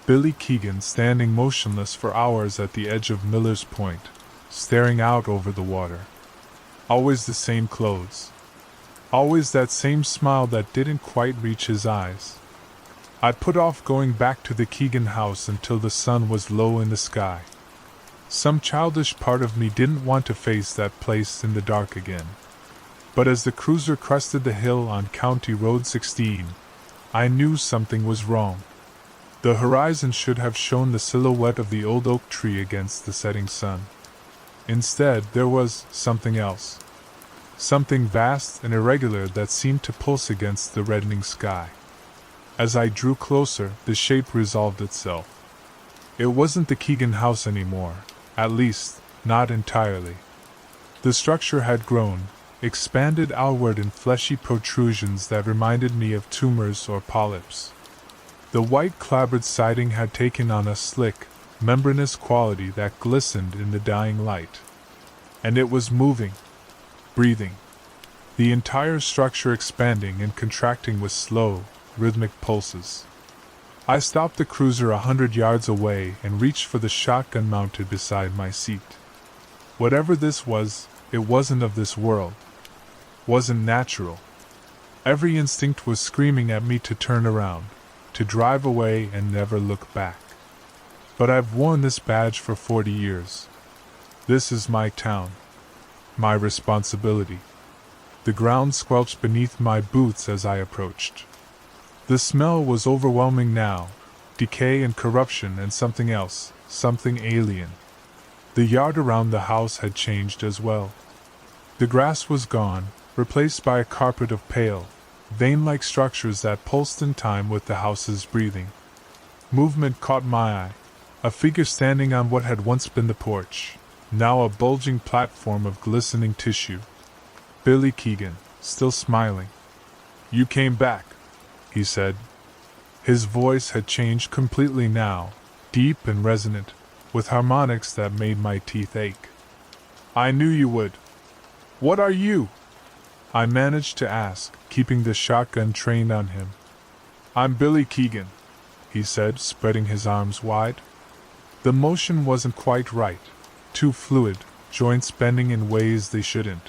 Billy Keegan standing motionless for hours at the edge of Miller's Point, staring out over the water. Always the same clothes. Always that same smile that didn't quite reach his eyes. I put off going back to the Keegan house until the sun was low in the sky. Some childish part of me didn't want to face that place in the dark again. But as the cruiser crested the hill on County Road 16, I knew something was wrong. The horizon should have shown the silhouette of the old oak tree against the setting sun. Instead, there was something else. Something vast and irregular that seemed to pulse against the reddening sky. As I drew closer, the shape resolved itself. It wasn't the Keegan house anymore, at least, not entirely. The structure had grown, expanded outward in fleshy protrusions that reminded me of tumors or polyps. The white clapboard siding had taken on a slick, membranous quality that glistened in the dying light. And it was moving, breathing. The entire structure expanding and contracting with slow, rhythmic pulses. I stopped the cruiser 100 yards away and reached for the shotgun mounted beside my seat. Whatever this was, it wasn't of this world. Wasn't natural. Every instinct was screaming at me to turn around, to drive away and never look back. But I've worn this badge for 40 years. This is my town. My responsibility. The ground squelched beneath my boots as I approached. The smell was overwhelming now, decay and corruption and something else, something alien. The yard around the house had changed as well. The grass was gone, replaced by a carpet of pale, vein-like structures that pulsed in time with the house's breathing. Movement caught my eye, a figure standing on what had once been the porch, now a bulging platform of glistening tissue. Billy Keegan, still smiling. You came back, he said. His voice had changed completely now, deep and resonant, with harmonics that made my teeth ache. I knew you would. What are you? I managed to ask, keeping the shotgun trained on him. I'm Billy Keegan, he said, spreading his arms wide. The motion wasn't quite right, too fluid, joints bending in ways they shouldn't.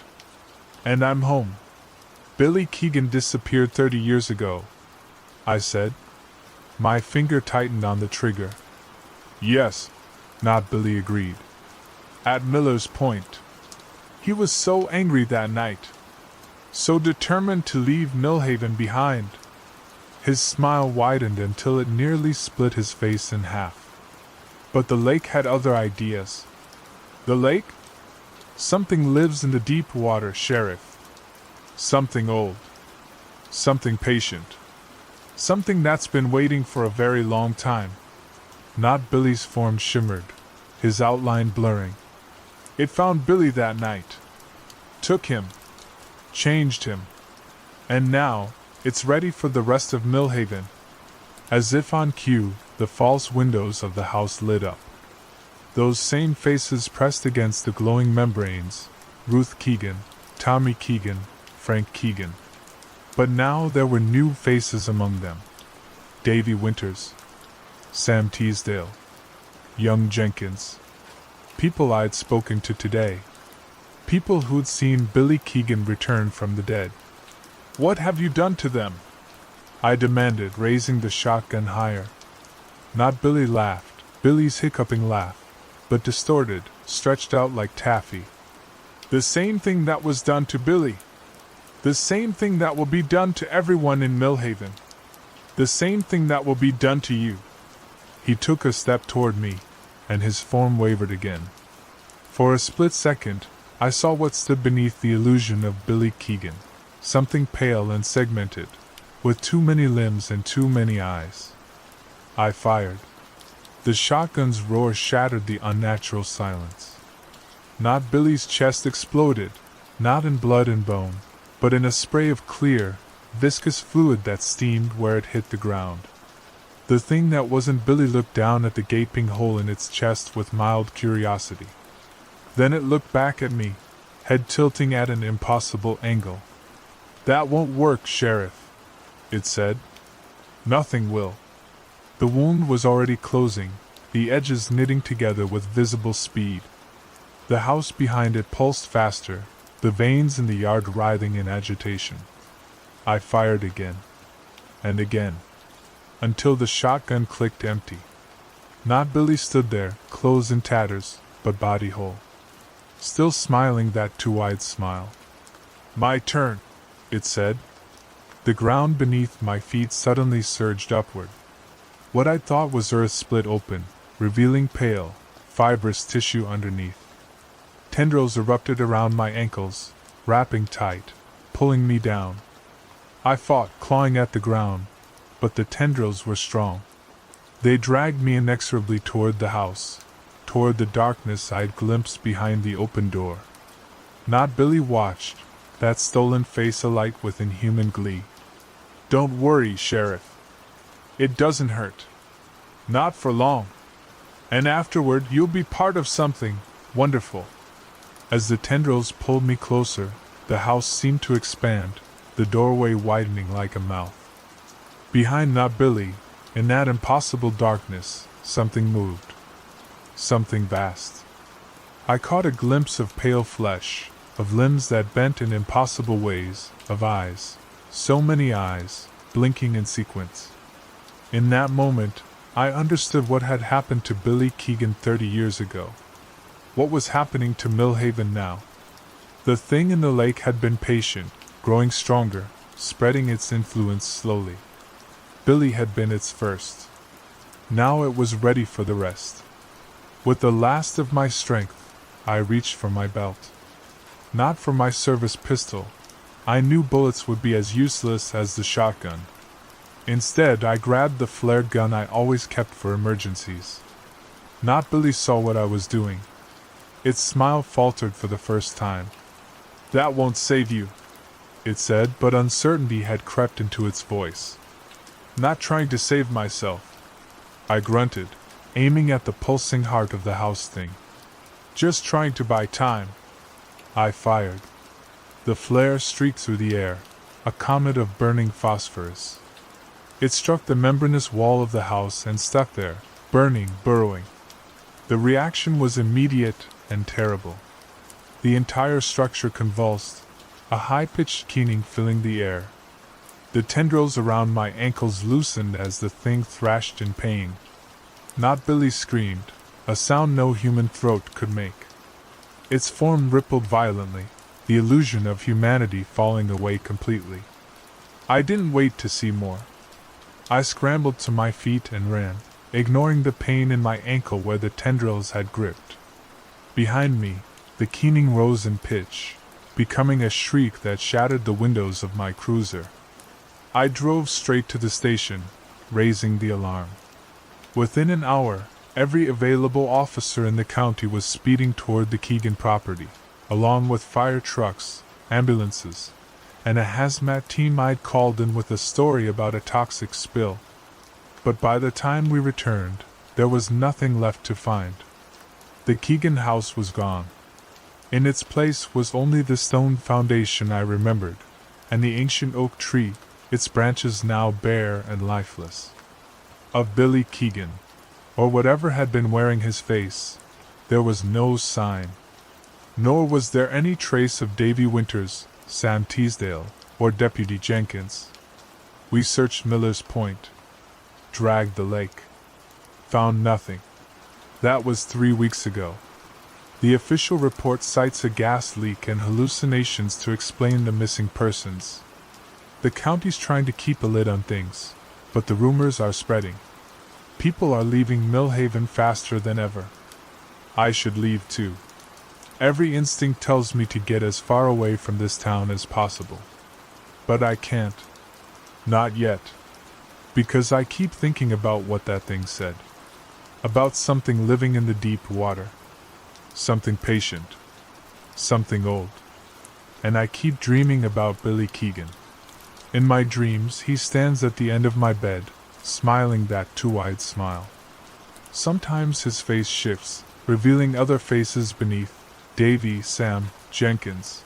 And I'm home. Billy Keegan disappeared 30 years ago, I said. My finger tightened on the trigger. Yes, not Billy agreed. At Miller's Point. He was so angry that night. So determined to leave Millhaven behind. His smile widened until it nearly split his face in half. But the lake had other ideas. The lake? Something lives in the deep water, Sheriff. Something old. Something patient. Something that's been waiting for a very long time. Not Billy's form shimmered, his outline blurring. It found Billy that night. Took him. Changed him. And now, it's ready for the rest of Millhaven. As if on cue, the false windows of the house lit up. Those same faces pressed against the glowing membranes, Ruth Keegan, Tommy Keegan, Frank Keegan. But now there were new faces among them. Davy Winters, Sam Teasdale, young Jenkins. People I'd spoken to today. People who'd seen Billy Keegan return from the dead. "What have you done to them?" I demanded, raising the shotgun higher. Not Billy laughed, Billy's hiccuping laugh, but distorted, stretched out like taffy. "The same thing that was done to Billy. The same thing that will be done to everyone in Millhaven. The same thing that will be done to you." He took a step toward me, and his form wavered again. For a split second, I saw what stood beneath the illusion of Billy Keegan. Something pale and segmented, with too many limbs and too many eyes. I fired. The shotgun's roar shattered the unnatural silence. Not Billy's chest exploded, not in blood and bone, but in a spray of clear, viscous fluid that steamed where it hit the ground. The thing that wasn't Billy looked down at the gaping hole in its chest with mild curiosity. Then it looked back at me, head tilting at an impossible angle. "That won't work, Sheriff," it said. "Nothing will." The wound was already closing, the edges knitting together with visible speed. The house behind it pulsed faster, the veins in the yard writhing in agitation. I fired again. And again. Until the shotgun clicked empty. Not Billy stood there, clothes in tatters, but body whole. Still smiling that too-wide smile. "My turn," it said. The ground beneath my feet suddenly surged upward. What I thought was earth split open, revealing pale, fibrous tissue underneath. Tendrils erupted around my ankles, wrapping tight, pulling me down. I fought, clawing at the ground, but the tendrils were strong. They dragged me inexorably toward the house, toward the darkness I'd glimpsed behind the open door. Not Billy watched, that stolen face alight with inhuman glee. "Don't worry, Sheriff. It doesn't hurt. Not for long. And afterward you'll be part of something wonderful." As the tendrils pulled me closer, the house seemed to expand, the doorway widening like a mouth. Behind not Billy, in that impossible darkness, something moved. Something vast. I caught a glimpse of pale flesh, of limbs that bent in impossible ways, of eyes, so many eyes, blinking in sequence. In that moment, I understood what had happened to Billy Keegan 30 years ago. What was happening to Millhaven now? The thing in the lake had been patient, growing stronger, spreading its influence slowly. Billy had been its first. Now it was ready for the rest. With the last of my strength, I reached for my belt. Not for my service pistol. I knew bullets would be as useless as the shotgun. Instead, I grabbed the flare gun I always kept for emergencies. Not Billy saw what I was doing. Its smile faltered for the first time. "That won't save you," it said, but uncertainty had crept into its voice. "Not trying to save myself," I grunted, aiming at the pulsing heart of the house thing. "Just trying to buy time." I fired. The flare streaked through the air, a comet of burning phosphorus. It struck the membranous wall of the house and stuck there, burning, burrowing. The reaction was immediate and terrible. The entire structure convulsed, a high-pitched keening filling the air. The tendrils around my ankles loosened as the thing thrashed in pain. Not Billy screamed, a sound no human throat could make. Its form rippled violently, the illusion of humanity falling away completely. I didn't wait to see more. I scrambled to my feet and ran, ignoring the pain in my ankle where the tendrils had gripped. Behind me, the keening rose in pitch, becoming a shriek that shattered the windows of my cruiser. I drove straight to the station, raising the alarm. Within an hour, every available officer in the county was speeding toward the Keegan property, along with fire trucks, ambulances, and a hazmat team I'd called in with a story about a toxic spill. But by the time we returned, there was nothing left to find. The Keegan house was gone. In its place was only the stone foundation I remembered, and the ancient oak tree, its branches now bare and lifeless. Of Billy Keegan, or whatever had been wearing his face, there was no sign. Nor was there any trace of Davy Winters, Sam Teasdale, or Deputy Jenkins. We searched Miller's Point, dragged the lake, found nothing. That was 3 weeks ago. The official report cites a gas leak and hallucinations to explain the missing persons. The county's trying to keep a lid on things, but the rumors are spreading. People are leaving Millhaven faster than ever. I should leave too. Every instinct tells me to get as far away from this town as possible. But I can't. Not yet. Because I keep thinking about what that thing said. About something living in the deep water. Something patient. Something old. And I keep dreaming about Billy Keegan. In my dreams, he stands at the end of my bed, smiling that two-eyed smile. Sometimes his face shifts, revealing other faces beneath, Davy, Sam, Jenkins.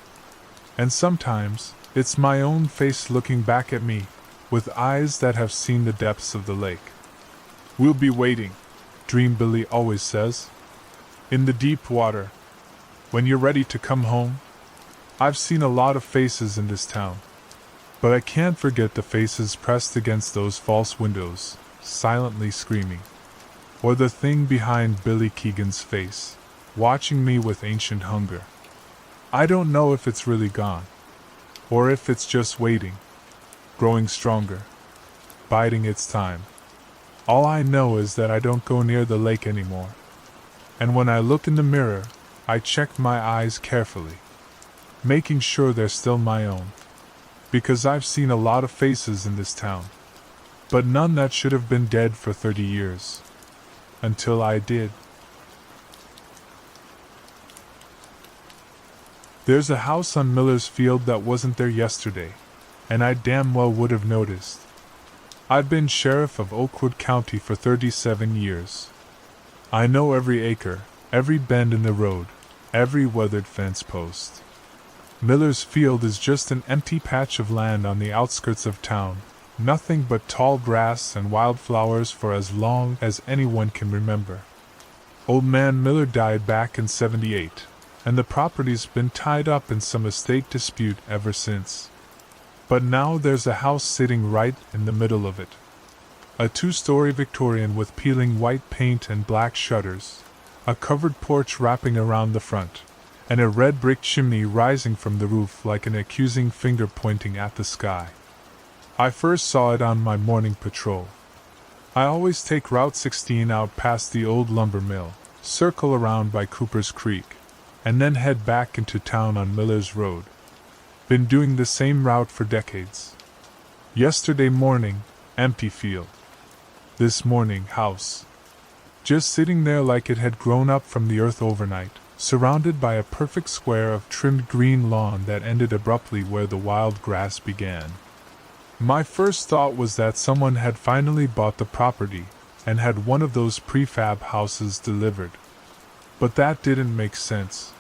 And sometimes, it's my own face looking back at me, with eyes that have seen the depths of the lake. We'll be waiting, Dream Billy always says. In the deep water. When you're ready to come home. I've seen a lot of faces in this town. But I can't forget the faces pressed against those false windows, silently screaming. Or the thing behind Billy Keegan's face, watching me with ancient hunger. I don't know if it's really gone. Or if it's just waiting. Growing stronger. Biding its time. All I know is that I don't go near the lake anymore. And when I look in the mirror, I check my eyes carefully. Making sure they're still my own. Because I've seen a lot of faces in this town. But none that should have been dead for 30 years. Until I did. There's a house on Miller's Field that wasn't there yesterday, and I damn well would have noticed. I've been sheriff of Oakwood County for 37 years. I know every acre, every bend in the road, every weathered fence post. Miller's Field is just an empty patch of land on the outskirts of town, nothing but tall grass and wildflowers for as long as anyone can remember. Old Man Miller died back in '78, and the property's been tied up in some estate dispute ever since. But now there's a house sitting right in the middle of it. A 2-story Victorian with peeling white paint and black shutters, a covered porch wrapping around the front, and a red brick chimney rising from the roof like an accusing finger pointing at the sky. I first saw it on my morning patrol. I always take Route 16 out past the old lumber mill, circle around by Cooper's Creek, and then head back into town on Miller's Road. Been doing the same route for decades. Yesterday morning, empty field. This morning, house. Just sitting there like it had grown up from the earth overnight, surrounded by a perfect square of trimmed green lawn that ended abruptly where the wild grass began. My first thought was that someone had finally bought the property and had one of those prefab houses delivered. But that didn't make sense.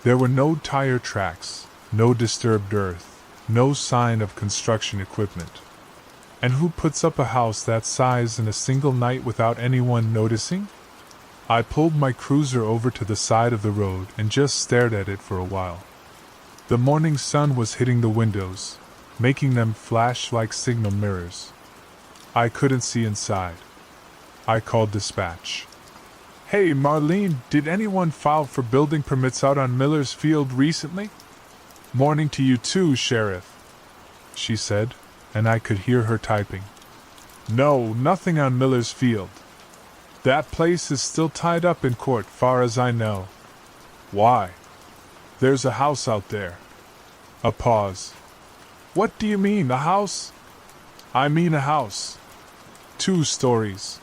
There were no tire tracks, no disturbed earth, no sign of construction equipment. And who puts up a house that size in a single night without anyone noticing? I pulled my cruiser over to the side of the road and just stared at it for a while. The morning sun was hitting the windows, making them flash like signal mirrors. I couldn't see inside. I called dispatch. "Hey, Marlene, did anyone file for building permits out on Miller's Field recently?" "Morning to you too, Sheriff," she said, and I could hear her typing. "No, nothing on Miller's Field. That place is still tied up in court, far as I know." "Why?" "There's a house out there." A pause. "What do you mean, a house?" I mean a house. 2 stories.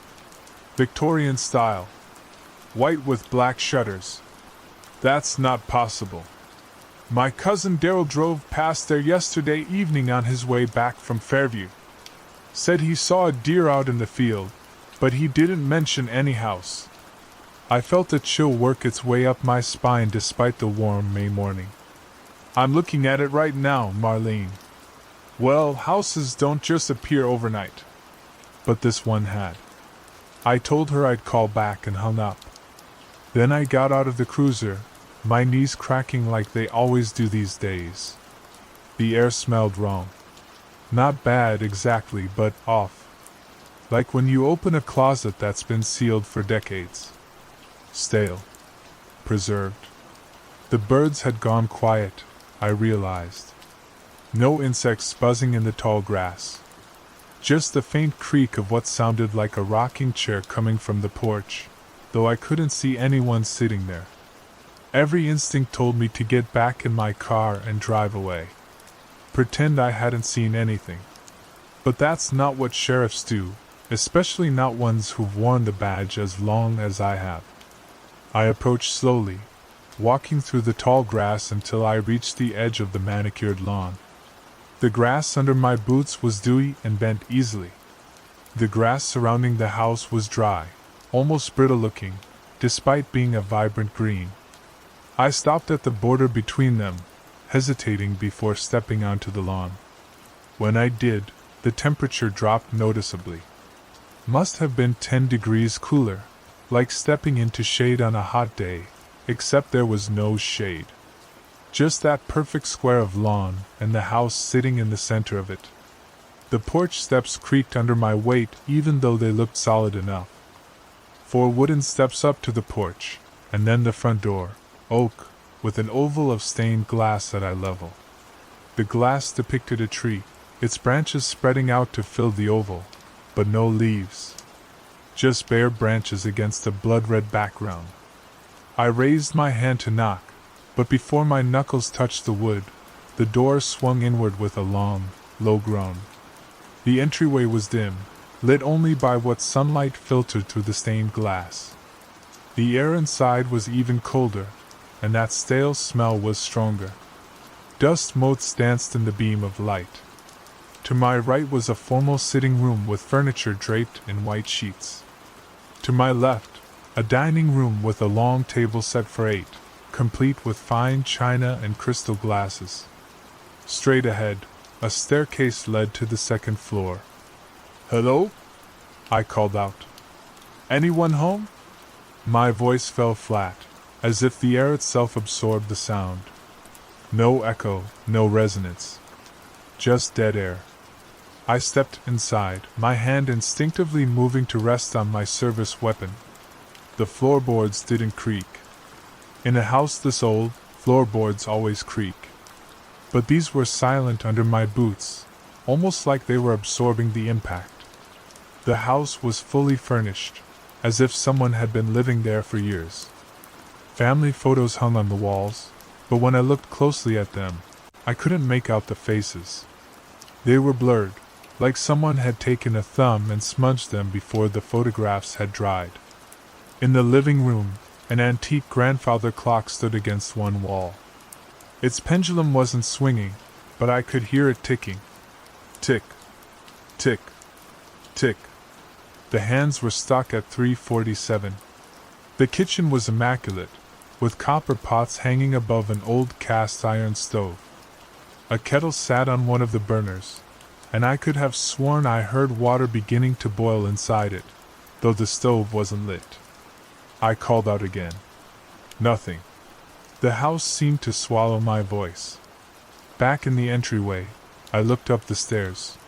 Victorian style. White with black shutters. That's not possible. My cousin Daryl drove past there yesterday evening on his way back from Fairview. Said he saw a deer out in the field, but he didn't mention any house. I felt a chill work its way up my spine despite the warm May morning. I'm looking at it right now, Marlene. Well, houses don't just appear overnight. But this one had. I told her I'd call back and hung up. Then I got out of the cruiser, my knees cracking like they always do these days. The air smelled wrong. Not bad exactly, but off. Like when you open a closet that's been sealed for decades. Stale. Preserved. The birds had gone quiet, I realized. No insects buzzing in the tall grass. Just the faint creak of what sounded like a rocking chair coming from the porch, though I couldn't see anyone sitting there. Every instinct told me to get back in my car and drive away. Pretend I hadn't seen anything. But that's not what sheriffs do, especially not ones who've worn the badge as long as I have. I approached slowly, walking through the tall grass until I reached the edge of the manicured lawn. The grass under my boots was dewy and bent easily. The grass surrounding the house was dry, almost brittle-looking, despite being a vibrant green. I stopped at the border between them, hesitating before stepping onto the lawn. When I did, the temperature dropped noticeably. Must have been 10 degrees cooler, like stepping into shade on a hot day, except there was no shade. Just that perfect square of lawn, and the house sitting in the center of it. The porch steps creaked under my weight even though they looked solid enough. 4 wooden steps up to the porch, and then the front door, oak, with an oval of stained glass at eye level. The glass depicted a tree, its branches spreading out to fill the oval, but no leaves. Just bare branches against a blood-red background. I raised my hand to knock, but before my knuckles touched the wood, the door swung inward with a long, low groan. The entryway was dim, lit only by what sunlight filtered through the stained glass. The air inside was even colder, and that stale smell was stronger. Dust motes danced in the beam of light. To my right was a formal sitting room with furniture draped in white sheets. To my left, a dining room with a long table set for 8. Complete with fine china and crystal glasses. Straight ahead, a staircase led to the second floor. "Hello?" I called out. "Anyone home?" My voice fell flat, as if the air itself absorbed the sound. No echo, no resonance. Just dead air. I stepped inside, my hand instinctively moving to rest on my service weapon. The floorboards didn't creak. In a house this old, floorboards always creak. But these were silent under my boots, almost like they were absorbing the impact. The house was fully furnished, as if someone had been living there for years. Family photos hung on the walls, but when I looked closely at them, I couldn't make out the faces. They were blurred, like someone had taken a thumb and smudged them before the photographs had dried. In the living room, an antique grandfather clock stood against one wall. Its pendulum wasn't swinging, but I could hear it ticking. Tick, tick, tick. The hands were stuck at 3:47. The kitchen was immaculate, with copper pots hanging above an old cast iron stove. A kettle sat on one of the burners, and I could have sworn I heard water beginning to boil inside it, though the stove wasn't lit. I called out again. Nothing. The house seemed to swallow my voice. Back in the entryway, I looked up the stairs.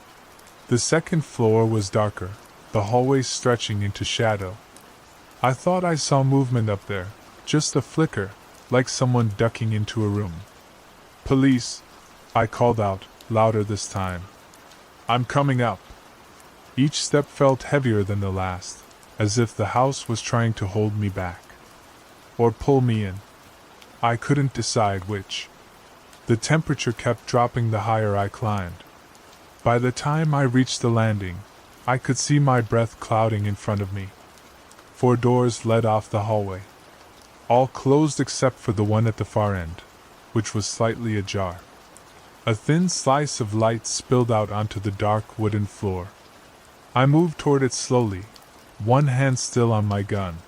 The second floor was darker, the hallway stretching into shadow. I thought I saw movement up there, just a flicker, like someone ducking into a room. "Police!" I called out, louder this time. "I'm coming up." Each step felt heavier than the last, as if the house was trying to hold me back. Or pull me in. I couldn't decide which. The temperature kept dropping the higher I climbed. By the time I reached the landing, I could see my breath clouding in front of me. 4 doors led off the hallway, all closed except for the one at the far end, which was slightly ajar. A thin slice of light spilled out onto the dark wooden floor. I moved toward it slowly, one hand still on my gun.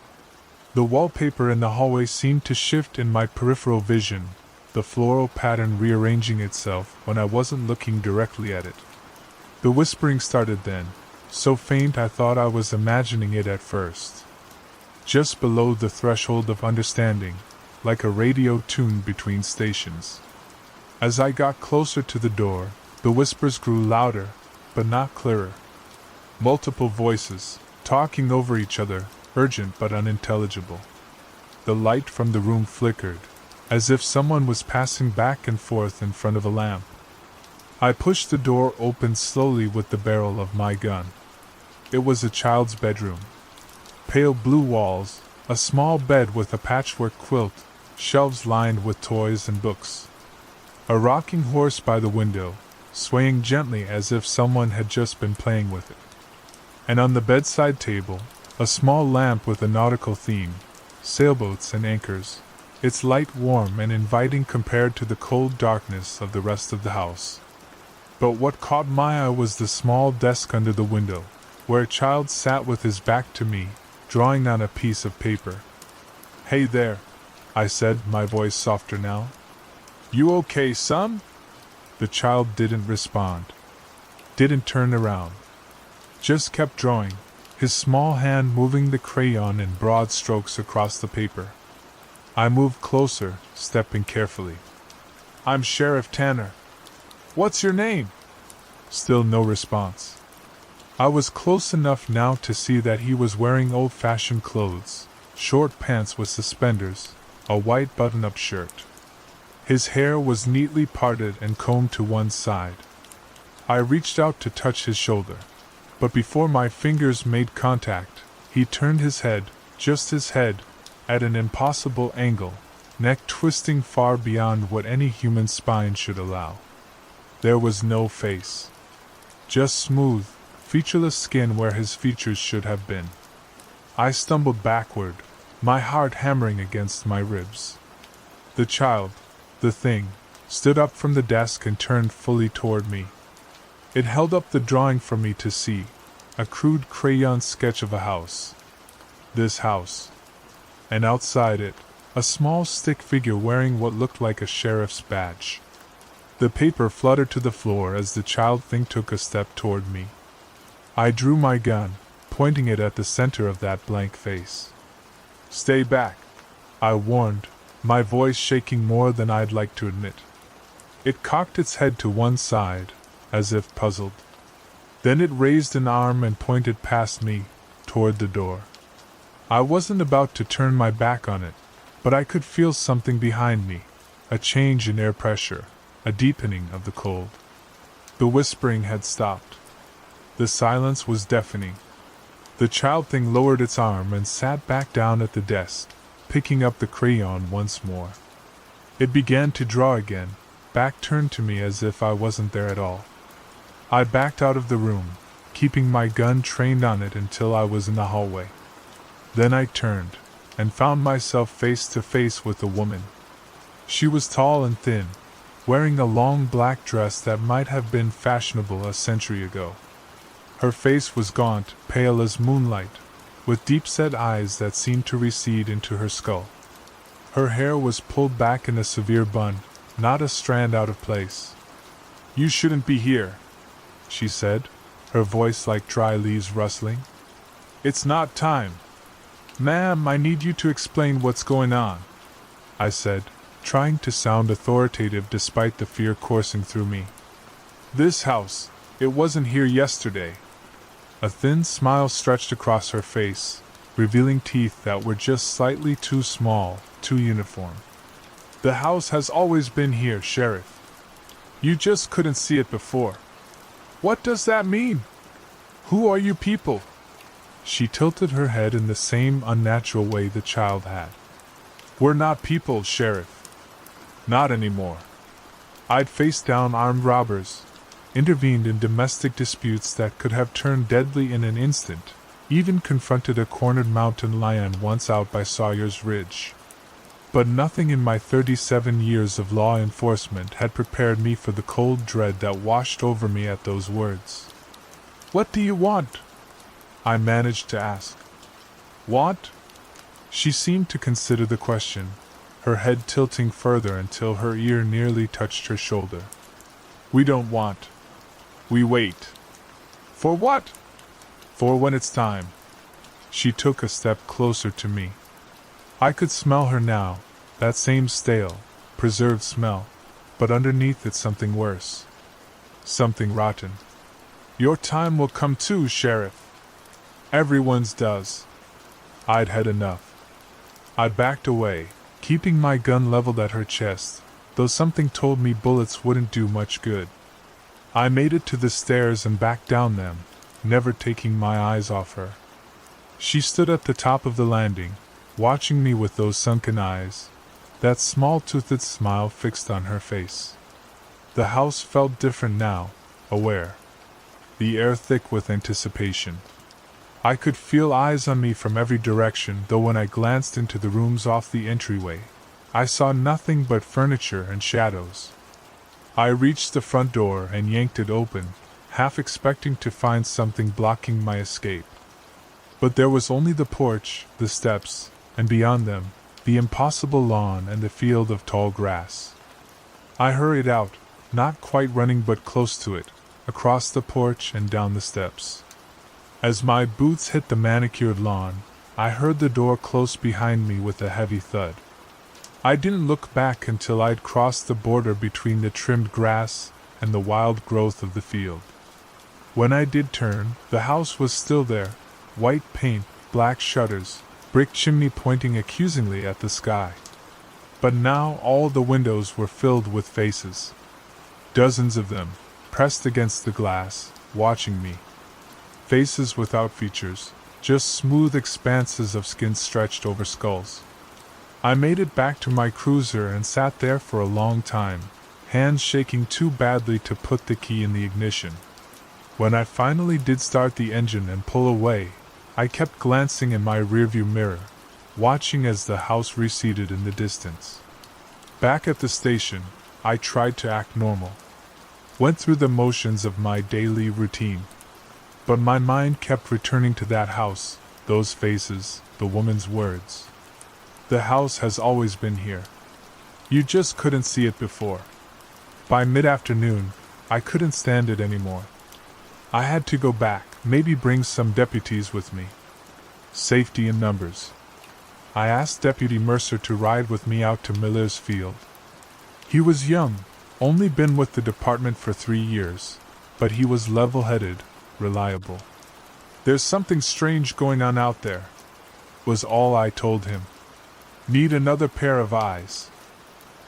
The wallpaper in the hallway seemed to shift in my peripheral vision, the floral pattern rearranging itself when I wasn't looking directly at it. The whispering started then, so faint I thought I was imagining it at first. Just below the threshold of understanding, like a radio tuned between stations. As I got closer to the door, the whispers grew louder, but not clearer. Multiple voices, talking over each other, urgent but unintelligible. The light from the room flickered, as if someone was passing back and forth in front of a lamp. I pushed the door open slowly with the barrel of my gun. It was a child's bedroom. Pale blue walls, a small bed with a patchwork quilt, shelves lined with toys and books. A rocking horse by the window, swaying gently as if someone had just been playing with it. And on the bedside table, a small lamp with a nautical theme, sailboats and anchors, its light warm and inviting compared to the cold darkness of the rest of the house. But what caught my eye was the small desk under the window, where a child sat with his back to me, drawing on a piece of paper. "Hey there," I said, my voice softer now. "You okay, son?" The child didn't respond. Didn't turn around. Just kept drawing, his small hand moving the crayon in broad strokes across the paper. I moved closer, stepping carefully. "I'm Sheriff Tanner. What's your name?" Still no response. I was close enough now to see that he was wearing old-fashioned clothes, short pants with suspenders, a white button-up shirt. His hair was neatly parted and combed to one side. I reached out to touch his shoulder, but before my fingers made contact, he turned his head, just his head, at an impossible angle, neck twisting far beyond what any human spine should allow. There was no face. Just smooth, featureless skin where his features should have been. I stumbled backward, my heart hammering against my ribs. The child, the thing, stood up from the desk and turned fully toward me. It held up the drawing for me to see, a crude crayon sketch of a house. This house. And outside it, a small stick figure wearing what looked like a sheriff's badge. The paper fluttered to the floor as the child thing took a step toward me. I drew my gun, pointing it at the center of that blank face. "Stay back," I warned, my voice shaking more than I'd like to admit. It cocked its head to one side, as if puzzled. Then it raised an arm and pointed past me, toward the door. I wasn't about to turn my back on it, but I could feel something behind me, a change in air pressure, a deepening of the cold. The whispering had stopped. The silence was deafening. The child thing lowered its arm and sat back down at the desk, picking up the crayon once more. It began to draw again, back turned to me as if I wasn't there at all. I backed out of the room, keeping my gun trained on it until I was in the hallway. Then I turned, and found myself face to face with a woman. She was tall and thin, wearing a long black dress that might have been fashionable a century ago. Her face was gaunt, pale as moonlight, with deep-set eyes that seemed to recede into her skull. Her hair was pulled back in a severe bun, not a strand out of place. "You shouldn't be here," she said, her voice like dry leaves rustling. "It's not time." "Ma'am, I need you to explain what's going on," I said, trying to sound authoritative despite the fear coursing through me. "This house, it wasn't here yesterday." A thin smile stretched across her face, revealing teeth that were just slightly too small, too uniform. "The house has always been here, Sheriff. You just couldn't see it before." "What does that mean? Who are you people?" She tilted her head in the same unnatural way the child had. "We're not people, Sheriff. Not anymore. I'd face down armed robbers. intervened in domestic disputes that could have turned deadly in an instant, even confronted a cornered mountain lion once out by Sawyer's Ridge. But nothing in my 37 years of law enforcement had prepared me for the cold dread that washed over me at those words. "What do you want?" I managed to ask. "Want?" She seemed to consider the question, her head tilting further until her ear nearly touched her shoulder. "We don't want. We wait." "For what?" "For when it's time." She took a step closer to me. I could smell her now, that same stale, preserved smell, but underneath it something worse. Something rotten. "Your time will come too, Sheriff." "Everyone's does." I'd had enough. I backed away, keeping my gun leveled at her chest, though something told me bullets wouldn't do much good. I made it to the stairs and back down them, never taking my eyes off her. She stood at the top of the landing, watching me with those sunken eyes, that small-toothed smile fixed on her face. The house felt different now, aware. The air thick with anticipation. I could feel eyes on me from every direction, though when I glanced into the rooms off the entryway, I saw nothing but furniture and shadows. I reached the front door and yanked it open, half expecting to find something blocking my escape. But there was only the porch, the steps, and beyond them, the impossible lawn and the field of tall grass. I hurried out, not quite running but close to it, across the porch and down the steps. As my boots hit the manicured lawn, I heard the door close behind me with a heavy thud. I didn't look back until I'd crossed the border between the trimmed grass and the wild growth of the field. When I did turn, the house was still there, white paint, black shutters, brick chimney pointing accusingly at the sky. But now all the windows were filled with faces. Dozens of them, pressed against the glass, watching me. Faces without features, just smooth expanses of skin stretched over skulls. I made it back to my cruiser and sat there for a long time, hands shaking too badly to put the key in the ignition. When I finally did start the engine and pull away, I kept glancing in my rearview mirror, watching as the house receded in the distance. Back at the station, I tried to act normal. Went through the motions of my daily routine. But my mind kept returning to that house, those faces, the woman's words. The house has always been here. You just couldn't see it before. By mid-afternoon, I couldn't stand it anymore. I had to go back, maybe bring some deputies with me. Safety in numbers. I asked Deputy Mercer to ride with me out to Miller's Field. He was young, only been with the department for 3 years, but he was level-headed, reliable. "There's something strange going on out there," was all I told him. "Need another pair of eyes."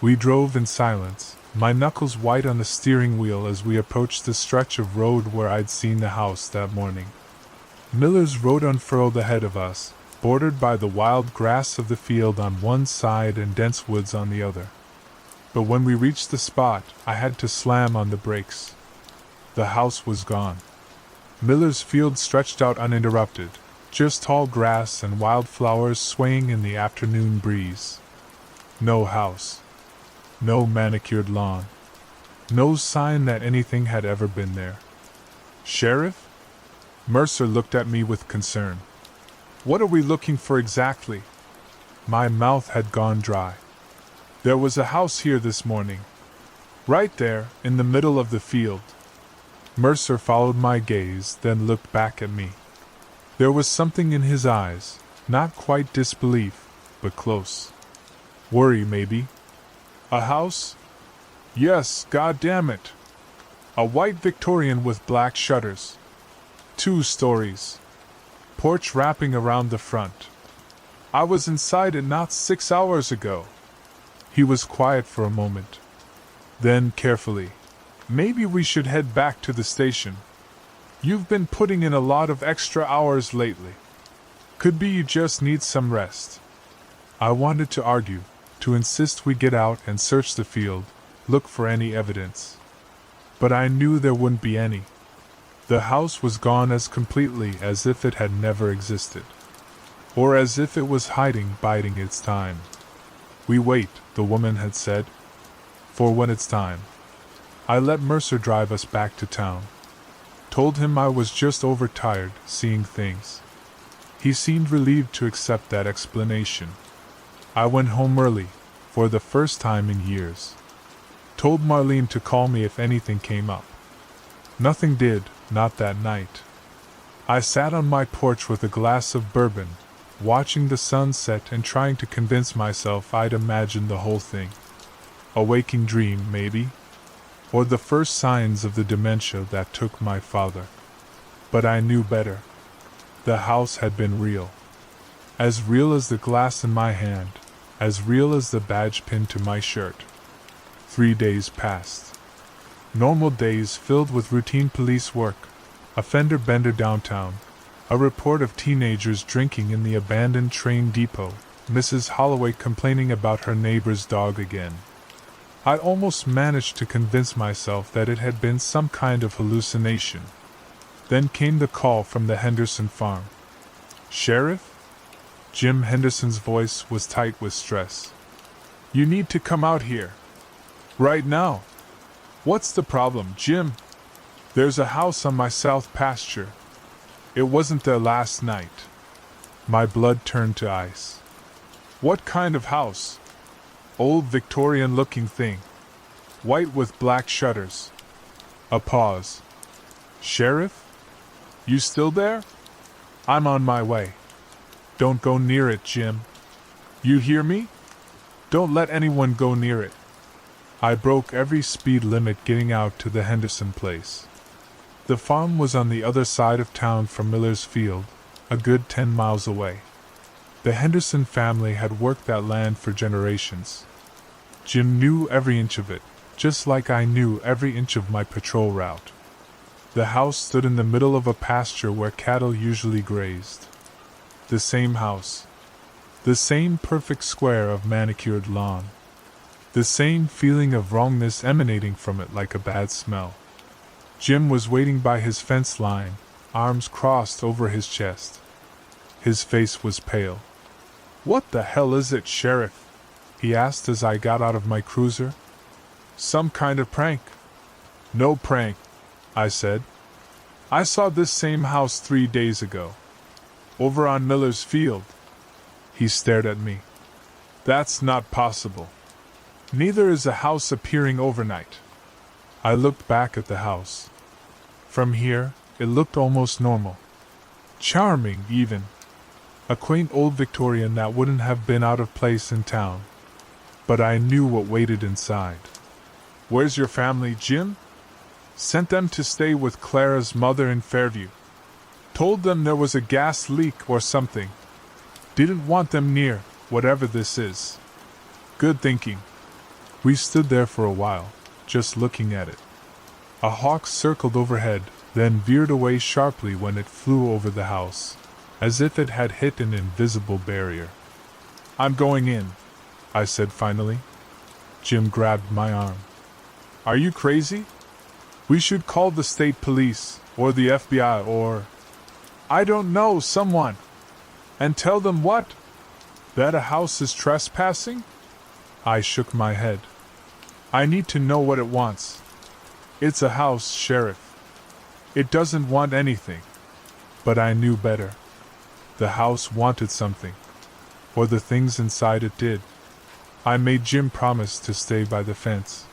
We drove in silence, my knuckles white on the steering wheel as we approached the stretch of road where I'd seen the house that morning. Miller's road unfurled ahead of us, bordered by the wild grass of the field on one side and dense woods on the other. But when we reached the spot, I had to slam on the brakes. The house was gone. Miller's Field stretched out uninterrupted, just tall grass and wildflowers swaying in the afternoon breeze. No house. No manicured lawn. No sign that anything had ever been there. "Sheriff?" Mercer looked at me with concern. "What are we looking for exactly?" My mouth had gone dry. "There was a house here this morning. Right there, in the middle of the field." Mercer followed my gaze, then looked back at me. There was something in his eyes, not quite disbelief, but close. Worry, maybe. "A house?" "Yes, goddammit. A white Victorian with black shutters. 2 stories. Porch wrapping around the front. I was inside it not 6 hours ago." He was quiet for a moment. Then, carefully, "Maybe we should head back to the station. You've been putting in a lot of extra hours lately. Could be you just need some rest." I wanted to argue, to insist we get out and search the field, look for any evidence. but I knew there wouldn't be any. The house was gone as completely as if it had never existed, or as if it was biding its time. "We wait," the woman had said, "for when it's time." I let Mercer drive us back to town. Told him I was just overtired seeing things. He seemed relieved to accept that explanation. I went home early, for the first time in years. Told Marlene to call me if anything came up. Nothing did, not that night. I sat on my porch with a glass of bourbon, watching the sun set and trying to convince myself I'd imagined the whole thing. A waking dream, maybe? Or the first signs of the dementia that took my father. But I knew better. The house had been real. As real as the glass in my hand, as real as the badge pinned to my shirt. 3 days passed. Normal days filled with routine police work, a fender bender downtown, a report of teenagers drinking in the abandoned train depot, Mrs. Holloway complaining about her neighbor's dog again. I almost managed to convince myself that it had been some kind of hallucination. Then came the call from the Henderson farm. "Sheriff?" Jim Henderson's voice was tight with stress. "You need to come out here. Right now." "What's the problem, Jim?" "There's a house on my south pasture. It wasn't there last night." My blood turned to ice. "What kind of house?" "Old Victorian-looking thing. White with black shutters." A pause. "Sheriff? You still there?" "I'm on my way." "Don't go near it, Jim. You hear me? Don't let anyone go near it." I broke every speed limit getting out to the Henderson place. The farm was on the other side of town from Miller's Field, a good 10 miles away. The Henderson family had worked that land for generations. Jim knew every inch of it, just like I knew every inch of my patrol route. The house stood in the middle of a pasture where cattle usually grazed. The same house. The same perfect square of manicured lawn. The same feeling of wrongness emanating from it like a bad smell. Jim was waiting by his fence line, arms crossed over his chest. His face was pale. "What the hell is it, Sheriff?" he asked as I got out of my cruiser. "Some kind of prank?" "No prank," I said. "I saw this same house 3 days ago. Over on Miller's Field." He stared at me. "That's not possible. Neither is a house appearing overnight." I looked back at the house. From here, it looked almost normal. Charming, even. A quaint old Victorian that wouldn't have been out of place in town. But I knew what waited inside. "Where's your family, Jim?" "Sent them to stay with Clara's mother in Fairview. Told them there was a gas leak or something. Didn't want them near, whatever this is." "Good thinking." We stood there for a while, just looking at it. A hawk circled overhead, then veered away sharply when it flew over the house, as if it had hit an invisible barrier. "I'm going in," I said finally. Jim grabbed my arm. "Are you crazy? We should call the state police, or the FBI, or... I don't know, someone. And tell them what? That a house is trespassing?" I shook my head. "I need to know what it wants." "It's a house, Sheriff. It doesn't want anything." But I knew better. The house wanted something. Or the things inside it did. I made Jim promise to stay by the fence.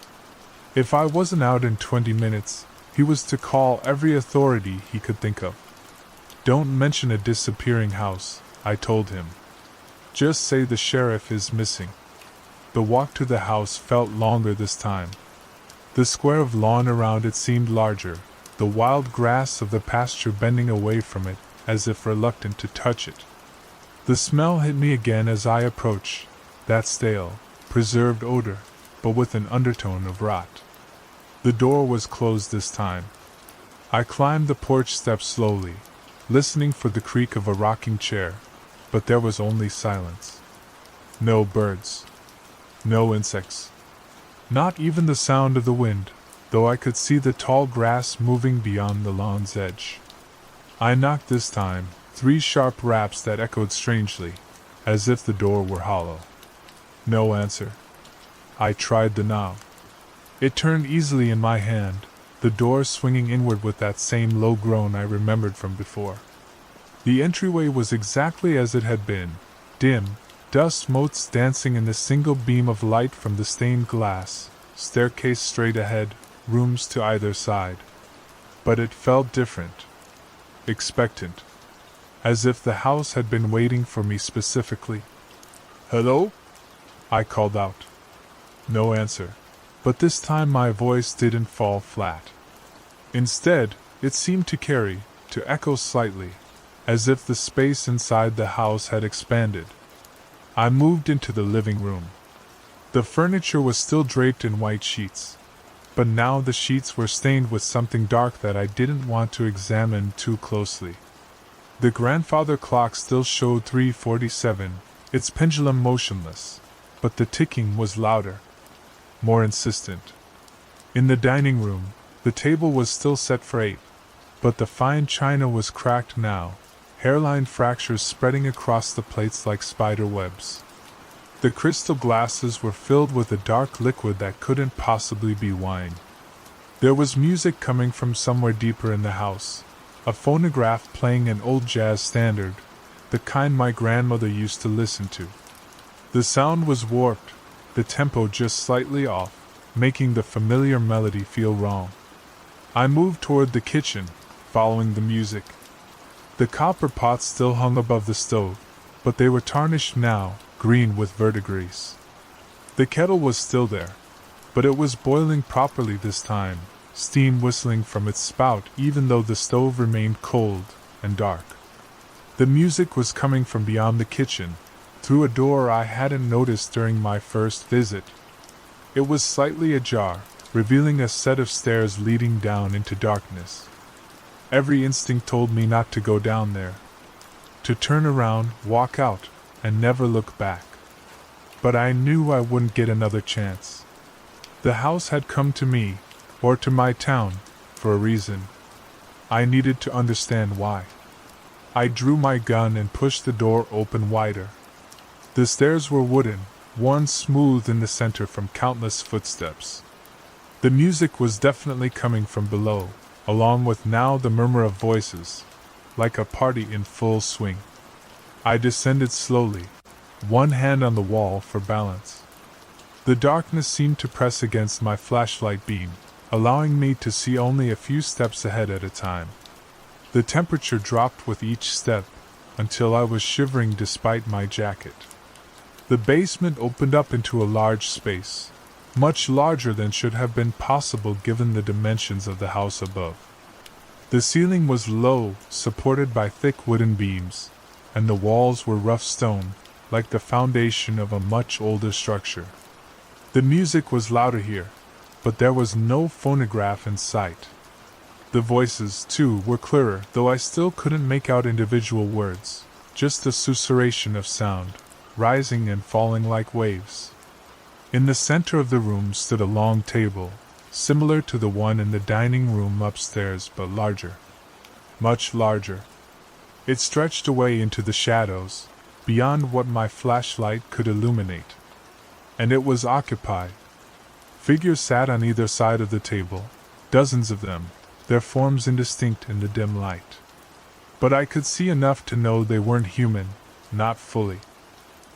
If I wasn't out in 20 minutes, he was to call every authority he could think of. "Don't mention a disappearing house," I told him. "Just say the sheriff is missing." The walk to the house felt longer this time. The square of lawn around it seemed larger, the wild grass of the pasture bending away from it as if reluctant to touch it. The smell hit me again as I approached, that stale, preserved odor, but with an undertone of rot. The door was closed this time. I climbed the porch steps slowly, listening for the creak of a rocking chair, but there was only silence. No birds. No insects. Not even the sound of the wind, though I could see the tall grass moving beyond the lawn's edge. I knocked this time, 3 sharp raps that echoed strangely, as if the door were hollow. No answer. I tried the knob. It turned easily in my hand, the door swinging inward with that same low groan I remembered from before. The entryway was exactly as it had been, dim, dust motes dancing in the single beam of light from the stained glass, staircase straight ahead, rooms to either side. But it felt different. Expectant. As if the house had been waiting for me specifically. "Hello?" I called out. No answer. But this time my voice didn't fall flat. Instead, it seemed to carry, to echo slightly, as if the space inside the house had expanded. I moved into the living room. The furniture was still draped in white sheets, but now the sheets were stained with something dark that I didn't want to examine too closely. The grandfather clock still showed 3:47, its pendulum motionless, but the ticking was louder, more insistent. In the dining room, the table was still set for 8, but the fine china was cracked now, hairline fractures spreading across the plates like spider webs. The crystal glasses were filled with a dark liquid that couldn't possibly be wine. There was music coming from somewhere deeper in the house, a phonograph playing an old jazz standard, the kind my grandmother used to listen to. The sound was warped, the tempo just slightly off, making the familiar melody feel wrong. I moved toward the kitchen, following the music. The copper pots still hung above the stove, but they were tarnished now, green with verdigris. The kettle was still there, but it was boiling properly this time, steam whistling from its spout even though the stove remained cold and dark. The music was coming from beyond the kitchen, through a door I hadn't noticed during my first visit. It was slightly ajar, revealing a set of stairs leading down into darkness. Every instinct told me not to go down there. To turn around, walk out, and never look back. But I knew I wouldn't get another chance. The house had come to me, or to my town, for a reason. I needed to understand why. I drew my gun and pushed the door open wider. The stairs were wooden, worn smooth in the center from countless footsteps. The music was definitely coming from below, along with now the murmur of voices, like a party in full swing. I descended slowly, one hand on the wall for balance. The darkness seemed to press against my flashlight beam, allowing me to see only a few steps ahead at a time. The temperature dropped with each step, until I was shivering despite my jacket. The basement opened up into a large space, much larger than should have been possible given the dimensions of the house above. The ceiling was low, supported by thick wooden beams, and the walls were rough stone, like the foundation of a much older structure. The music was louder here, but there was no phonograph in sight. The voices, too, were clearer, though I still couldn't make out individual words, just a susurration of sound, rising and falling like waves. In the center of the room stood a long table, similar to the one in the dining room upstairs but larger. Much larger. It stretched away into the shadows, beyond what my flashlight could illuminate. And it was occupied. Figures sat on either side of the table, dozens of them, their forms indistinct in the dim light. But I could see enough to know they weren't human, not fully.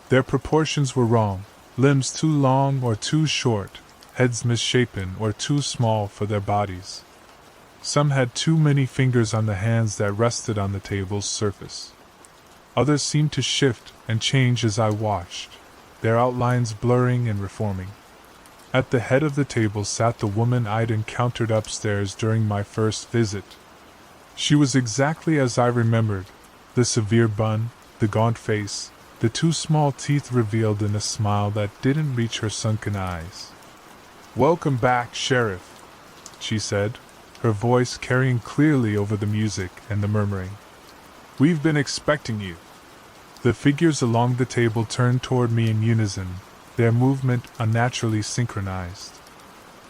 Their proportions were wrong, limbs too long or too short, heads misshapen or too small for their bodies. Some had too many fingers on the hands that rested on the table's surface. Others seemed to shift and change as I watched, their outlines blurring and reforming. At the head of the table sat the woman I'd encountered upstairs during my first visit. She was exactly as I remembered, the severe bun, the gaunt face, the two small teeth revealed in a smile that didn't reach her sunken eyes. "Welcome back, Sheriff," she said, her voice carrying clearly over the music and the murmuring. "We've been expecting you." The figures along the table turned toward me in unison, their movement unnaturally synchronized.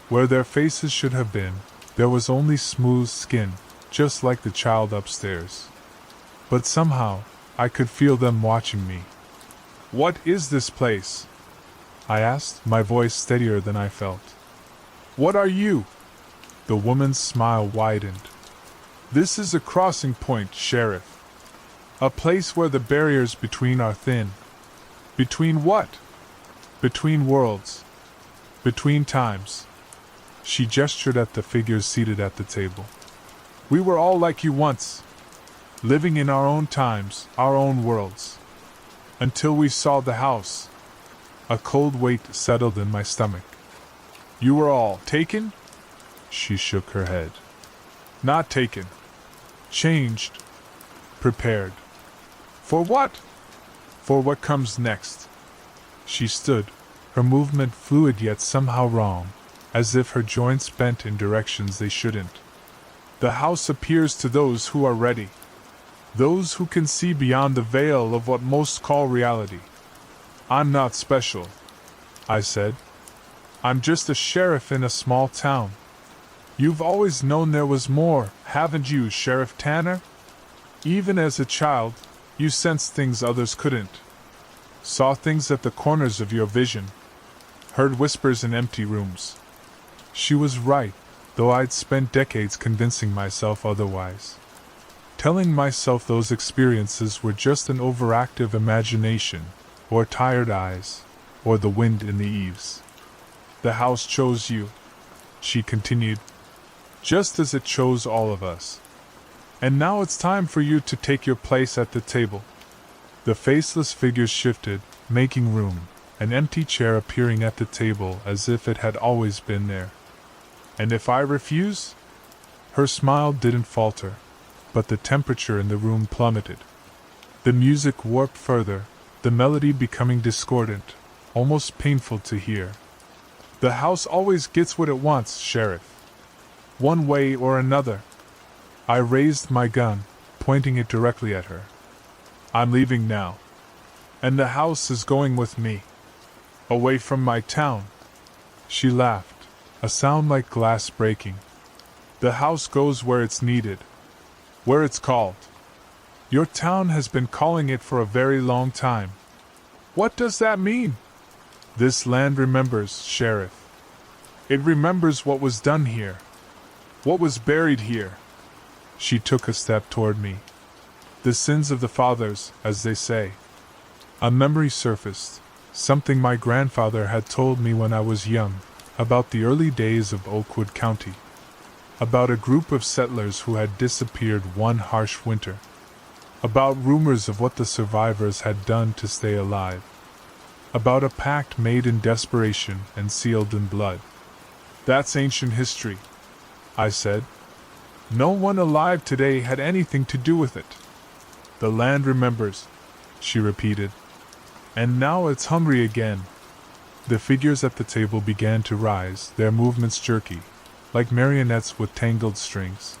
Where their faces should have been, there was only smooth skin, just like the child upstairs. But somehow, I could feel them watching me. "What is this place?" I asked, my voice steadier than I felt. "What are you?" The woman's smile widened. "This is a crossing point, Sheriff. A place where the barriers between are thin." "Between what?" "Between worlds. Between times." She gestured at the figures seated at the table. "We were all like you once, living in our own times, our own worlds. Until we saw the house." A cold weight settled in my stomach. "You were all taken?" She shook her head. "Not taken. Changed. Prepared." "For what?" "For what comes next." She stood, her movement fluid yet somehow wrong, as if her joints bent in directions they shouldn't. "The house appears to those who are ready. Those who can see beyond the veil of what most call reality. I'm not special," I said. "I'm just a sheriff in a small town." "You've always known there was more, haven't you, Sheriff Tanner? Even as a child, you sensed things others couldn't. Saw things at the corners of your vision. Heard whispers in empty rooms." She was right, though I'd spent decades convincing myself otherwise. Telling myself those experiences were just an overactive imagination, or tired eyes, or the wind in the eaves. "The house chose you," she continued, "just as it chose all of us. And now it's time for you to take your place at the table." The faceless figures shifted, making room, an empty chair appearing at the table as if it had always been there. "And if I refuse?" Her smile didn't falter, but the temperature in the room plummeted. The music warped further, the melody becoming discordant, almost painful to hear. "The house always gets what it wants, Sheriff. One way or another." I raised my gun, pointing it directly at her. "I'm leaving now. And the house is going with me. Away from my town." She laughed, a sound like glass breaking. "The house goes where it's needed. Where it's called. Your town has been calling it for a very long time." "What does that mean?" "This land remembers, Sheriff. It remembers what was done here. What was buried here." She took a step toward me. "The sins of the fathers, as they say." A memory surfaced, something my grandfather had told me when I was young, about the early days of Oakwood County. About a group of settlers who had disappeared one harsh winter. About rumors of what the survivors had done to stay alive. About a pact made in desperation and sealed in blood. "That's ancient history," I said. "No one alive today had anything to do with it." "The land remembers," she repeated. "And now it's hungry again." The figures at the table began to rise, their movements jerky, like marionettes with tangled strings.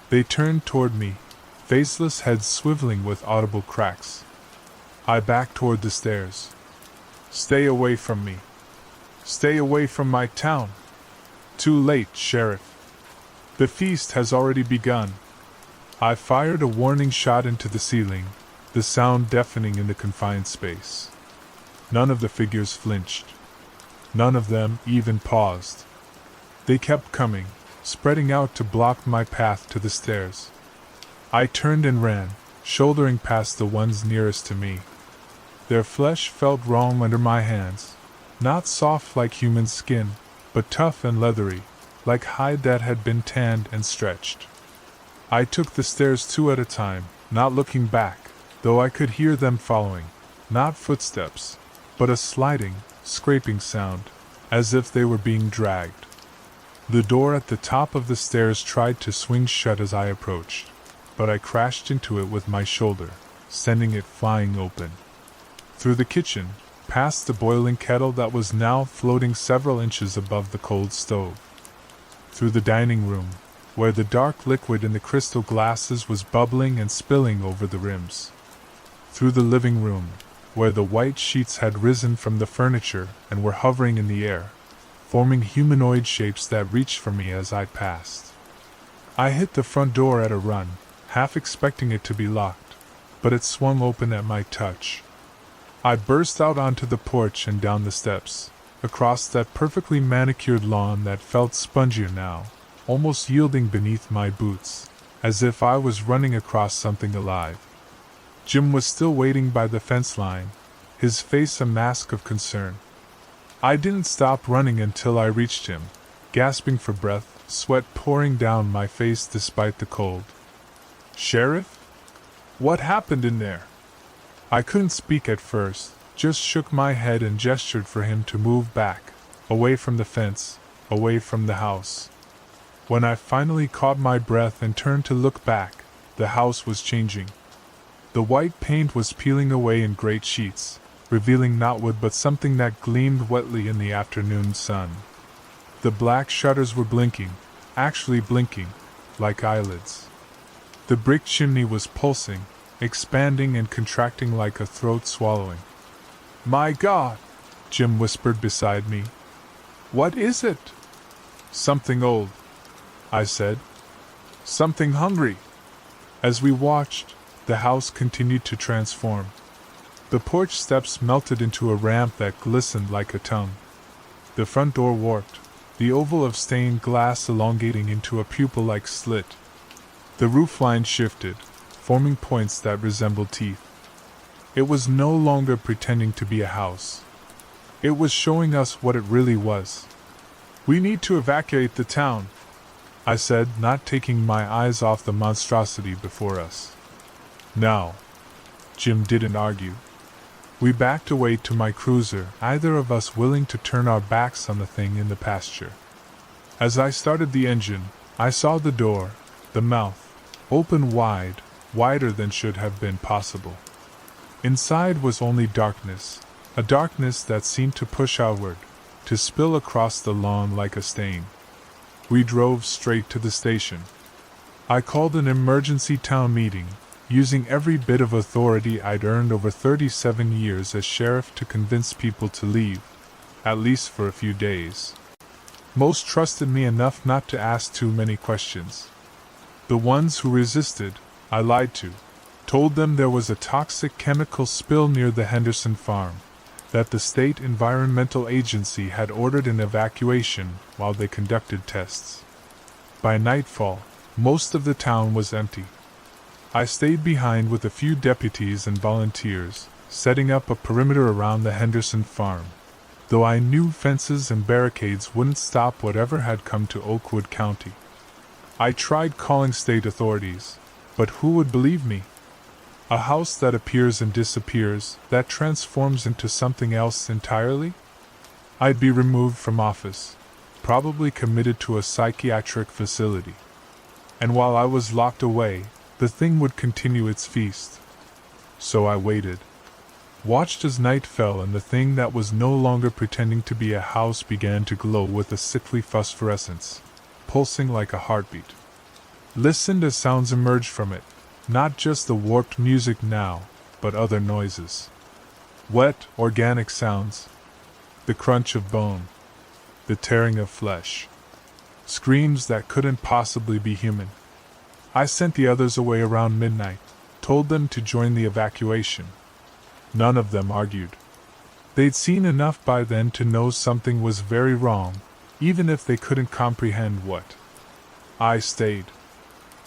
They turned toward me, faceless heads swiveling with audible cracks. I backed toward the stairs. "Stay away from me. Stay away from my town." "Too late, Sheriff. The feast has already begun." I fired a warning shot into the ceiling, the sound deafening in the confined space. None of the figures flinched. None of them even paused. They kept coming, spreading out to block my path to the stairs. I turned and ran, shouldering past the ones nearest to me. Their flesh felt wrong under my hands, not soft like human skin, but tough and leathery, like hide that had been tanned and stretched. I took the stairs two at a time, not looking back, though I could hear them following, not footsteps, but a sliding, scraping sound, as if they were being dragged. The door at the top of the stairs tried to swing shut as I approached, but I crashed into it with my shoulder, sending it flying open. Through the kitchen, past the boiling kettle that was now floating several inches above the cold stove. Through the dining room, where the dark liquid in the crystal glasses was bubbling and spilling over the rims. Through the living room, where the white sheets had risen from the furniture and were hovering in the air. forming humanoid shapes that reached for me as I passed. I hit the front door at a run, half expecting it to be locked, but it swung open at my touch. I burst out onto the porch and down the steps, across that perfectly manicured lawn that felt spongier now, almost yielding beneath my boots, as if I was running across something alive. Jim was still waiting by the fence line, his face a mask of concern. I didn't stop running until I reached him, gasping for breath, sweat pouring down my face despite the cold. "Sheriff? What happened in there?" I couldn't speak at first, just shook my head and gestured for him to move back, away from the fence, away from the house. When I finally caught my breath and turned to look back, the house was changing. The white paint was peeling away in great sheets, revealing not wood but something that gleamed wetly in the afternoon sun. The black shutters were blinking, actually blinking, like eyelids. The brick chimney was pulsing, expanding and contracting like a throat swallowing. "My God!" Jim whispered beside me. "What is it?" "Something old," I said. "Something hungry." As we watched, the house continued to transform. The porch steps melted into a ramp that glistened like a tongue. The front door warped, the oval of stained glass elongating into a pupil-like slit. The roofline shifted, forming points that resembled teeth. It was no longer pretending to be a house. It was showing us what it really was. "We need to evacuate the town," I said, not taking my eyes off the monstrosity before us. "Now." Jim didn't argue. We backed away to my cruiser, either of us willing to turn our backs on the thing in the pasture. As I started the engine, I saw the door, the mouth, open wide, wider than should have been possible. Inside was only darkness, a darkness that seemed to push outward, to spill across the lawn like a stain. We drove straight to the station. I called an emergency town meeting, using every bit of authority I'd earned over 37 years as sheriff to convince people to leave, at least for a few days. Most trusted me enough not to ask too many questions. The ones who resisted, I lied to, told them there was a toxic chemical spill near the Henderson farm, that the state environmental agency had ordered an evacuation while they conducted tests. By nightfall, most of the town was empty. I stayed behind with a few deputies and volunteers, setting up a perimeter around the Henderson farm, though I knew fences and barricades wouldn't stop whatever had come to Oakwood County. I tried calling state authorities, but who would believe me? A house that appears and disappears, that transforms into something else entirely? I'd be removed from office, probably committed to a psychiatric facility. And while I was locked away, the thing would continue its feast. So I waited. Watched as night fell and the thing that was no longer pretending to be a house began to glow with a sickly phosphorescence, pulsing like a heartbeat. Listened as sounds emerged from it, not just the warped music now, but other noises. Wet, organic sounds. The crunch of bone. The tearing of flesh. Screams that couldn't possibly be human. I sent the others away around midnight, told them to join the evacuation. None of them argued. They'd seen enough by then to know something was very wrong, even if they couldn't comprehend what. I stayed.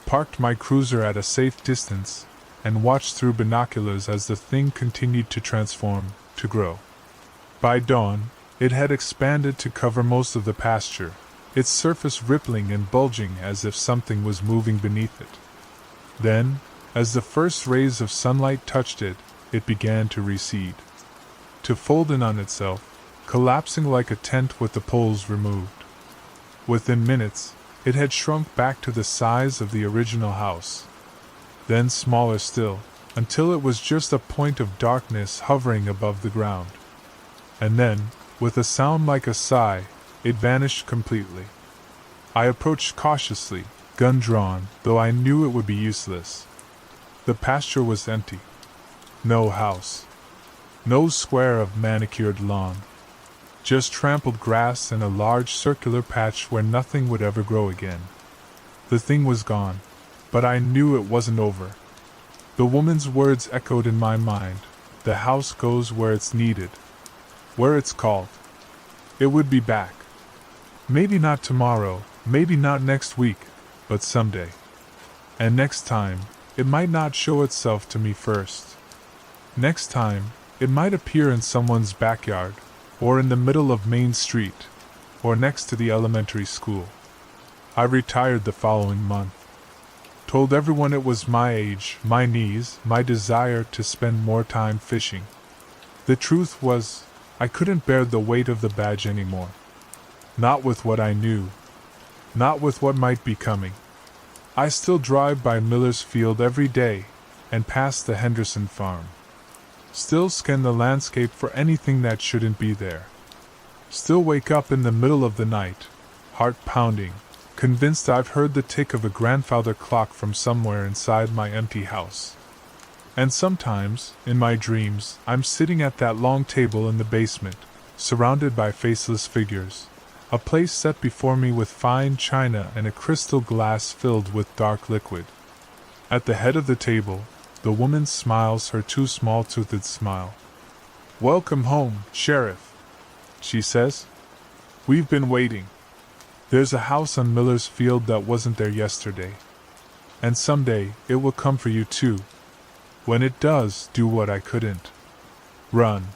Parked my cruiser at a safe distance, and watched through binoculars as the thing continued to transform, to grow. By dawn, it had expanded to cover most of the pasture, its surface rippling and bulging as if something was moving beneath it. Then, as the first rays of sunlight touched it, it began to recede, to fold in on itself, collapsing like a tent with the poles removed. Within minutes, it had shrunk back to the size of the original house, then smaller still, until it was just a point of darkness hovering above the ground. And then, with a sound like a sigh, it vanished completely. I approached cautiously, gun drawn, though I knew it would be useless. The pasture was empty. No house. No square of manicured lawn. Just trampled grass and a large circular patch where nothing would ever grow again. The thing was gone, but I knew it wasn't over. The woman's words echoed in my mind. The house goes where it's needed, where it's called. It would be back. Maybe not tomorrow, maybe not next week, but someday. And next time, it might not show itself to me first. Next time, it might appear in someone's backyard, or in the middle of Main Street, or next to the elementary school. I retired the following month. Told everyone it was my age, my knees, my desire to spend more time fishing. The truth was, I couldn't bear the weight of the badge anymore. Not with what I knew. Not with what might be coming. I still drive by Miller's Field every day, and past the Henderson farm. Still scan the landscape for anything that shouldn't be there. Still wake up in the middle of the night, heart pounding, convinced I've heard the tick of a grandfather clock from somewhere inside my empty house. And sometimes, in my dreams, I'm sitting at that long table in the basement, surrounded by faceless figures, a place set before me with fine china and a crystal glass filled with dark liquid. At the head of the table, the woman smiles her too small-toothed smile. "Welcome home, Sheriff," she says. "We've been waiting. There's a house on Miller's Field that wasn't there yesterday. And someday it will come for you too. When it does, do what I couldn't. Run."